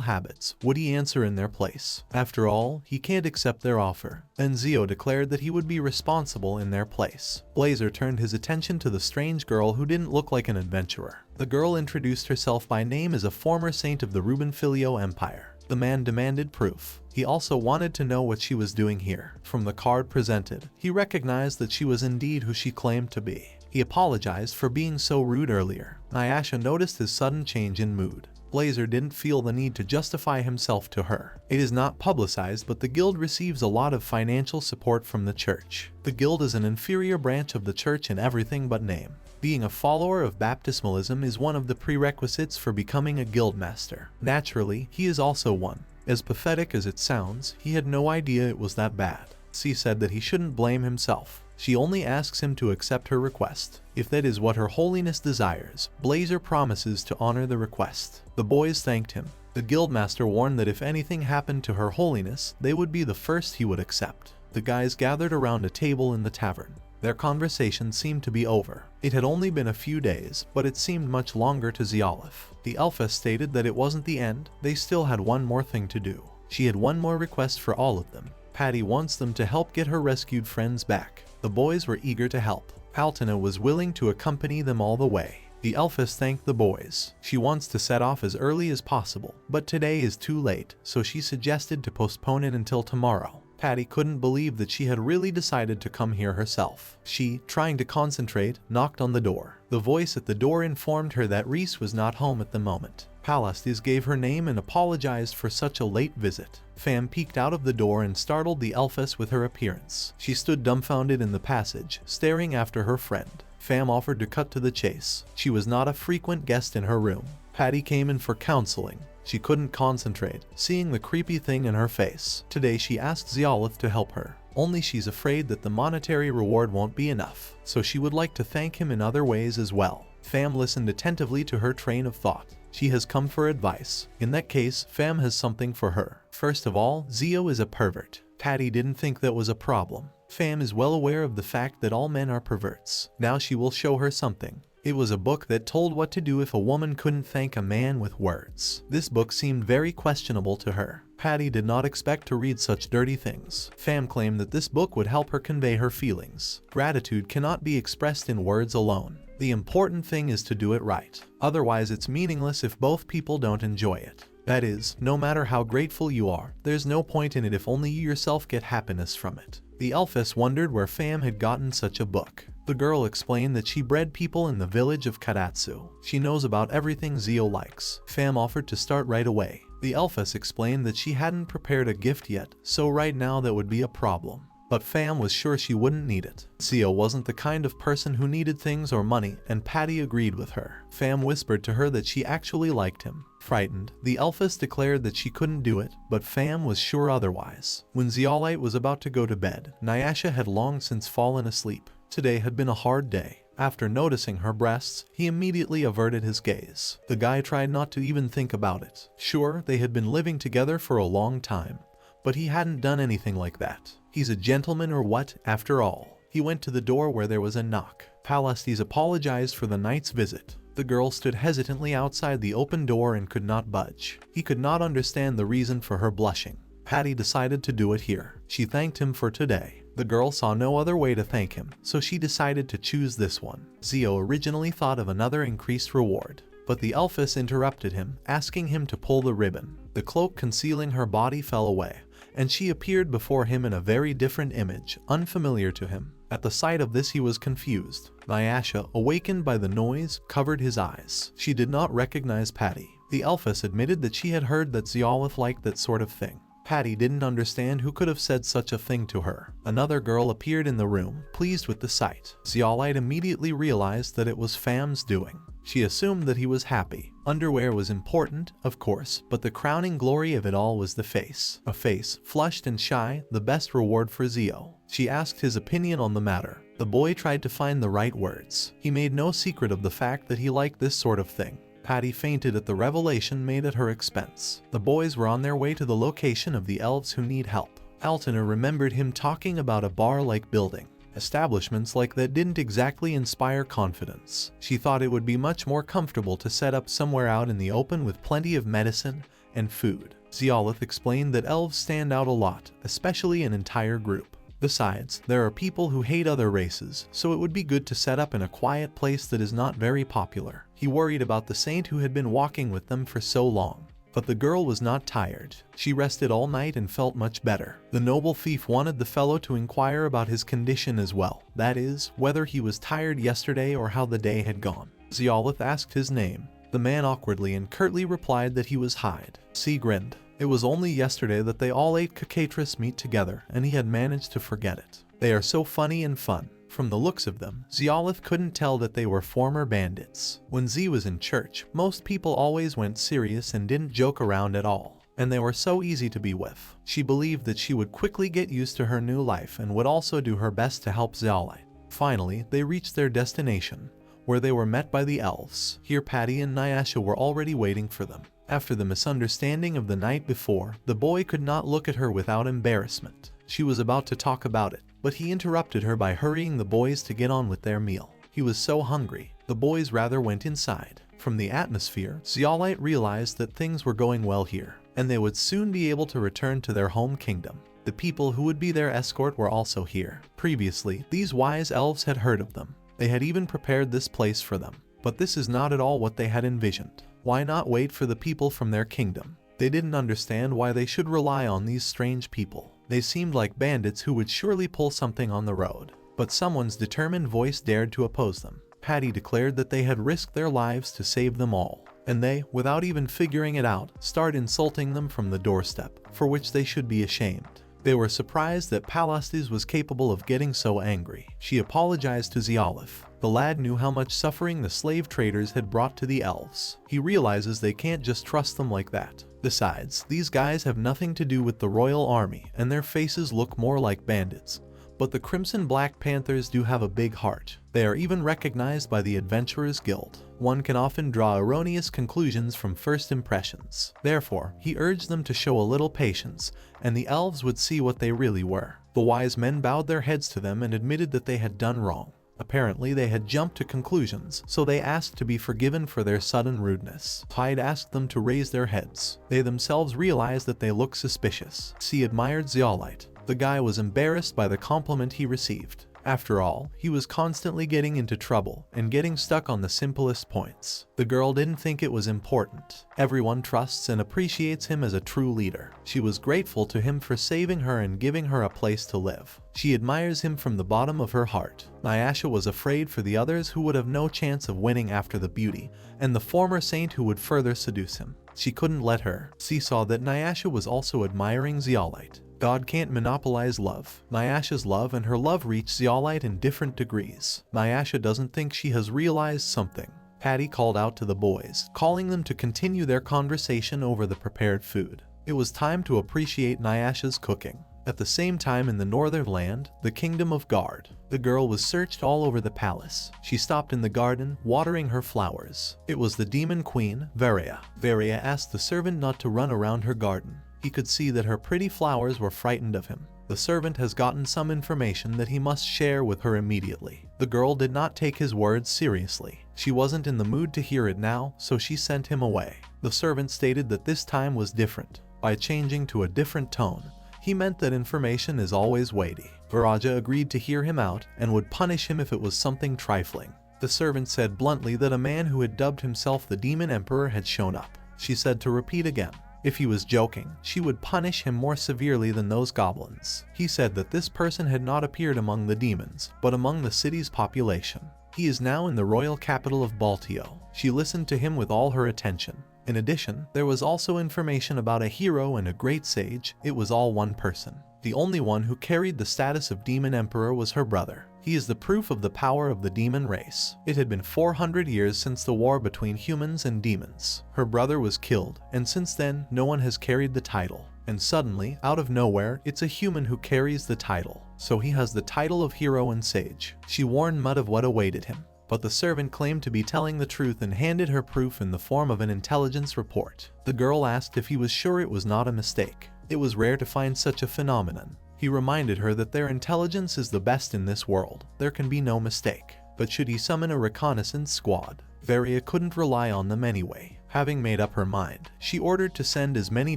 habits, would he answer in their place? After all, he can't accept their offer. Then Zeo declared that he would be responsible in their place. Blazer turned his attention to the strange girl who didn't look like an adventurer. The girl introduced herself by name as a former saint of the Rubenfilio Empire. The man demanded proof. He also wanted to know what she was doing here. From the card presented, he recognized that she was indeed who she claimed to be. He apologized for being so rude earlier. Nyasha noticed his sudden change in mood. Blazer didn't feel the need to justify himself to her. It is not publicized, but the guild receives a lot of financial support from the church. The guild is an inferior branch of the church in everything but name. Being a follower of baptismalism is one of the prerequisites for becoming a guildmaster. Naturally, he is also one. As pathetic as it sounds, he had no idea it was that bad. She said that he shouldn't blame himself. She only asks him to accept her request. If that is what Her Holiness desires, Blazer promises to honor the request. The boys thanked him. The guildmaster warned that if anything happened to Her Holiness, they would be the first he would accept. The guys gathered around a table in the tavern. Their conversation seemed to be over. It had only been a few days, but it seemed much longer to Ziolif. The Elfess stated that it wasn't the end, they still had one more thing to do. She had one more request for all of them. Patty wants them to help get her rescued friends back. The boys were eager to help. Alina was willing to accompany them all the way. The Elfess thanked the boys. She wants to set off as early as possible, but today is too late, so she suggested to postpone it until tomorrow. Patty couldn't believe that she had really decided to come here herself. She, trying to concentrate, knocked on the door. The voice at the door informed her that Reese was not home at the moment. Palest gave her name and apologized for such a late visit. Fam peeked out of the door and startled the Elfess with her appearance. She stood dumbfounded in the passage, staring after her friend. Fam offered to cut to the chase. She was not a frequent guest in her room. Patty came in for counseling. She couldn't concentrate, seeing the creepy thing in her face. Today she asked Ziolif to help her, only she's afraid that the monetary reward won't be enough, so she would like to thank him in other ways as well. Fam listened attentively to her train of thought. She has come for advice. In that case, Fam has something for her. First of all, Zio is a pervert. Patty didn't think that was a problem. Fam is well aware of the fact that all men are perverts. Now she will show her something. It was a book that told what to do if a woman couldn't thank a man with words. This book seemed very questionable to her. Patty did not expect to read such dirty things. Fam claimed that this book would help her convey her feelings. Gratitude cannot be expressed in words alone. The important thing is to do it right. Otherwise, it's meaningless if both people don't enjoy it. That is, no matter how grateful you are, there's no point in it if only you yourself get happiness from it. The Elfess wondered where Fam had gotten such a book. The girl explained that she bred people in the village of Karatsu. She knows about everything Zio likes. Fam offered to start right away. The Elfess explained that she hadn't prepared a gift yet, so right now that would be a problem. But Fam was sure she wouldn't need it. Zio wasn't the kind of person who needed things or money, and Patty agreed with her. Fam whispered to her that she actually liked him. Frightened, the Elfess declared that she couldn't do it, but Fam was sure otherwise. When Ziolite was about to go to bed, Nyasha had long since fallen asleep. Today had been a hard day. After noticing her breasts, he immediately averted his gaze. The guy tried not to even think about it. Sure, they had been living together for a long time, but he hadn't done anything like that. He's a gentleman or what, after all? He went to the door where there was a knock. Palest apologized for the night's visit. The girl stood hesitantly outside the open door and could not budge. He could not understand the reason for her blushing. Patty decided to do it here. She thanked him for today. The girl saw no other way to thank him, so she decided to choose this one. Zio originally thought of another increased reward, but the Elfess interrupted him, asking him to pull the ribbon. The cloak concealing her body fell away, and she appeared before him in a very different image, unfamiliar to him. At the sight of this he was confused. Nyasha, awakened by the noise, covered his eyes. She did not recognize Patty. The Elfess admitted that she had heard that Ziolif liked that sort of thing. Patty didn't understand who could have said such a thing to her. Another girl appeared in the room, pleased with the sight. Ziolite immediately realized that it was Fam's doing. She assumed that he was happy. Underwear was important, of course, but the crowning glory of it all was the face. A face, flushed and shy, the best reward for Zio. She asked his opinion on the matter. The boy tried to find the right words. He made no secret of the fact that he liked this sort of thing. Patty fainted at the revelation made at her expense. The boys were on their way to the location of the elves who need help. Alina remembered him talking about a bar-like building. Establishments like that didn't exactly inspire confidence. She thought it would be much more comfortable to set up somewhere out in the open with plenty of medicine and food. Ziolith explained that elves stand out a lot, especially an entire group. Besides, there are people who hate other races, so it would be good to set up in a quiet place that is not very popular. He worried about the saint who had been walking with them for so long. But the girl was not tired. She rested all night and felt much better. The noble thief wanted the fellow to inquire about his condition as well. That is, whether he was tired yesterday or how the day had gone. Ziolith asked his name. The man awkwardly and curtly replied that he was Hyde. C grinned. It was only yesterday that they all ate cockatrice meat together, and he had managed to forget it. They are so funny and fun. From the looks of them, Ziolith couldn't tell that they were former bandits. When Z was in church, most people always went serious and didn't joke around at all, and they were so easy to be with. She believed that she would quickly get used to her new life and would also do her best to help Ziolith. Finally, they reached their destination, where they were met by the elves. Here Patty and Nyasha were already waiting for them. After the misunderstanding of the night before, the boy could not look at her without embarrassment. She was about to talk about it, but he interrupted her by hurrying the boys to get on with their meal. He was so hungry, the boys rather went inside. From the atmosphere, Ziolite realized that things were going well here, and they would soon be able to return to their home kingdom. The people who would be their escort were also here. Previously, these wise elves had heard of them. They had even prepared this place for them. But this is not at all what they had envisioned. Why not wait for the people from their kingdom? They didn't understand why they should rely on these strange people. They seemed like bandits who would surely pull something on the road. But someone's determined voice dared to oppose them. Patty declared that they had risked their lives to save them all. And they, without even figuring it out, started insulting them from the doorstep, for which they should be ashamed. They were surprised that Palest was capable of getting so angry. She apologized to Ziolith. The lad knew how much suffering the slave traders had brought to the elves. He realizes they can't just trust them like that. Besides, these guys have nothing to do with the royal army, and their faces look more like bandits. But the Crimson Black Panthers do have a big heart. They are even recognized by the Adventurers Guild. One can often draw erroneous conclusions from first impressions. Therefore, he urged them to show a little patience, and the elves would see what they really were. The wise men bowed their heads to them and admitted that they had done wrong. Apparently, they had jumped to conclusions, so they asked to be forgiven for their sudden rudeness. Hyde asked them to raise their heads. They themselves realized that they looked suspicious. She admired Ziolite. The guy was embarrassed by the compliment he received. After all, he was constantly getting into trouble and getting stuck on the simplest points. The girl didn't think it was important. Everyone trusts and appreciates him as a true leader. She was grateful to him for saving her and giving her a place to live. She admires him from the bottom of her heart. Nyasha was afraid for the others who would have no chance of winning after the beauty, and the former saint who would further seduce him. She couldn't let her. She saw that Nyasha was also admiring Ziolite. God can't monopolize love. Nyasha's love and her love reach Ziolite in different degrees. Nyasha doesn't think she has realized something. Patty called out to the boys, calling them to continue their conversation over the prepared food. It was time to appreciate Nyasha's cooking. At the same time in the northern land, the kingdom of Guard, the girl was searched all over the palace. She stopped in the garden, watering her flowers. It was the demon queen, Varia. Varia asked the servant not to run around her garden. He could see that her pretty flowers were frightened of him. The servant has gotten some information that he must share with her immediately. The girl did not take his words seriously. She wasn't in the mood to hear it now, so she sent him away. The servant stated that this time was different. By changing to a different tone, he meant that information is always weighty. Viraja agreed to hear him out and would punish him if it was something trifling. The servant said bluntly that a man who had dubbed himself the Demon Emperor had shown up. She said to repeat again. If he was joking, she would punish him more severely than those goblins. He said that this person had not appeared among the demons, but among the city's population. He is now in the royal capital of Baltio. She listened to him with all her attention. In addition, there was also information about a hero and a great sage. It was all one person. The only one who carried the status of Demon Emperor was her brother. He is the proof of the power of the demon race. It had been 400 years since the war between humans and demons. Her brother was killed, and since then, no one has carried the title. And suddenly, out of nowhere, it's a human who carries the title. So he has the title of hero and sage. She warned Mud of what awaited him. But the servant claimed to be telling the truth and handed her proof in the form of an intelligence report. The girl asked if he was sure it was not a mistake. It was rare to find such a phenomenon. He reminded her that their intelligence is the best in this world. There can be no mistake. But should he summon a reconnaissance squad? Varia couldn't rely on them anyway. Having made up her mind, she ordered to send as many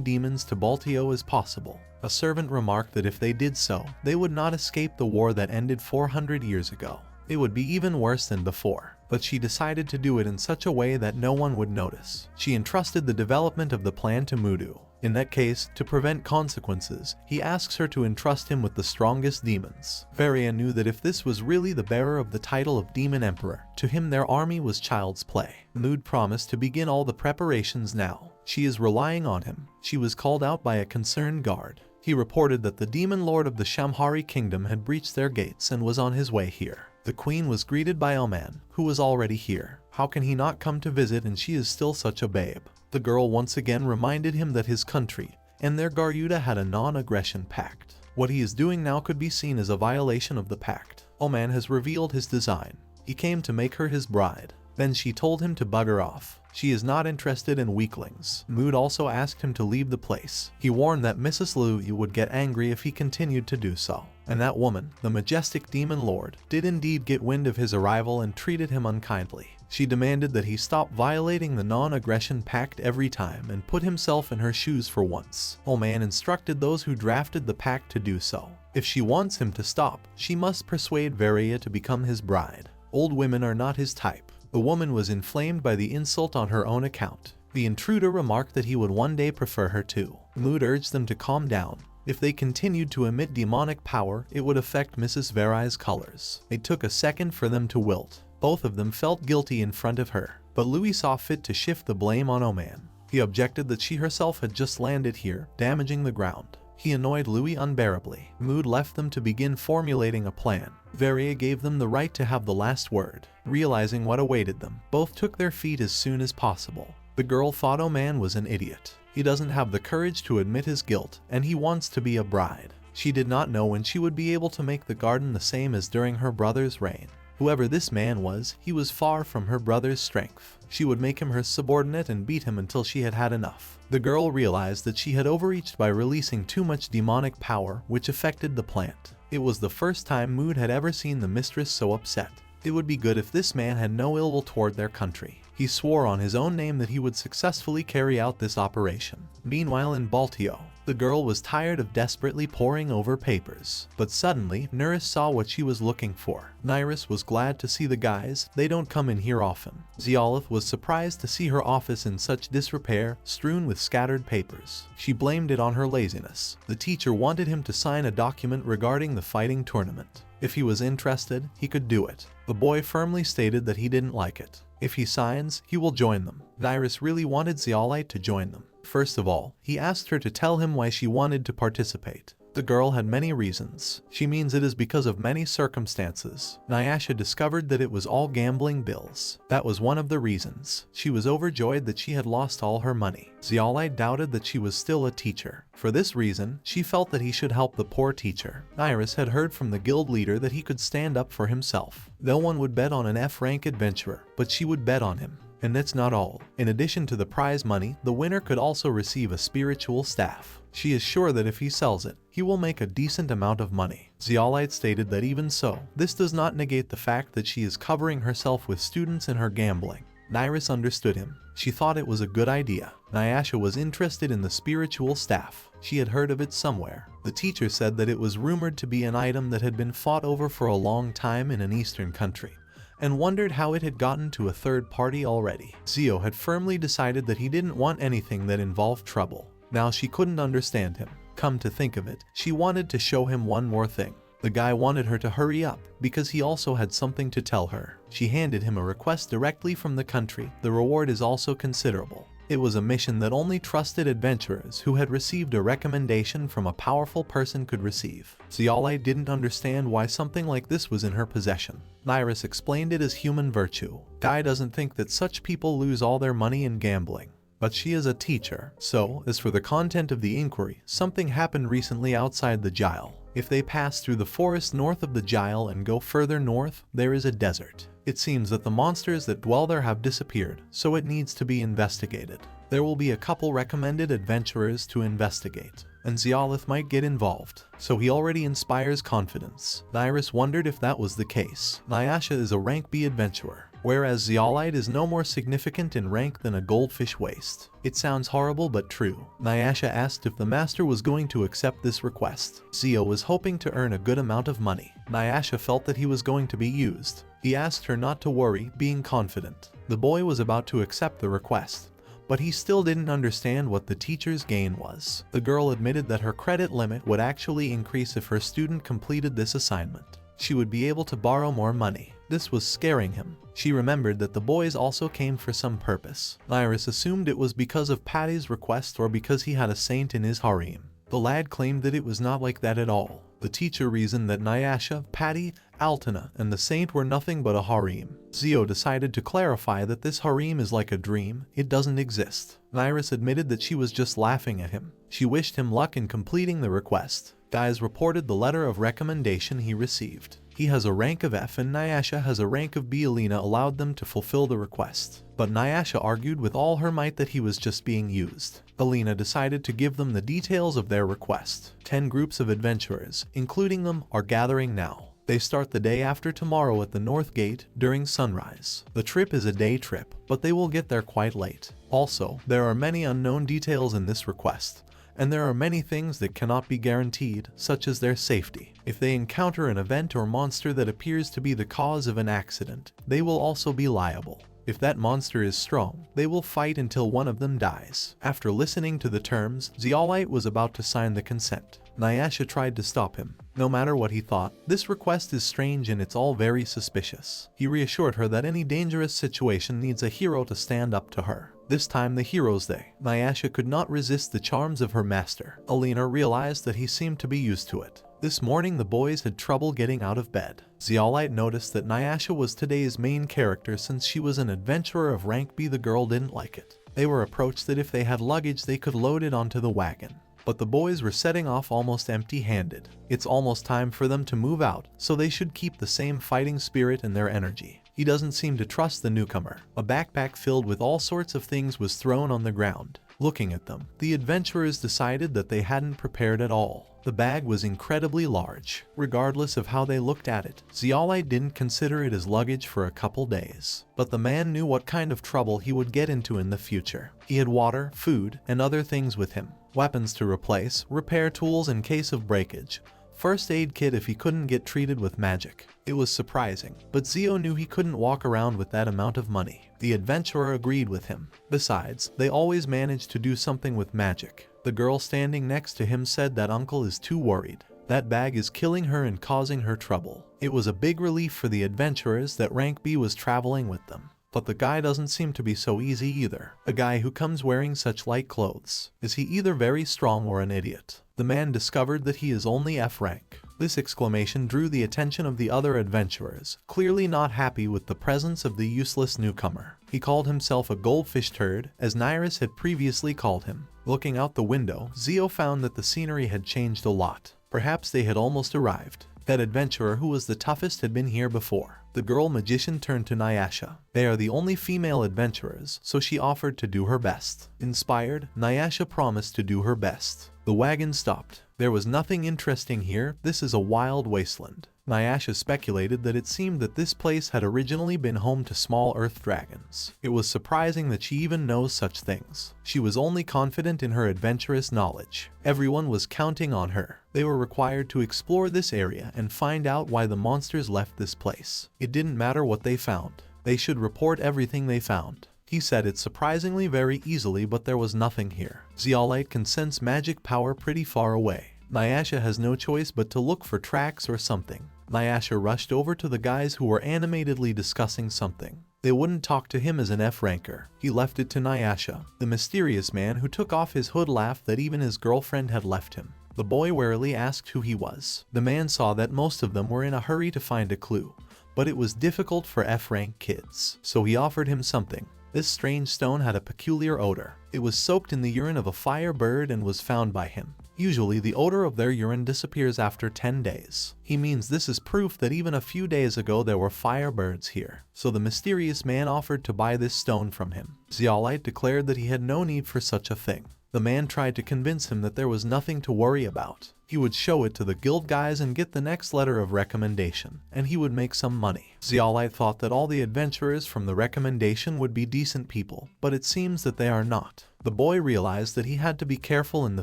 demons to Baltio as possible. A servant remarked that if they did so, they would not escape the war that ended 400 years ago. It would be even worse than before. But she decided to do it in such a way that no one would notice. She entrusted the development of the plan to Mudu. In that case, to prevent consequences, he asks her to entrust him with the strongest demons. Varia knew that if this was really the bearer of the title of Demon Emperor, to him their army was child's play. Mood promised to begin all the preparations now. She is relying on him. She was called out by a concerned guard. He reported that the demon lord of the Shamhari kingdom had breached their gates and was on his way here. The queen was greeted by Oman, who was already here. How can he not come to visit and she is still such a babe? The girl once again reminded him that his country and their Garuda had a non-aggression pact. What he is doing now could be seen as a violation of the pact. Oman has revealed his design. He came to make her his bride. Then she told him to bugger off. She is not interested in weaklings. Mood also asked him to leave the place. He warned that Mrs. Liu would get angry if he continued to do so. And that woman, the majestic demon lord, did indeed get wind of his arrival and treated him unkindly. She demanded that he stop violating the non-aggression pact every time and put himself in her shoes for once. Oman instructed those who drafted the pact to do so. If she wants him to stop, she must persuade Varia to become his bride. Old women are not his type. The woman was inflamed by the insult on her own account. The intruder remarked that he would one day prefer her too. Mood urged them to calm down. If they continued to emit demonic power, it would affect Mrs. Vari's colors. It took a second for them to wilt. Both of them felt guilty in front of her, but Louis saw fit to shift the blame on Oman. He objected that she herself had just landed here, damaging the ground. He annoyed Louis unbearably. Mood left them to begin formulating a plan. Varia gave them the right to have the last word. Realizing what awaited them, both took their feet as soon as possible. The girl thought Oman was an idiot. He doesn't have the courage to admit his guilt, and he wants to be a bride. She did not know when she would be able to make the garden the same as during her brother's reign. Whoever this man was, he was far from her brother's strength. She would make him her subordinate and beat him until she had had enough. The girl realized that she had overreached by releasing too much demonic power, which affected the plant. It was the first time Mood had ever seen the mistress so upset. It would be good if this man had no ill will toward their country. He swore on his own name that he would successfully carry out this operation. Meanwhile in Baltio, the girl was tired of desperately poring over papers. But suddenly, Nuris saw what she was looking for. Nyrus was glad to see the guys. They don't come in here often. Ziolith was surprised to see her office in such disrepair, strewn with scattered papers. She blamed it on her laziness. The teacher wanted him to sign a document regarding the fighting tournament. If he was interested, he could do it. The boy firmly stated that he didn't like it. If he signs, he will join them. Nyrus really wanted Zeolite to join them. First of all, he asked her to tell him why she wanted to participate. The girl had many reasons. She means it is because of many circumstances. Nyasha discovered that it was all gambling bills. That was one of the reasons. She was overjoyed that she had lost all her money. Zeolite doubted that she was still a teacher. For this reason, she felt that he should help the poor teacher. Iris had heard from the guild leader that he could stand up for himself. No one would bet on an F-rank adventurer, but she would bet on him. And that's not all. In addition to the prize money, the winner could also receive a spiritual staff. She is sure that if he sells it, he will make a decent amount of money. Zeolite stated that even so, this does not negate the fact that she is covering herself with students in her gambling. Nyrus understood him. She thought it was a good idea. Nyasha was interested in the spiritual staff. She had heard of it somewhere. The teacher said that it was rumored to be an item that had been fought over for a long time in an eastern country, and wondered how it had gotten to a third party already. Zio had firmly decided that he didn't want anything that involved trouble. Now she couldn't understand him. Come to think of it, she wanted to show him one more thing. The guy wanted her to hurry up, because he also had something to tell her. She handed him a request directly from the country. The reward is also considerable. It was a mission that only trusted adventurers who had received a recommendation from a powerful person could receive. Zeolite didn't understand why something like this was in her possession. Nyrus explained it as human virtue. Guy doesn't think that such people lose all their money in gambling. But she is a teacher, so, as for the content of the inquiry, something happened recently outside the Gile. If they pass through the forest north of the Gile and go further north, there is a desert. It seems that the monsters that dwell there have disappeared, so it needs to be investigated. There will be a couple recommended adventurers to investigate, and Zeolith might get involved, so he already inspires confidence. Nyrus wondered if that was the case. Nyasha is a rank B adventurer, whereas Zeolite is no more significant in rank than a goldfish waist. It sounds horrible but true. Nyasha asked if the master was going to accept this request. Zio was hoping to earn a good amount of money. Nyasha felt that he was going to be used. He asked her not to worry, being confident. The boy was about to accept the request, but he still didn't understand what the teacher's gain was. The girl admitted that her credit limit would actually increase if her student completed this assignment. She would be able to borrow more money. This was scaring him. She remembered that the boys also came for some purpose. Iris assumed it was because of Patty's request or because he had a saint in his harem. The lad claimed that it was not like that at all. The teacher reasoned that Nyasha, Patty, Alina, and the saint were nothing but a harem. Zio decided to clarify that this harem is like a dream, it doesn't exist. Iris admitted that she was just laughing at him. She wished him luck in completing the request. Guys reported the letter of recommendation he received. He has a rank of F and Nyasha has a rank of B. Alina allowed them to fulfill the request, but Nyasha argued with all her might that he was just being used. Alina decided to give them the details of their request. 10 groups of adventurers, including them, are gathering now. They start the day after tomorrow at the North Gate during sunrise. The trip is a day trip, but they will get there quite late. Also, there are many unknown details in this request, and there are many things that cannot be guaranteed, such as their safety. If they encounter an event or monster that appears to be the cause of an accident, they will also be liable. If that monster is strong, they will fight until one of them dies. After listening to the terms, Zeolite was about to sign the consent. Nyasha tried to stop him. No matter what he thought, this request is strange and it's all very suspicious. He reassured her that any dangerous situation needs a hero to stand up to her. This time the hero's they. Nyasha could not resist the charms of her master. Alina realized that he seemed to be used to it. This morning the boys had trouble getting out of bed. Zeolite noticed that Nyasha was today's main character since she was an adventurer of rank B. The girl didn't like it. They were approached that if they had luggage they could load it onto the wagon. But the boys were setting off almost empty-handed. It's almost time for them to move out, so they should keep the same fighting spirit and their energy. He doesn't seem to trust the newcomer. A backpack filled with all sorts of things was thrown on the ground. Looking at them, the adventurers decided that they hadn't prepared at all. The bag was incredibly large. Regardless of how they looked at it, Zeolite didn't consider it as luggage for a couple days. But the man knew what kind of trouble he would get into in the future. He had water, food, and other things with him. Weapons to replace, repair tools in case of breakage, first aid kit if he couldn't get treated with magic. It was surprising, but Zio knew he couldn't walk around with that amount of money. The adventurer agreed with him. Besides, they always managed to do something with magic. The girl standing next to him said that uncle is too worried. That bag is killing her and causing her trouble. It was a big relief for the adventurers that rank B was traveling with them. But the guy doesn't seem to be so easy either. A guy who comes wearing such light clothes. Is he either very strong or an idiot? The man discovered that he is only F rank. This exclamation drew the attention of the other adventurers, clearly not happy with the presence of the useless newcomer. He called himself a goldfish turd, as Nyrus had previously called him. Looking out the window, Zio found that the scenery had changed a lot. Perhaps they had almost arrived. That adventurer who was the toughest had been here before. The girl magician turned to Nyasha. They are the only female adventurers, so she offered to do her best. Inspired, Nyasha promised to do her best. The wagon stopped. There was nothing interesting here, this is a wild wasteland. Nyasha speculated that it seemed that this place had originally been home to small earth dragons. It was surprising that she even knows such things. She was only confident in her adventurous knowledge. Everyone was counting on her. They were required to explore this area and find out why the monsters left this place. It didn't matter what they found. They should report everything they found. He said it surprisingly very easily, but there was nothing here. Zeolite can sense magic power pretty far away. Nyasha has no choice but to look for tracks or something. Nyasha rushed over to the guys who were animatedly discussing something. They wouldn't talk to him as an F-ranker. He left it to Nyasha. The mysterious man who took off his hood laughed that even his girlfriend had left him. The boy warily asked who he was. The man saw that most of them were in a hurry to find a clue, but it was difficult for F-rank kids, so he offered him something. This strange stone had a peculiar odor. It was soaked in the urine of a fire bird and was found by him. Usually the odor of their urine disappears after 10 days. He means this is proof that even a few days ago there were firebirds here. So the mysterious man offered to buy this stone from him. Zeolite declared that he had no need for such a thing. The man tried to convince him that there was nothing to worry about. He would show it to the guild guys and get the next letter of recommendation, and he would make some money. Zeolite thought that all the adventurers from the recommendation would be decent people, but it seems that they are not. The boy realized that he had to be careful in the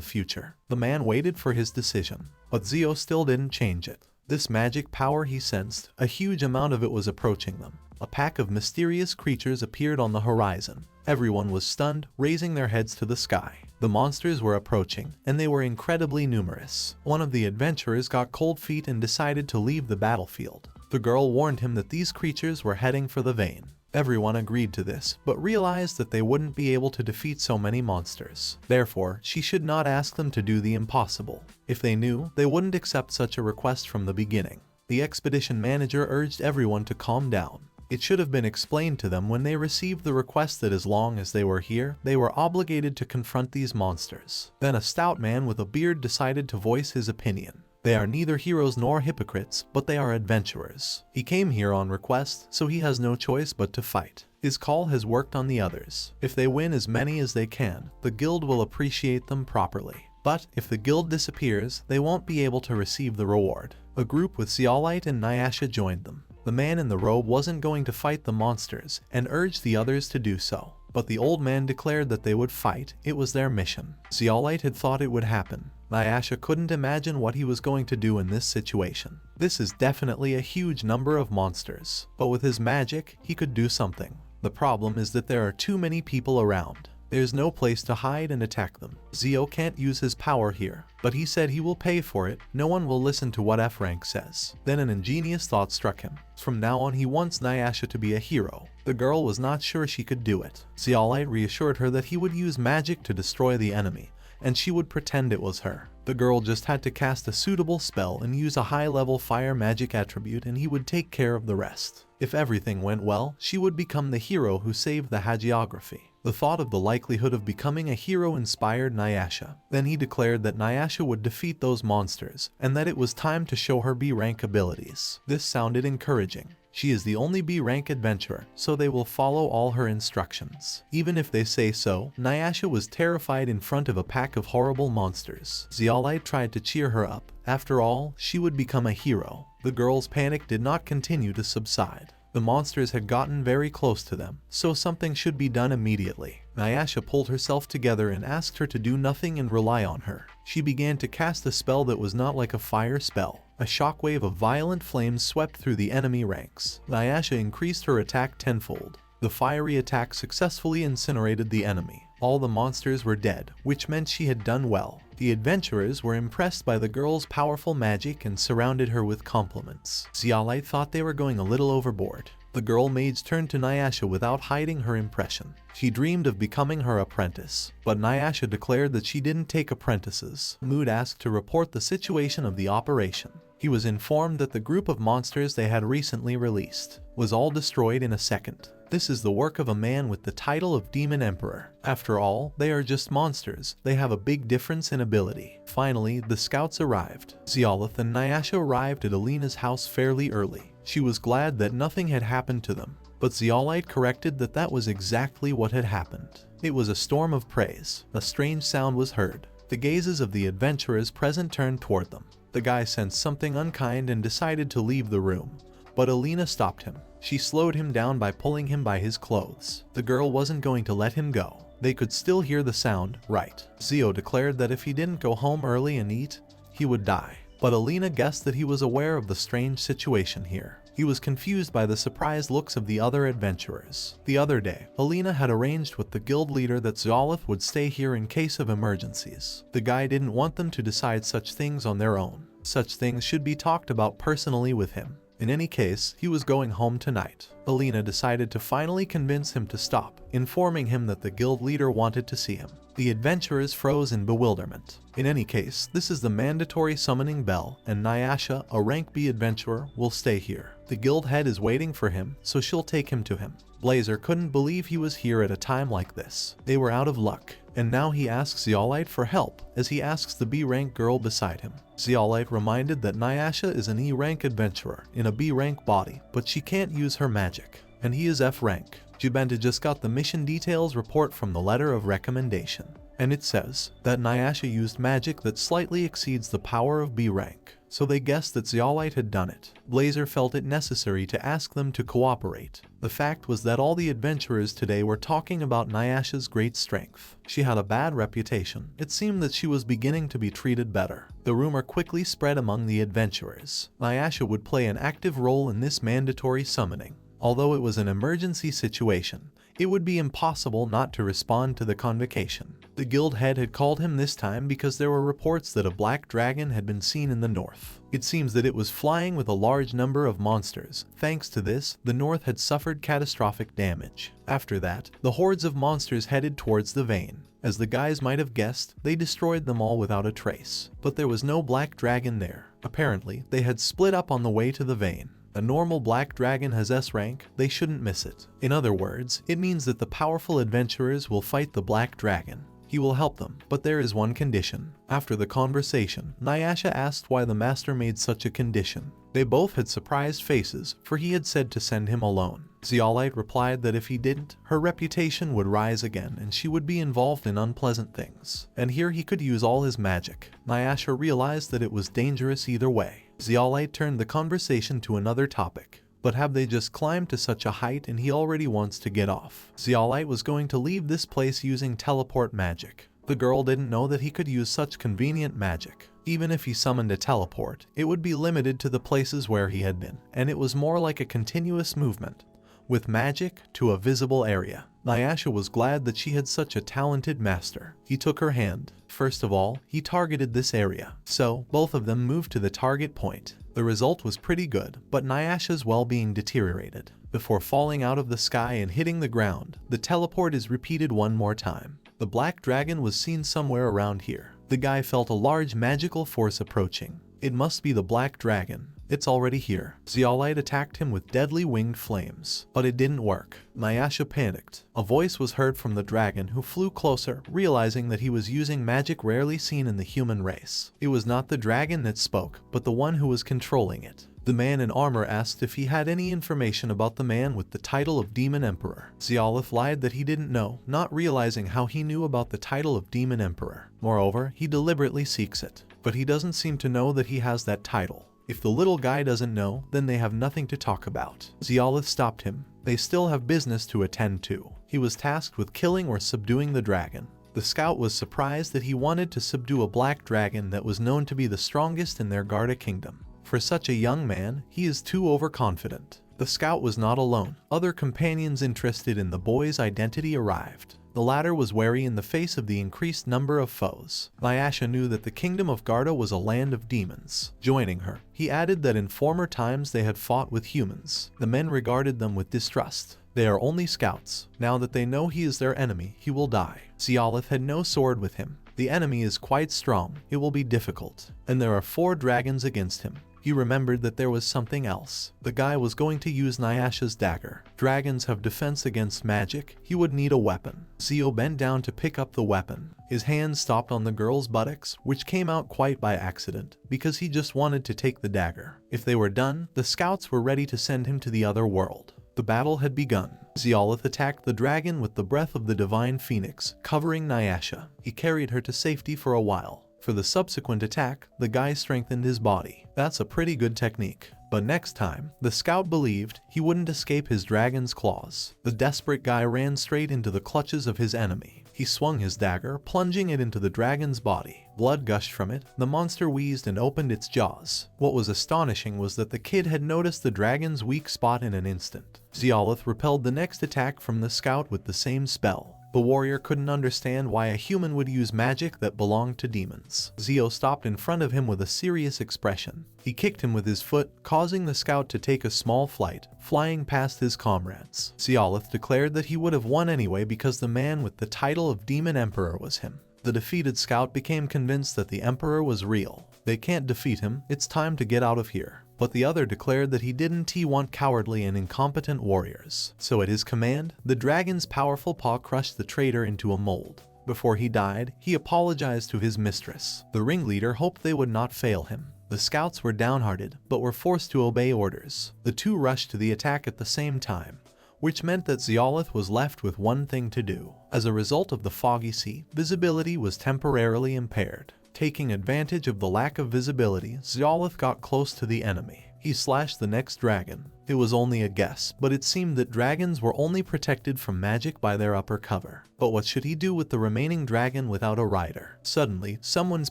future. The man waited for his decision, but Zio still didn't change it. This magic power he sensed, a huge amount of it was approaching them. a pack of mysterious creatures appeared on the horizon. Everyone was stunned, raising their heads to the sky. The monsters were approaching, and they were incredibly numerous. One of the adventurers got cold feet and decided to leave the battlefield. The girl warned him that these creatures were heading for the vein. Everyone agreed to this, but realized that they wouldn't be able to defeat so many monsters. Therefore, she should not ask them to do the impossible. If they knew, they wouldn't accept such a request from the beginning. The expedition manager urged everyone to calm down. It should have been explained to them when they received the request that as long as they were here, they were obligated to confront these monsters. Then a stout man with a beard decided to voice his opinion. They are neither heroes nor hypocrites, but they are adventurers. He came here on request, so he has no choice but to fight. His call has worked on the others. If they win as many as they can, the guild will appreciate them properly. But if the guild disappears, they won't be able to receive the reward. A group with Zeolite and Nyasha joined them. The man in the robe wasn't going to fight the monsters and urged the others to do so. But the old man declared that they would fight. It was their mission. Zeolite had thought it would happen. Nyasha couldn't imagine what he was going to do in this situation. This is definitely a huge number of monsters. But with his magic, he could do something. The problem is that there are too many people around. There's no place to hide and attack them. Zeo can't use his power here, but he said he will pay for it. No one will listen to what F rank says. Then an ingenious thought struck him. From now on he wants Nyasha to be a hero. The girl was not sure she could do it. Zeolite reassured her that he would use magic to destroy the enemy, and she would pretend it was her. The girl just had to cast a suitable spell and use a high-level fire magic attribute and he would take care of the rest. If everything went well, she would become the hero who saved the hagiography. The thought of the likelihood of becoming a hero inspired Nyasha. Then he declared that Nyasha would defeat those monsters, and that it was time to show her B rank abilities. This sounded encouraging. She is the only B rank adventurer, so they will follow all her instructions. Even if they say so, Nyasha was terrified in front of a pack of horrible monsters. Zeolite tried to cheer her up. After all, she would become a hero. The girl's panic did not continue to subside. The monsters had gotten very close to them, so something should be done immediately. Nyasha pulled herself together and asked her to do nothing and rely on her. She began to cast a spell that was not like a fire spell. A shockwave of violent flames swept through the enemy ranks. Nyasha increased her attack tenfold. The fiery attack successfully incinerated the enemy. All the monsters were dead, which meant she had done well. The adventurers were impressed by the girl's powerful magic and surrounded her with compliments. Zeolite thought they were going a little overboard. The girl mage turned to Nyasha without hiding her impression. She dreamed of becoming her apprentice, but Nyasha declared that she didn't take apprentices. Mood asked to report the situation of the operation. He was informed that the group of monsters they had recently released was all destroyed in a second. This is the work of a man with the title of Demon Emperor. After all, they are just monsters. They have a big difference in ability. Finally, the scouts arrived. Zeolith and Nyasha arrived at Alina's house fairly early. She was glad that nothing had happened to them, but Zeolite corrected that that was exactly what had happened. It was a storm of praise. A strange sound was heard. The gazes of the adventurers present turned toward them. The guy sensed something unkind and decided to leave the room, but Alina stopped him. She slowed him down by pulling him by his clothes. The girl wasn't going to let him go. They could still hear the sound, right? Zeo declared that if he didn't go home early and eat, he would die. But Alina guessed that he was aware of the strange situation here. He was confused by the surprised looks of the other adventurers. The other day, Alina had arranged with the guild leader that Zeolith would stay here in case of emergencies. The guy didn't want them to decide such things on their own. Such things should be talked about personally with him. In any case, he was going home tonight. Alina decided to finally convince him to stop, informing him that the guild leader wanted to see him. The adventurers froze in bewilderment. In any case, this is the mandatory summoning bell, and Nyasha, a rank B adventurer, will stay here. The guild head is waiting for him, so she'll take him to him. Blazer couldn't believe he was here at a time like this. They were out of luck, and now he asks Zeolite for help, as he asks the B rank girl beside him. Zeolite reminded that Nyasha is an E rank adventurer in a B rank body, but she can't use her magic, and he is F rank. Jubenta just got the mission details report from the letter of recommendation, and it says that Nyasha used magic that slightly exceeds the power of B rank, so they guessed that Zeolite had done it. Blazer felt it necessary to ask them to cooperate. The fact was that all the adventurers today were talking about Nyasha's great strength. She had a bad reputation. It seemed that she was beginning to be treated better. The rumor quickly spread among the adventurers. Nyasha would play an active role in this mandatory summoning. Although it was an emergency situation, it would be impossible not to respond to the convocation. The guild head had called him this time because there were reports that a black dragon had been seen in the north. It seems that it was flying with a large number of monsters. Thanks to this, the north had suffered catastrophic damage. After that, the hordes of monsters headed towards the vein. As the guys might have guessed, they destroyed them all without a trace. But there was no black dragon there. Apparently, they had split up on the way to the vein. A normal black dragon has S rank, they shouldn't miss it. In other words, it means that the powerful adventurers will fight the black dragon. He will help them, but there is one condition. After the conversation, Nyasha asked why the master made such a condition. They both had surprised faces, for he had said to send him alone. Zeolite replied that if he didn't, her reputation would rise again and she would be involved in unpleasant things. And here he could use all his magic. Nyasha realized that it was dangerous either way. Zeolite turned the conversation to another topic. But have they just climbed to such a height and he already wants to get off? Zeolite was going to leave this place using teleport magic. The girl didn't know that he could use such convenient magic. Even if he summoned a teleport, it would be limited to the places where he had been, and it was more like a continuous movement, with magic to a visible area. Nyasha was glad that she had such a talented master. He took her hand. First of all, he targeted this area, so both of them moved to the target point. The result was pretty good, but Nyasha's well-being deteriorated. Before falling out of the sky and hitting the ground, the teleport is repeated one more time. The black dragon was seen somewhere around here. The guy felt a large magical force approaching. It must be the black dragon. It's already here. Zeolite attacked him with deadly winged flames, but it didn't work. Nyasha panicked. A voice was heard from the dragon, who flew closer, realizing that he was using magic rarely seen in the human race. It was not the dragon that spoke, but the one who was controlling it. The man in armor asked if he had any information about the man with the title of Demon Emperor. Zeolith lied that he didn't know, not realizing how he knew about the title of Demon Emperor. Moreover, he deliberately seeks it, but he doesn't seem to know that he has that title. If the little guy doesn't know, then they have nothing to talk about. Zeolith stopped him. They still have business to attend to. He was tasked with killing or subduing the dragon. The scout was surprised that he wanted to subdue a black dragon that was known to be the strongest in their Garda kingdom. For such a young man, he is too overconfident. The scout was not alone. Other companions interested in the boy's identity arrived. The latter was wary in the face of the increased number of foes. Nyasha knew that the kingdom of Garda was a land of demons. Joining her, he added that in former times they had fought with humans. The men regarded them with distrust. They are only scouts. Now that they know he is their enemy, he will die. Zeolith had no sword with him. The enemy is quite strong. It will be difficult. And there are 4 dragons against him. He remembered that there was something else. The guy was going to use Nyasha's dagger. Dragons have defense against magic. He would need a weapon. Zeo bent down to pick up the weapon. His hand stopped on the girl's buttocks, which came out quite by accident, because he just wanted to take the dagger. If they were done, the scouts were ready to send him to the other world. The battle had begun. Zeolith attacked the dragon with the breath of the divine phoenix, covering Nyasha. He carried her to safety for a while. For the subsequent attack, the guy strengthened his body. That's a pretty good technique. But next time, the scout believed he wouldn't escape his dragon's claws. The desperate guy ran straight into the clutches of his enemy. He swung his dagger, plunging it into the dragon's body. Blood gushed from it. The monster wheezed and opened its jaws. What was astonishing was that the kid had noticed the dragon's weak spot in an instant. Zeolith repelled the next attack from the scout with the same spell. The warrior couldn't understand why a human would use magic that belonged to demons. Zeo stopped in front of him with a serious expression. He kicked him with his foot, causing the scout to take a small flight, flying past his comrades. Zeolith declared that he would have won anyway because the man with the title of Demon Emperor was him. The defeated scout became convinced that the Emperor was real. They can't defeat him, it's time to get out of here. But the other declared that he didn't want cowardly and incompetent warriors. So at his command, the dragon's powerful paw crushed the traitor into a mold. Before he died, he apologized to his mistress. The ringleader hoped they would not fail him. The scouts were downhearted, but were forced to obey orders. The two rushed to the attack at the same time, which meant that Zeolith was left with one thing to do. As a result of the foggy sea, visibility was temporarily impaired. Taking advantage of the lack of visibility, Zeolith got close to the enemy. He slashed the next dragon. It was only a guess, but it seemed that dragons were only protected from magic by their upper cover. But what should he do with the remaining dragon without a rider? Suddenly, someone's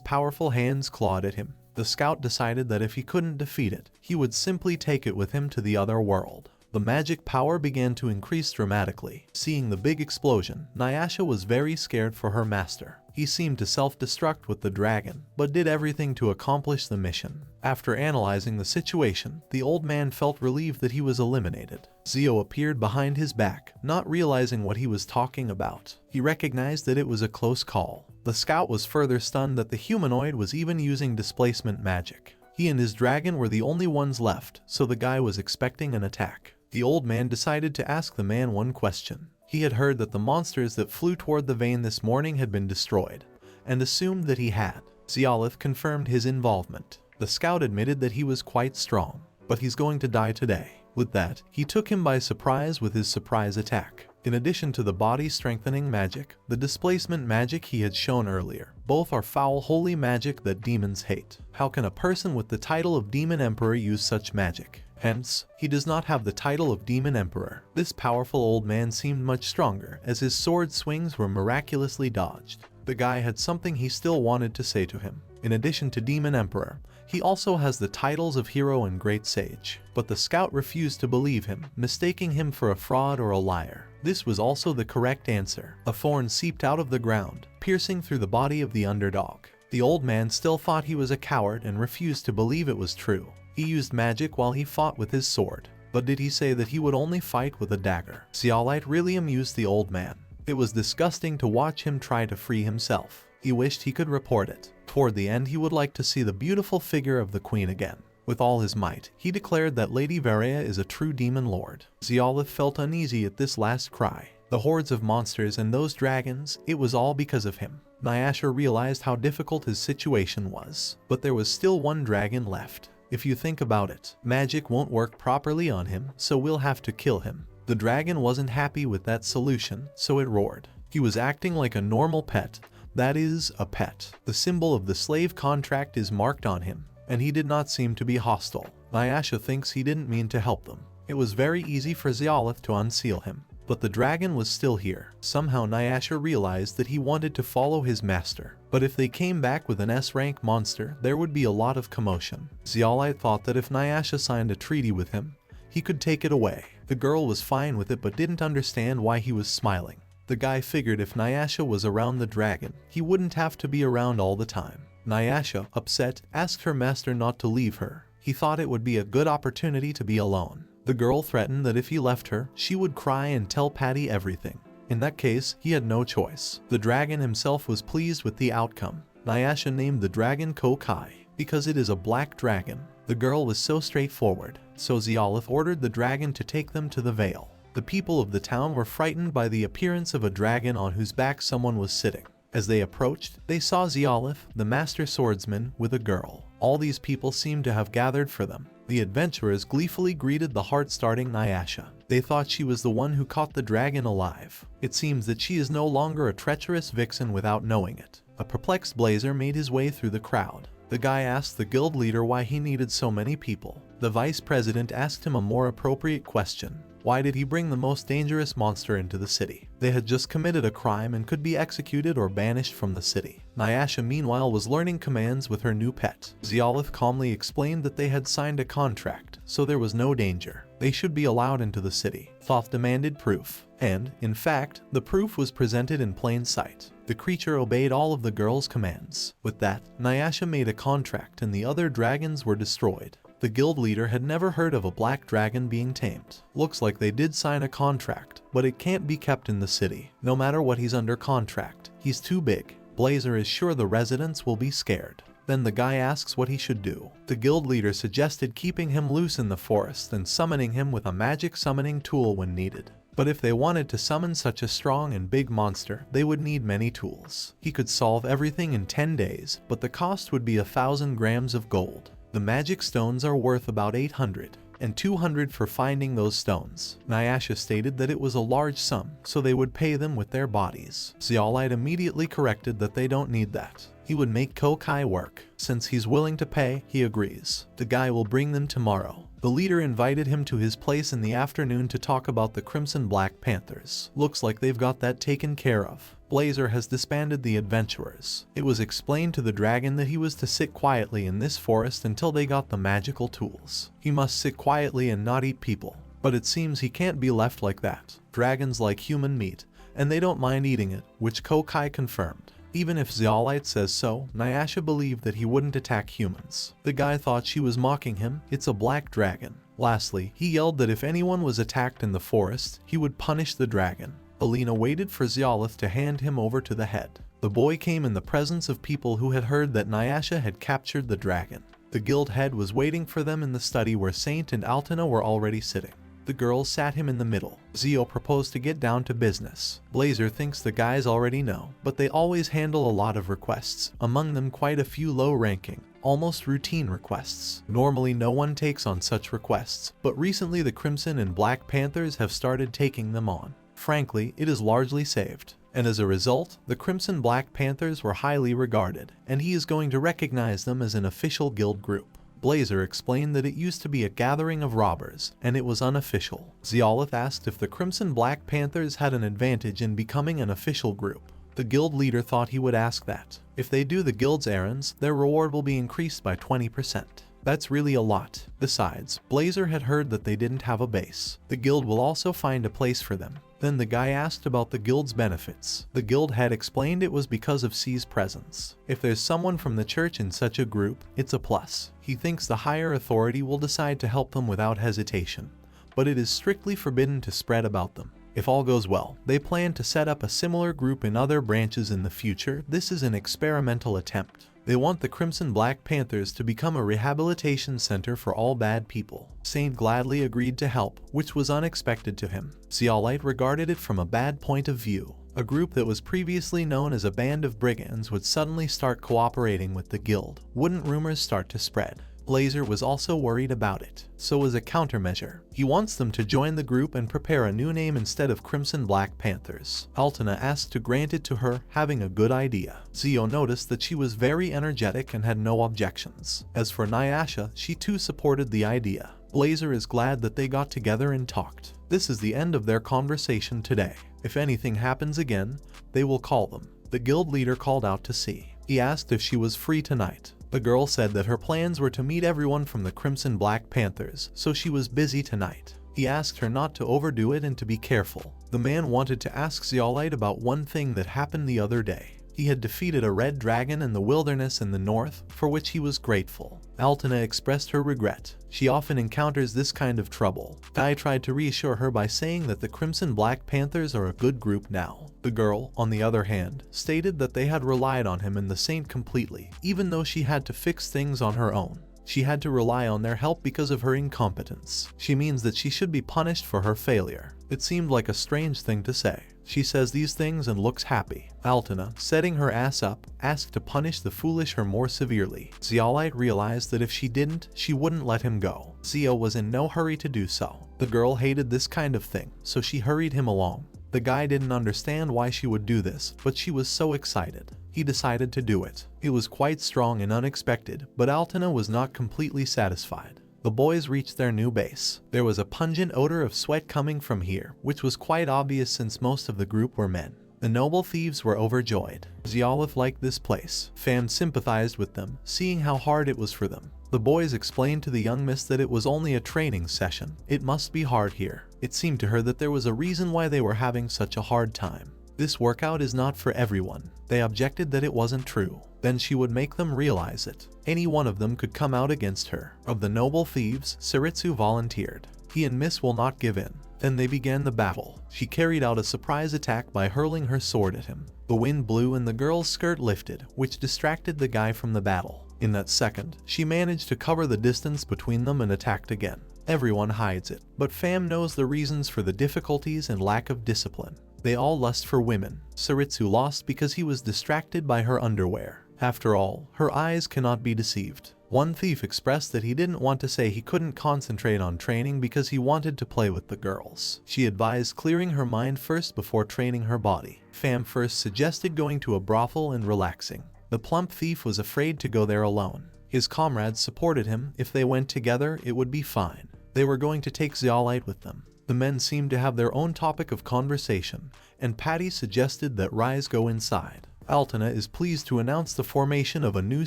powerful hands clawed at him. The scout decided that if he couldn't defeat it, he would simply take it with him to the other world. The magic power began to increase dramatically. Seeing the big explosion, Nyasha was very scared for her master. He seemed to self-destruct with the dragon, but did everything to accomplish the mission. After analyzing the situation, the old man felt relieved that he was eliminated. Zio appeared behind his back, not realizing what he was talking about. He recognized that it was a close call. The scout was further stunned that the humanoid was even using displacement magic. He and his dragon were the only ones left, so the guy was expecting an attack. The old man decided to ask the man one question. He had heard that the monsters that flew toward the vein this morning had been destroyed, and assumed that he had. Zialith confirmed his involvement. The scout admitted that he was quite strong, but he's going to die today. With that, he took him by surprise with his surprise attack. In addition to the body-strengthening magic, the displacement magic he had shown earlier, both are foul holy magic that demons hate. How can a person with the title of Demon Emperor use such magic? Hence, he does not have the title of Demon Emperor. This powerful old man seemed much stronger, as his sword swings were miraculously dodged. The guy had something he still wanted to say to him. In addition to Demon Emperor, he also has the titles of Hero and Great Sage. But the scout refused to believe him, mistaking him for a fraud or a liar. This was also the correct answer. A thorn seeped out of the ground, piercing through the body of the underdog. The old man still thought he was a coward and refused to believe it was true. He used magic while he fought with his sword. But did he say that he would only fight with a dagger? Zeolite really amused the old man. It was disgusting to watch him try to free himself. He wished he could report it. Toward the end, he would like to see the beautiful figure of the queen again. With all his might, he declared that Lady Varia is a true demon lord. Zeolith felt uneasy at this last cry. The hordes of monsters and those dragons, it was all because of him. Nyasha realized how difficult his situation was. But there was still one dragon left. If you think about it, magic won't work properly on him, so we'll have to kill him. The dragon wasn't happy with that solution, so it roared. He was acting like a normal pet. That is, a pet. The symbol of the slave contract is marked on him, and he did not seem to be hostile. Nyasha thinks he didn't mean to help them. It was very easy for Zeolith to unseal him. But the dragon was still here. Somehow Nyasha realized that he wanted to follow his master. But if they came back with an S-rank monster, there would be a lot of commotion. Zeolite thought that if Nyasha signed a treaty with him, he could take it away. The girl was fine with it but didn't understand why he was smiling. The guy figured if Nyasha was around the dragon, he wouldn't have to be around all the time. Nyasha, upset, asked her master not to leave her. He thought it would be a good opportunity to be alone. The girl threatened that if he left her, she would cry and tell Patty everything. In that case, he had no choice. The dragon himself was pleased with the outcome. Nyasha named the dragon Kokai, because it is a black dragon. The girl was so straightforward, so Zeolith ordered the dragon to take them to the Vale. The people of the town were frightened by the appearance of a dragon on whose back someone was sitting. As they approached, they saw Zeolith, the master swordsman, with a girl. All these people seemed to have gathered for them. The adventurers gleefully greeted the heart-starting Nyasha. They thought she was the one who caught the dragon alive. It seems that she is no longer a treacherous vixen without knowing it. A perplexed Blazer made his way through the crowd. The guy asked the guild leader why he needed so many people. The vice president asked him a more appropriate question. Why did he bring the most dangerous monster into the city? They had just committed a crime and could be executed or banished from the city. Nyasha meanwhile was learning commands with her new pet. Zeolith calmly explained that they had signed a contract, so there was no danger. They should be allowed into the city. Thoth demanded proof, and, in fact, the proof was presented in plain sight. The creature obeyed all of the girl's commands. With that, Nyasha made a contract and the other dragons were destroyed. The guild leader had never heard of a black dragon being tamed. Looks like they did sign a contract, but it can't be kept in the city. No matter what he's under contract, he's too big. Blazer is sure the residents will be scared. Then the guy asks what he should do. The guild leader suggested keeping him loose in the forest and summoning him with a magic summoning tool when needed. But if they wanted to summon such a strong and big monster, they would need many tools. He could solve everything in 10 days, but the cost would be 1,000 grams of gold. The magic stones are worth about 800, and 200 for finding those stones. Nyasha stated that it was a large sum, so they would pay them with their bodies. Zeolite immediately corrected that they don't need that. He would make Kokai work. Since he's willing to pay, he agrees. The guy will bring them tomorrow. The leader invited him to his place in the afternoon to talk about the Crimson Black Panthers. Looks like they've got that taken care of. Blazer has disbanded the adventurers. It was explained to the dragon that he was to sit quietly in this forest until they got the magical tools. He must sit quietly and not eat people. But it seems he can't be left like that. Dragons like human meat, and they don't mind eating it, which Kokai confirmed. Even if Zeolite says so, Nyasha believed that he wouldn't attack humans. The guy thought she was mocking him. It's a black dragon. Lastly, he yelled that if anyone was attacked in the forest, he would punish the dragon. Alina waited for Zeolith to hand him over to the head. The boy came in the presence of people who had heard that Nyasha had captured the dragon. The guild head was waiting for them in the study where Saint and Alina were already sitting. The girls sat him in the middle. Zio proposed to get down to business. Blazer thinks the guys already know, but they always handle a lot of requests, among them quite a few low-ranking, almost routine requests. Normally no one takes on such requests, but recently the Crimson and Black Panthers have started taking them on. Frankly, it is largely saved. And as a result, the Crimson Black Panthers were highly regarded, and he is going to recognize them as an official guild group. Blazer explained that it used to be a gathering of robbers, and it was unofficial. Zeolith asked if the Crimson Black Panthers had an advantage in becoming an official group. The guild leader thought he would ask that. If they do the guild's errands, their reward will be increased by 20%. That's really a lot. Besides, Blazer had heard that they didn't have a base. The guild will also find a place for them. Then the guy asked about the guild's benefits. The guild head explained it was because of C's presence. If there's someone from the church in such a group, it's a plus. He thinks the higher authority will decide to help them without hesitation, but it is strictly forbidden to spread about them. If all goes well, they plan to set up a similar group in other branches in the future. This is an experimental attempt. They want the Crimson Black Panthers to become a rehabilitation center for all bad people. Saint gladly agreed to help, which was unexpected to him. Zeolite regarded it from a bad point of view. A group that was previously known as a band of brigands would suddenly start cooperating with the guild. Wouldn't rumors start to spread? Blazer was also worried about it. So as a countermeasure, he wants them to join the group and prepare a new name instead of Crimson Black Panthers. Alina asked to grant it to her, having a good idea. Zio noticed that she was very energetic and had no objections. As for Nyasha, she too supported the idea. Blazer is glad that they got together and talked. This is the end of their conversation today. If anything happens again, they will call them. The guild leader called out to C. He asked if she was free tonight. The girl said that her plans were to meet everyone from the Crimson Black Panthers, so she was busy tonight. He asked her not to overdo it and to be careful. The man wanted to ask Zeolite about one thing that happened the other day. He had defeated a red dragon in the wilderness in the north, for which he was grateful. Alina expressed her regret. She often encounters this kind of trouble. Guy tried to reassure her by saying that the Crimson Black Panthers are a good group now. The girl, on the other hand, stated that they had relied on him and the Saint completely, even though she had to fix things on her own. She had to rely on their help because of her incompetence. She means that she should be punished for her failure. It seemed like a strange thing to say. She says these things and looks happy. Alina, setting her ass up, asked to punish the foolish her more severely. Zeolite realized that if she didn't, she wouldn't let him go. Zio was in no hurry to do so. The girl hated this kind of thing, so she hurried him along. The guy didn't understand why she would do this, but she was so excited. He decided to do it. It was quite strong and unexpected, but Alina was not completely satisfied. The boys reached their new base. There was a pungent odor of sweat coming from here, which was quite obvious since most of the group were men. The noble thieves were overjoyed. Zeolith liked this place. Fam sympathized with them, seeing how hard it was for them. The boys explained to the young miss that it was only a training session. It must be hard here. It seemed to her that there was a reason why they were having such a hard time. This workout is not for everyone. They objected that it wasn't true. Then she would make them realize it. Any one of them could come out against her. Of the noble thieves, Saritsu volunteered. He and Miss will not give in. Then they began the battle. She carried out a surprise attack by hurling her sword at him. The wind blew and the girl's skirt lifted, which distracted the guy from the battle. In that second, she managed to cover the distance between them and attacked again. Everyone hides it, but Fam knows the reasons for the difficulties and lack of discipline. They all lust for women. Saritsu lost because he was distracted by her underwear. After all, her eyes cannot be deceived. One thief expressed that he didn't want to say he couldn't concentrate on training because he wanted to play with the girls. She advised clearing her mind first before training her body. Fam first suggested going to a brothel and relaxing. The plump thief was afraid to go there alone. His comrades supported him. If they went together, it would be fine. They were going to take Zeolite with them. The men seemed to have their own topic of conversation, and Patty suggested that Rise go inside. Alina is pleased to announce the formation of a new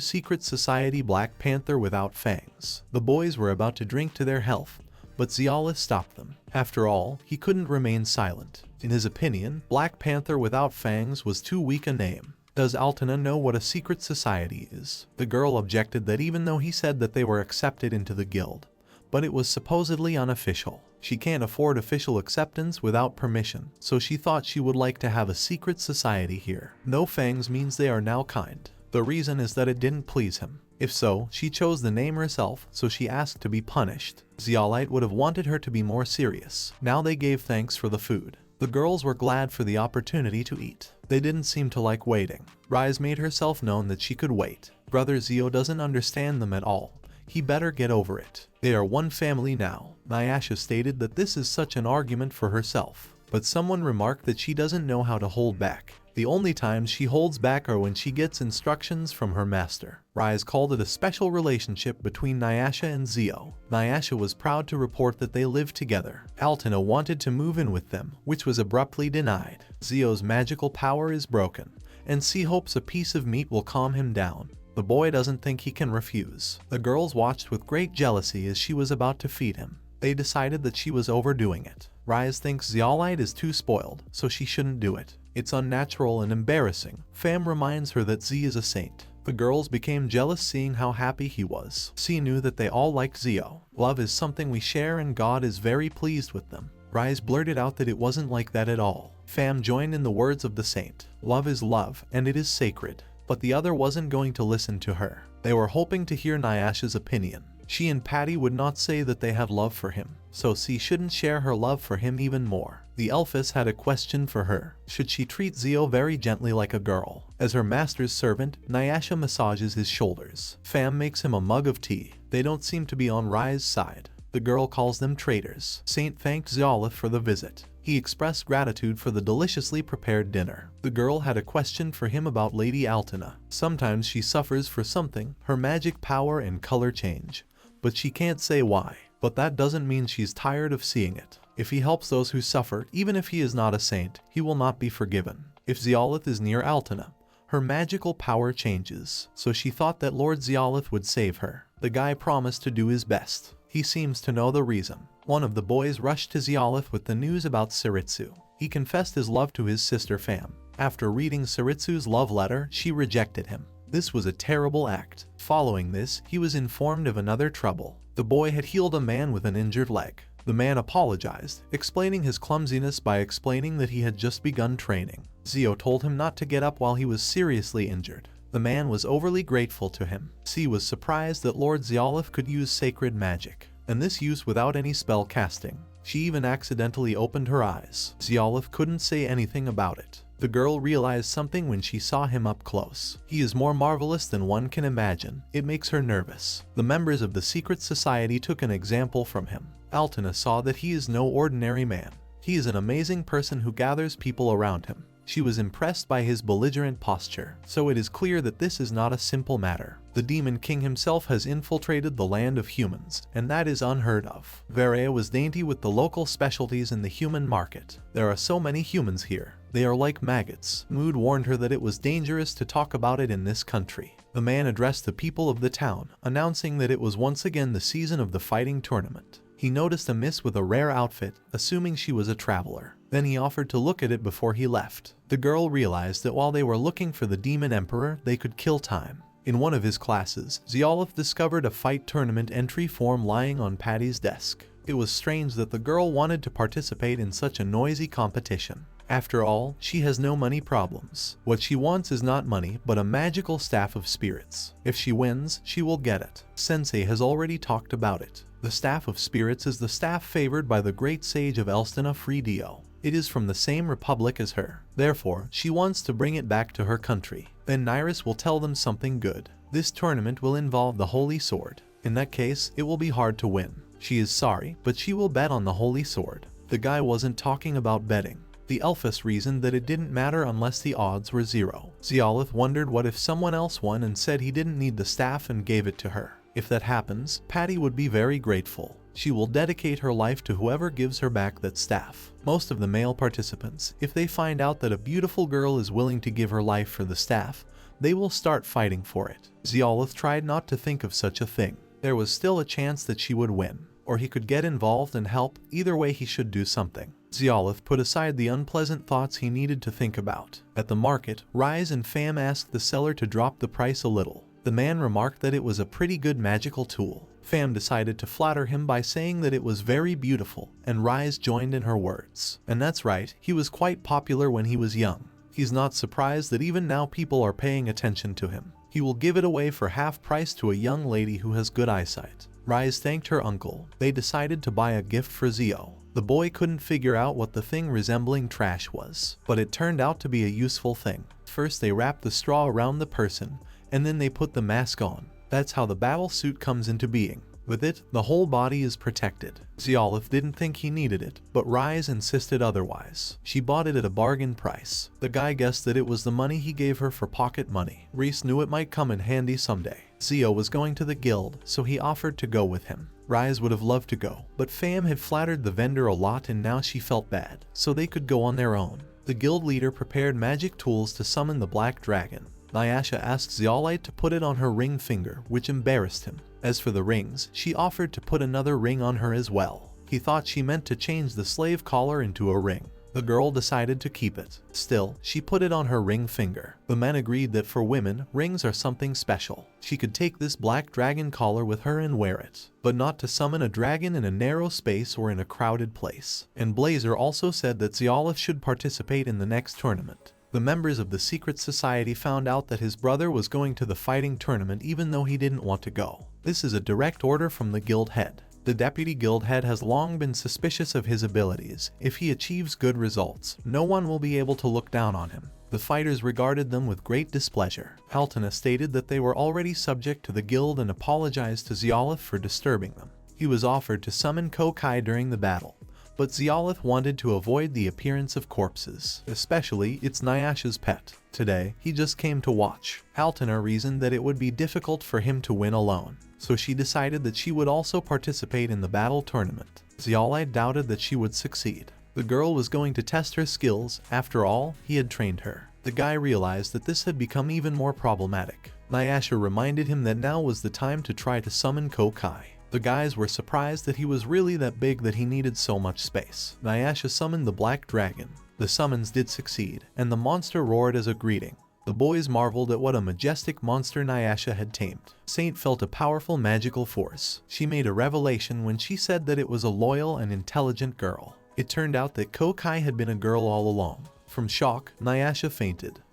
secret society Black Panther without fangs. The boys were about to drink to their health, but Zeolith stopped them. After all, he couldn't remain silent. In his opinion, Black Panther without fangs was too weak a name. Does Alina know what a secret society is? The girl objected that even though he said that they were accepted into the guild, but it was supposedly unofficial. She can't afford official acceptance without permission, so she thought she would like to have a secret society here. No fangs means they are now kind. The reason is that it didn't please him. If so, she chose the name herself, so she asked to be punished. Zeolite would have wanted her to be more serious. Now they gave thanks for the food. The girls were glad for the opportunity to eat. They didn't seem to like waiting. Rise made herself known that she could wait. Brother Zio doesn't understand them at all. He better get over it. They are one family now. Nyasha stated that this is such an argument for herself. But someone remarked that she doesn't know how to hold back. The only times she holds back are when she gets instructions from her master. Rise called it a special relationship between Nyasha and Zio. Nyasha was proud to report that they lived together. Alina wanted to move in with them, which was abruptly denied. Zio's magical power is broken, and C hopes a piece of meat will calm him down. The boy doesn't think he can refuse. The girls watched with great jealousy as she was about to feed him. They decided that she was overdoing it. Rise thinks Zeolite is too spoiled, so she shouldn't do it. It's unnatural and embarrassing. Fam reminds her that Z is a saint. The girls became jealous seeing how happy he was. C knew that they all liked Zio. Love is something we share and God is very pleased with them. Rise blurted out that it wasn't like that at all. Fam joined in the words of the saint. Love is love, and it is sacred. But the other wasn't going to listen to her. They were hoping to hear Nyasha's opinion. She and Patty would not say that they had love for him, so C shouldn't share her love for him even more. The Elfess had a question for her. Should she treat Zio very gently like a girl? As her master's servant, Nyasha massages his shoulders. Fam makes him a mug of tea. They don't seem to be on Rai's side. The girl calls them traitors. Saint thanked Zeolith for the visit. He expressed gratitude for the deliciously prepared dinner. The girl had a question for him about Lady Alina. Sometimes she suffers for something, her magic power and color change, but she can't say why. But that doesn't mean she's tired of seeing it. If he helps those who suffer, even if he is not a saint, he will not be forgiven. If Zeolith is near Alina, her magical power changes, so she thought that Lord Zeolith would save her. The guy promised to do his best. He seems to know the reason. One of the boys rushed to Zeolith with the news about Saritsu. He confessed his love to his sister Fam. After reading Saritsu's love letter, she rejected him. This was a terrible act. Following this, he was informed of another trouble. The boy had healed a man with an injured leg. The man apologized, explaining his clumsiness by explaining that he had just begun training. Zio told him not to get up while he was seriously injured. The man was overly grateful to him. C was surprised that Lord Zeolith could use sacred magic, and this use without any spell casting. She even accidentally opened her eyes. Zeolith couldn't say anything about it. The girl realized something when she saw him up close. He is more marvelous than one can imagine. It makes her nervous. The members of the secret society took an example from him. Alina saw that he is no ordinary man. He is an amazing person who gathers people around him. She was impressed by his belligerent posture, so it is clear that this is not a simple matter. The Demon King himself has infiltrated the land of humans, and that is unheard of. Verea was dainty with the local specialties in the human market. There are so many humans here. They are like maggots. Mood warned her that it was dangerous to talk about it in this country. The man addressed the people of the town, announcing that it was once again the season of the fighting tournament. He noticed a miss with a rare outfit, assuming she was a traveler. Then he offered to look at it before he left. The girl realized that while they were looking for the Demon Emperor, they could kill time. In one of his classes, Zeolith discovered a fight tournament entry form lying on Patty's desk. It was strange that the girl wanted to participate in such a noisy competition. After all, she has no money problems. What she wants is not money, but a magical staff of spirits. If she wins, she will get it. Sensei has already talked about it. The staff of spirits is the staff favored by the great sage of Elstena Fridio. It is from the same republic as her. Therefore, she wants to bring it back to her country. Then Nyrus will tell them something good. This tournament will involve the Holy Sword. In that case, it will be hard to win. She is sorry, but she will bet on the Holy Sword. The guy wasn't talking about betting. The Elfess reasoned that it didn't matter unless the odds were 0. Zeolith wondered what if someone else won and said he didn't need the staff and gave it to her. If that happens, Patty would be very grateful. She will dedicate her life to whoever gives her back that staff. Most of the male participants, if they find out that a beautiful girl is willing to give her life for the staff, they will start fighting for it. Zeolith tried not to think of such a thing. There was still a chance that she would win. or he could get involved and help. Either way, he should do something. Xiolif put aside the unpleasant thoughts he needed to think about. At the market, Rise and Fam asked the seller to drop the price a little. The man remarked that it was a pretty good magical tool. Fam decided to flatter him by saying that it was very beautiful, and Rise joined in her words. And that's right, he was quite popular when he was young. He's not surprised that even now people are paying attention to him. He will give it away for half price to a young lady who has good eyesight. Rise thanked her uncle. They decided to buy a gift for Zio. The boy couldn't figure out what the thing resembling trash was, but it turned out to be a useful thing. First they wrapped the straw around the person, and then they put the mask on. That's how the battle suit comes into being. With it, the whole body is protected. Xiolif didn't think he needed it, but Rise insisted otherwise. She bought it at a bargain price. The guy guessed that it was the money he gave her for pocket money. Reese knew it might come in handy someday. Zio was going to the guild, so he offered to go with him. Rise would have loved to go, but Fam had flattered the vendor a lot and now she felt bad, so they could go on their own. The guild leader prepared magic tools to summon the black dragon. Nyasha asked Zeolite to put it on her ring finger, which embarrassed him. As for the rings, she offered to put another ring on her as well. He thought she meant to change the slave collar into a ring. The girl decided to keep it. Still, she put it on her ring finger. The men agreed that for women, rings are something special. She could take this black dragon collar with her and wear it, but not to summon a dragon in a narrow space or in a crowded place. And Blazer also said that Zeolith should participate in the next tournament. The members of the secret society found out that his brother was going to the fighting tournament even though he didn't want to go. This is a direct order from the guild head. The deputy guild head has long been suspicious of his abilities. If he achieves good results, no one will be able to look down on him. The fighters regarded them with great displeasure. Haltana stated that they were already subject to the guild and apologized to Zeolith for disturbing them. He was offered to summon Kokai during the battle, but Zeolith wanted to avoid the appearance of corpses, especially its Nyasha's pet. Today, he just came to watch. Haltana reasoned that it would be difficult for him to win alone, so she decided that she would also participate in the battle tournament. Zeolite doubted that she would succeed. The girl was going to test her skills. After all, he had trained her. The guy realized that this had become even more problematic. Nyasha reminded him that now was the time to try to summon Kokai. The guys were surprised that he was really that big that he needed so much space. Nyasha summoned the black dragon. The summons did succeed, and the monster roared as a greeting. The boys marveled at what a majestic monster Nyasha had tamed. Saint felt a powerful magical force. She made a revelation when she said that it was a loyal and intelligent girl. It turned out that Kokai had been a girl all along. From shock, Nyasha fainted.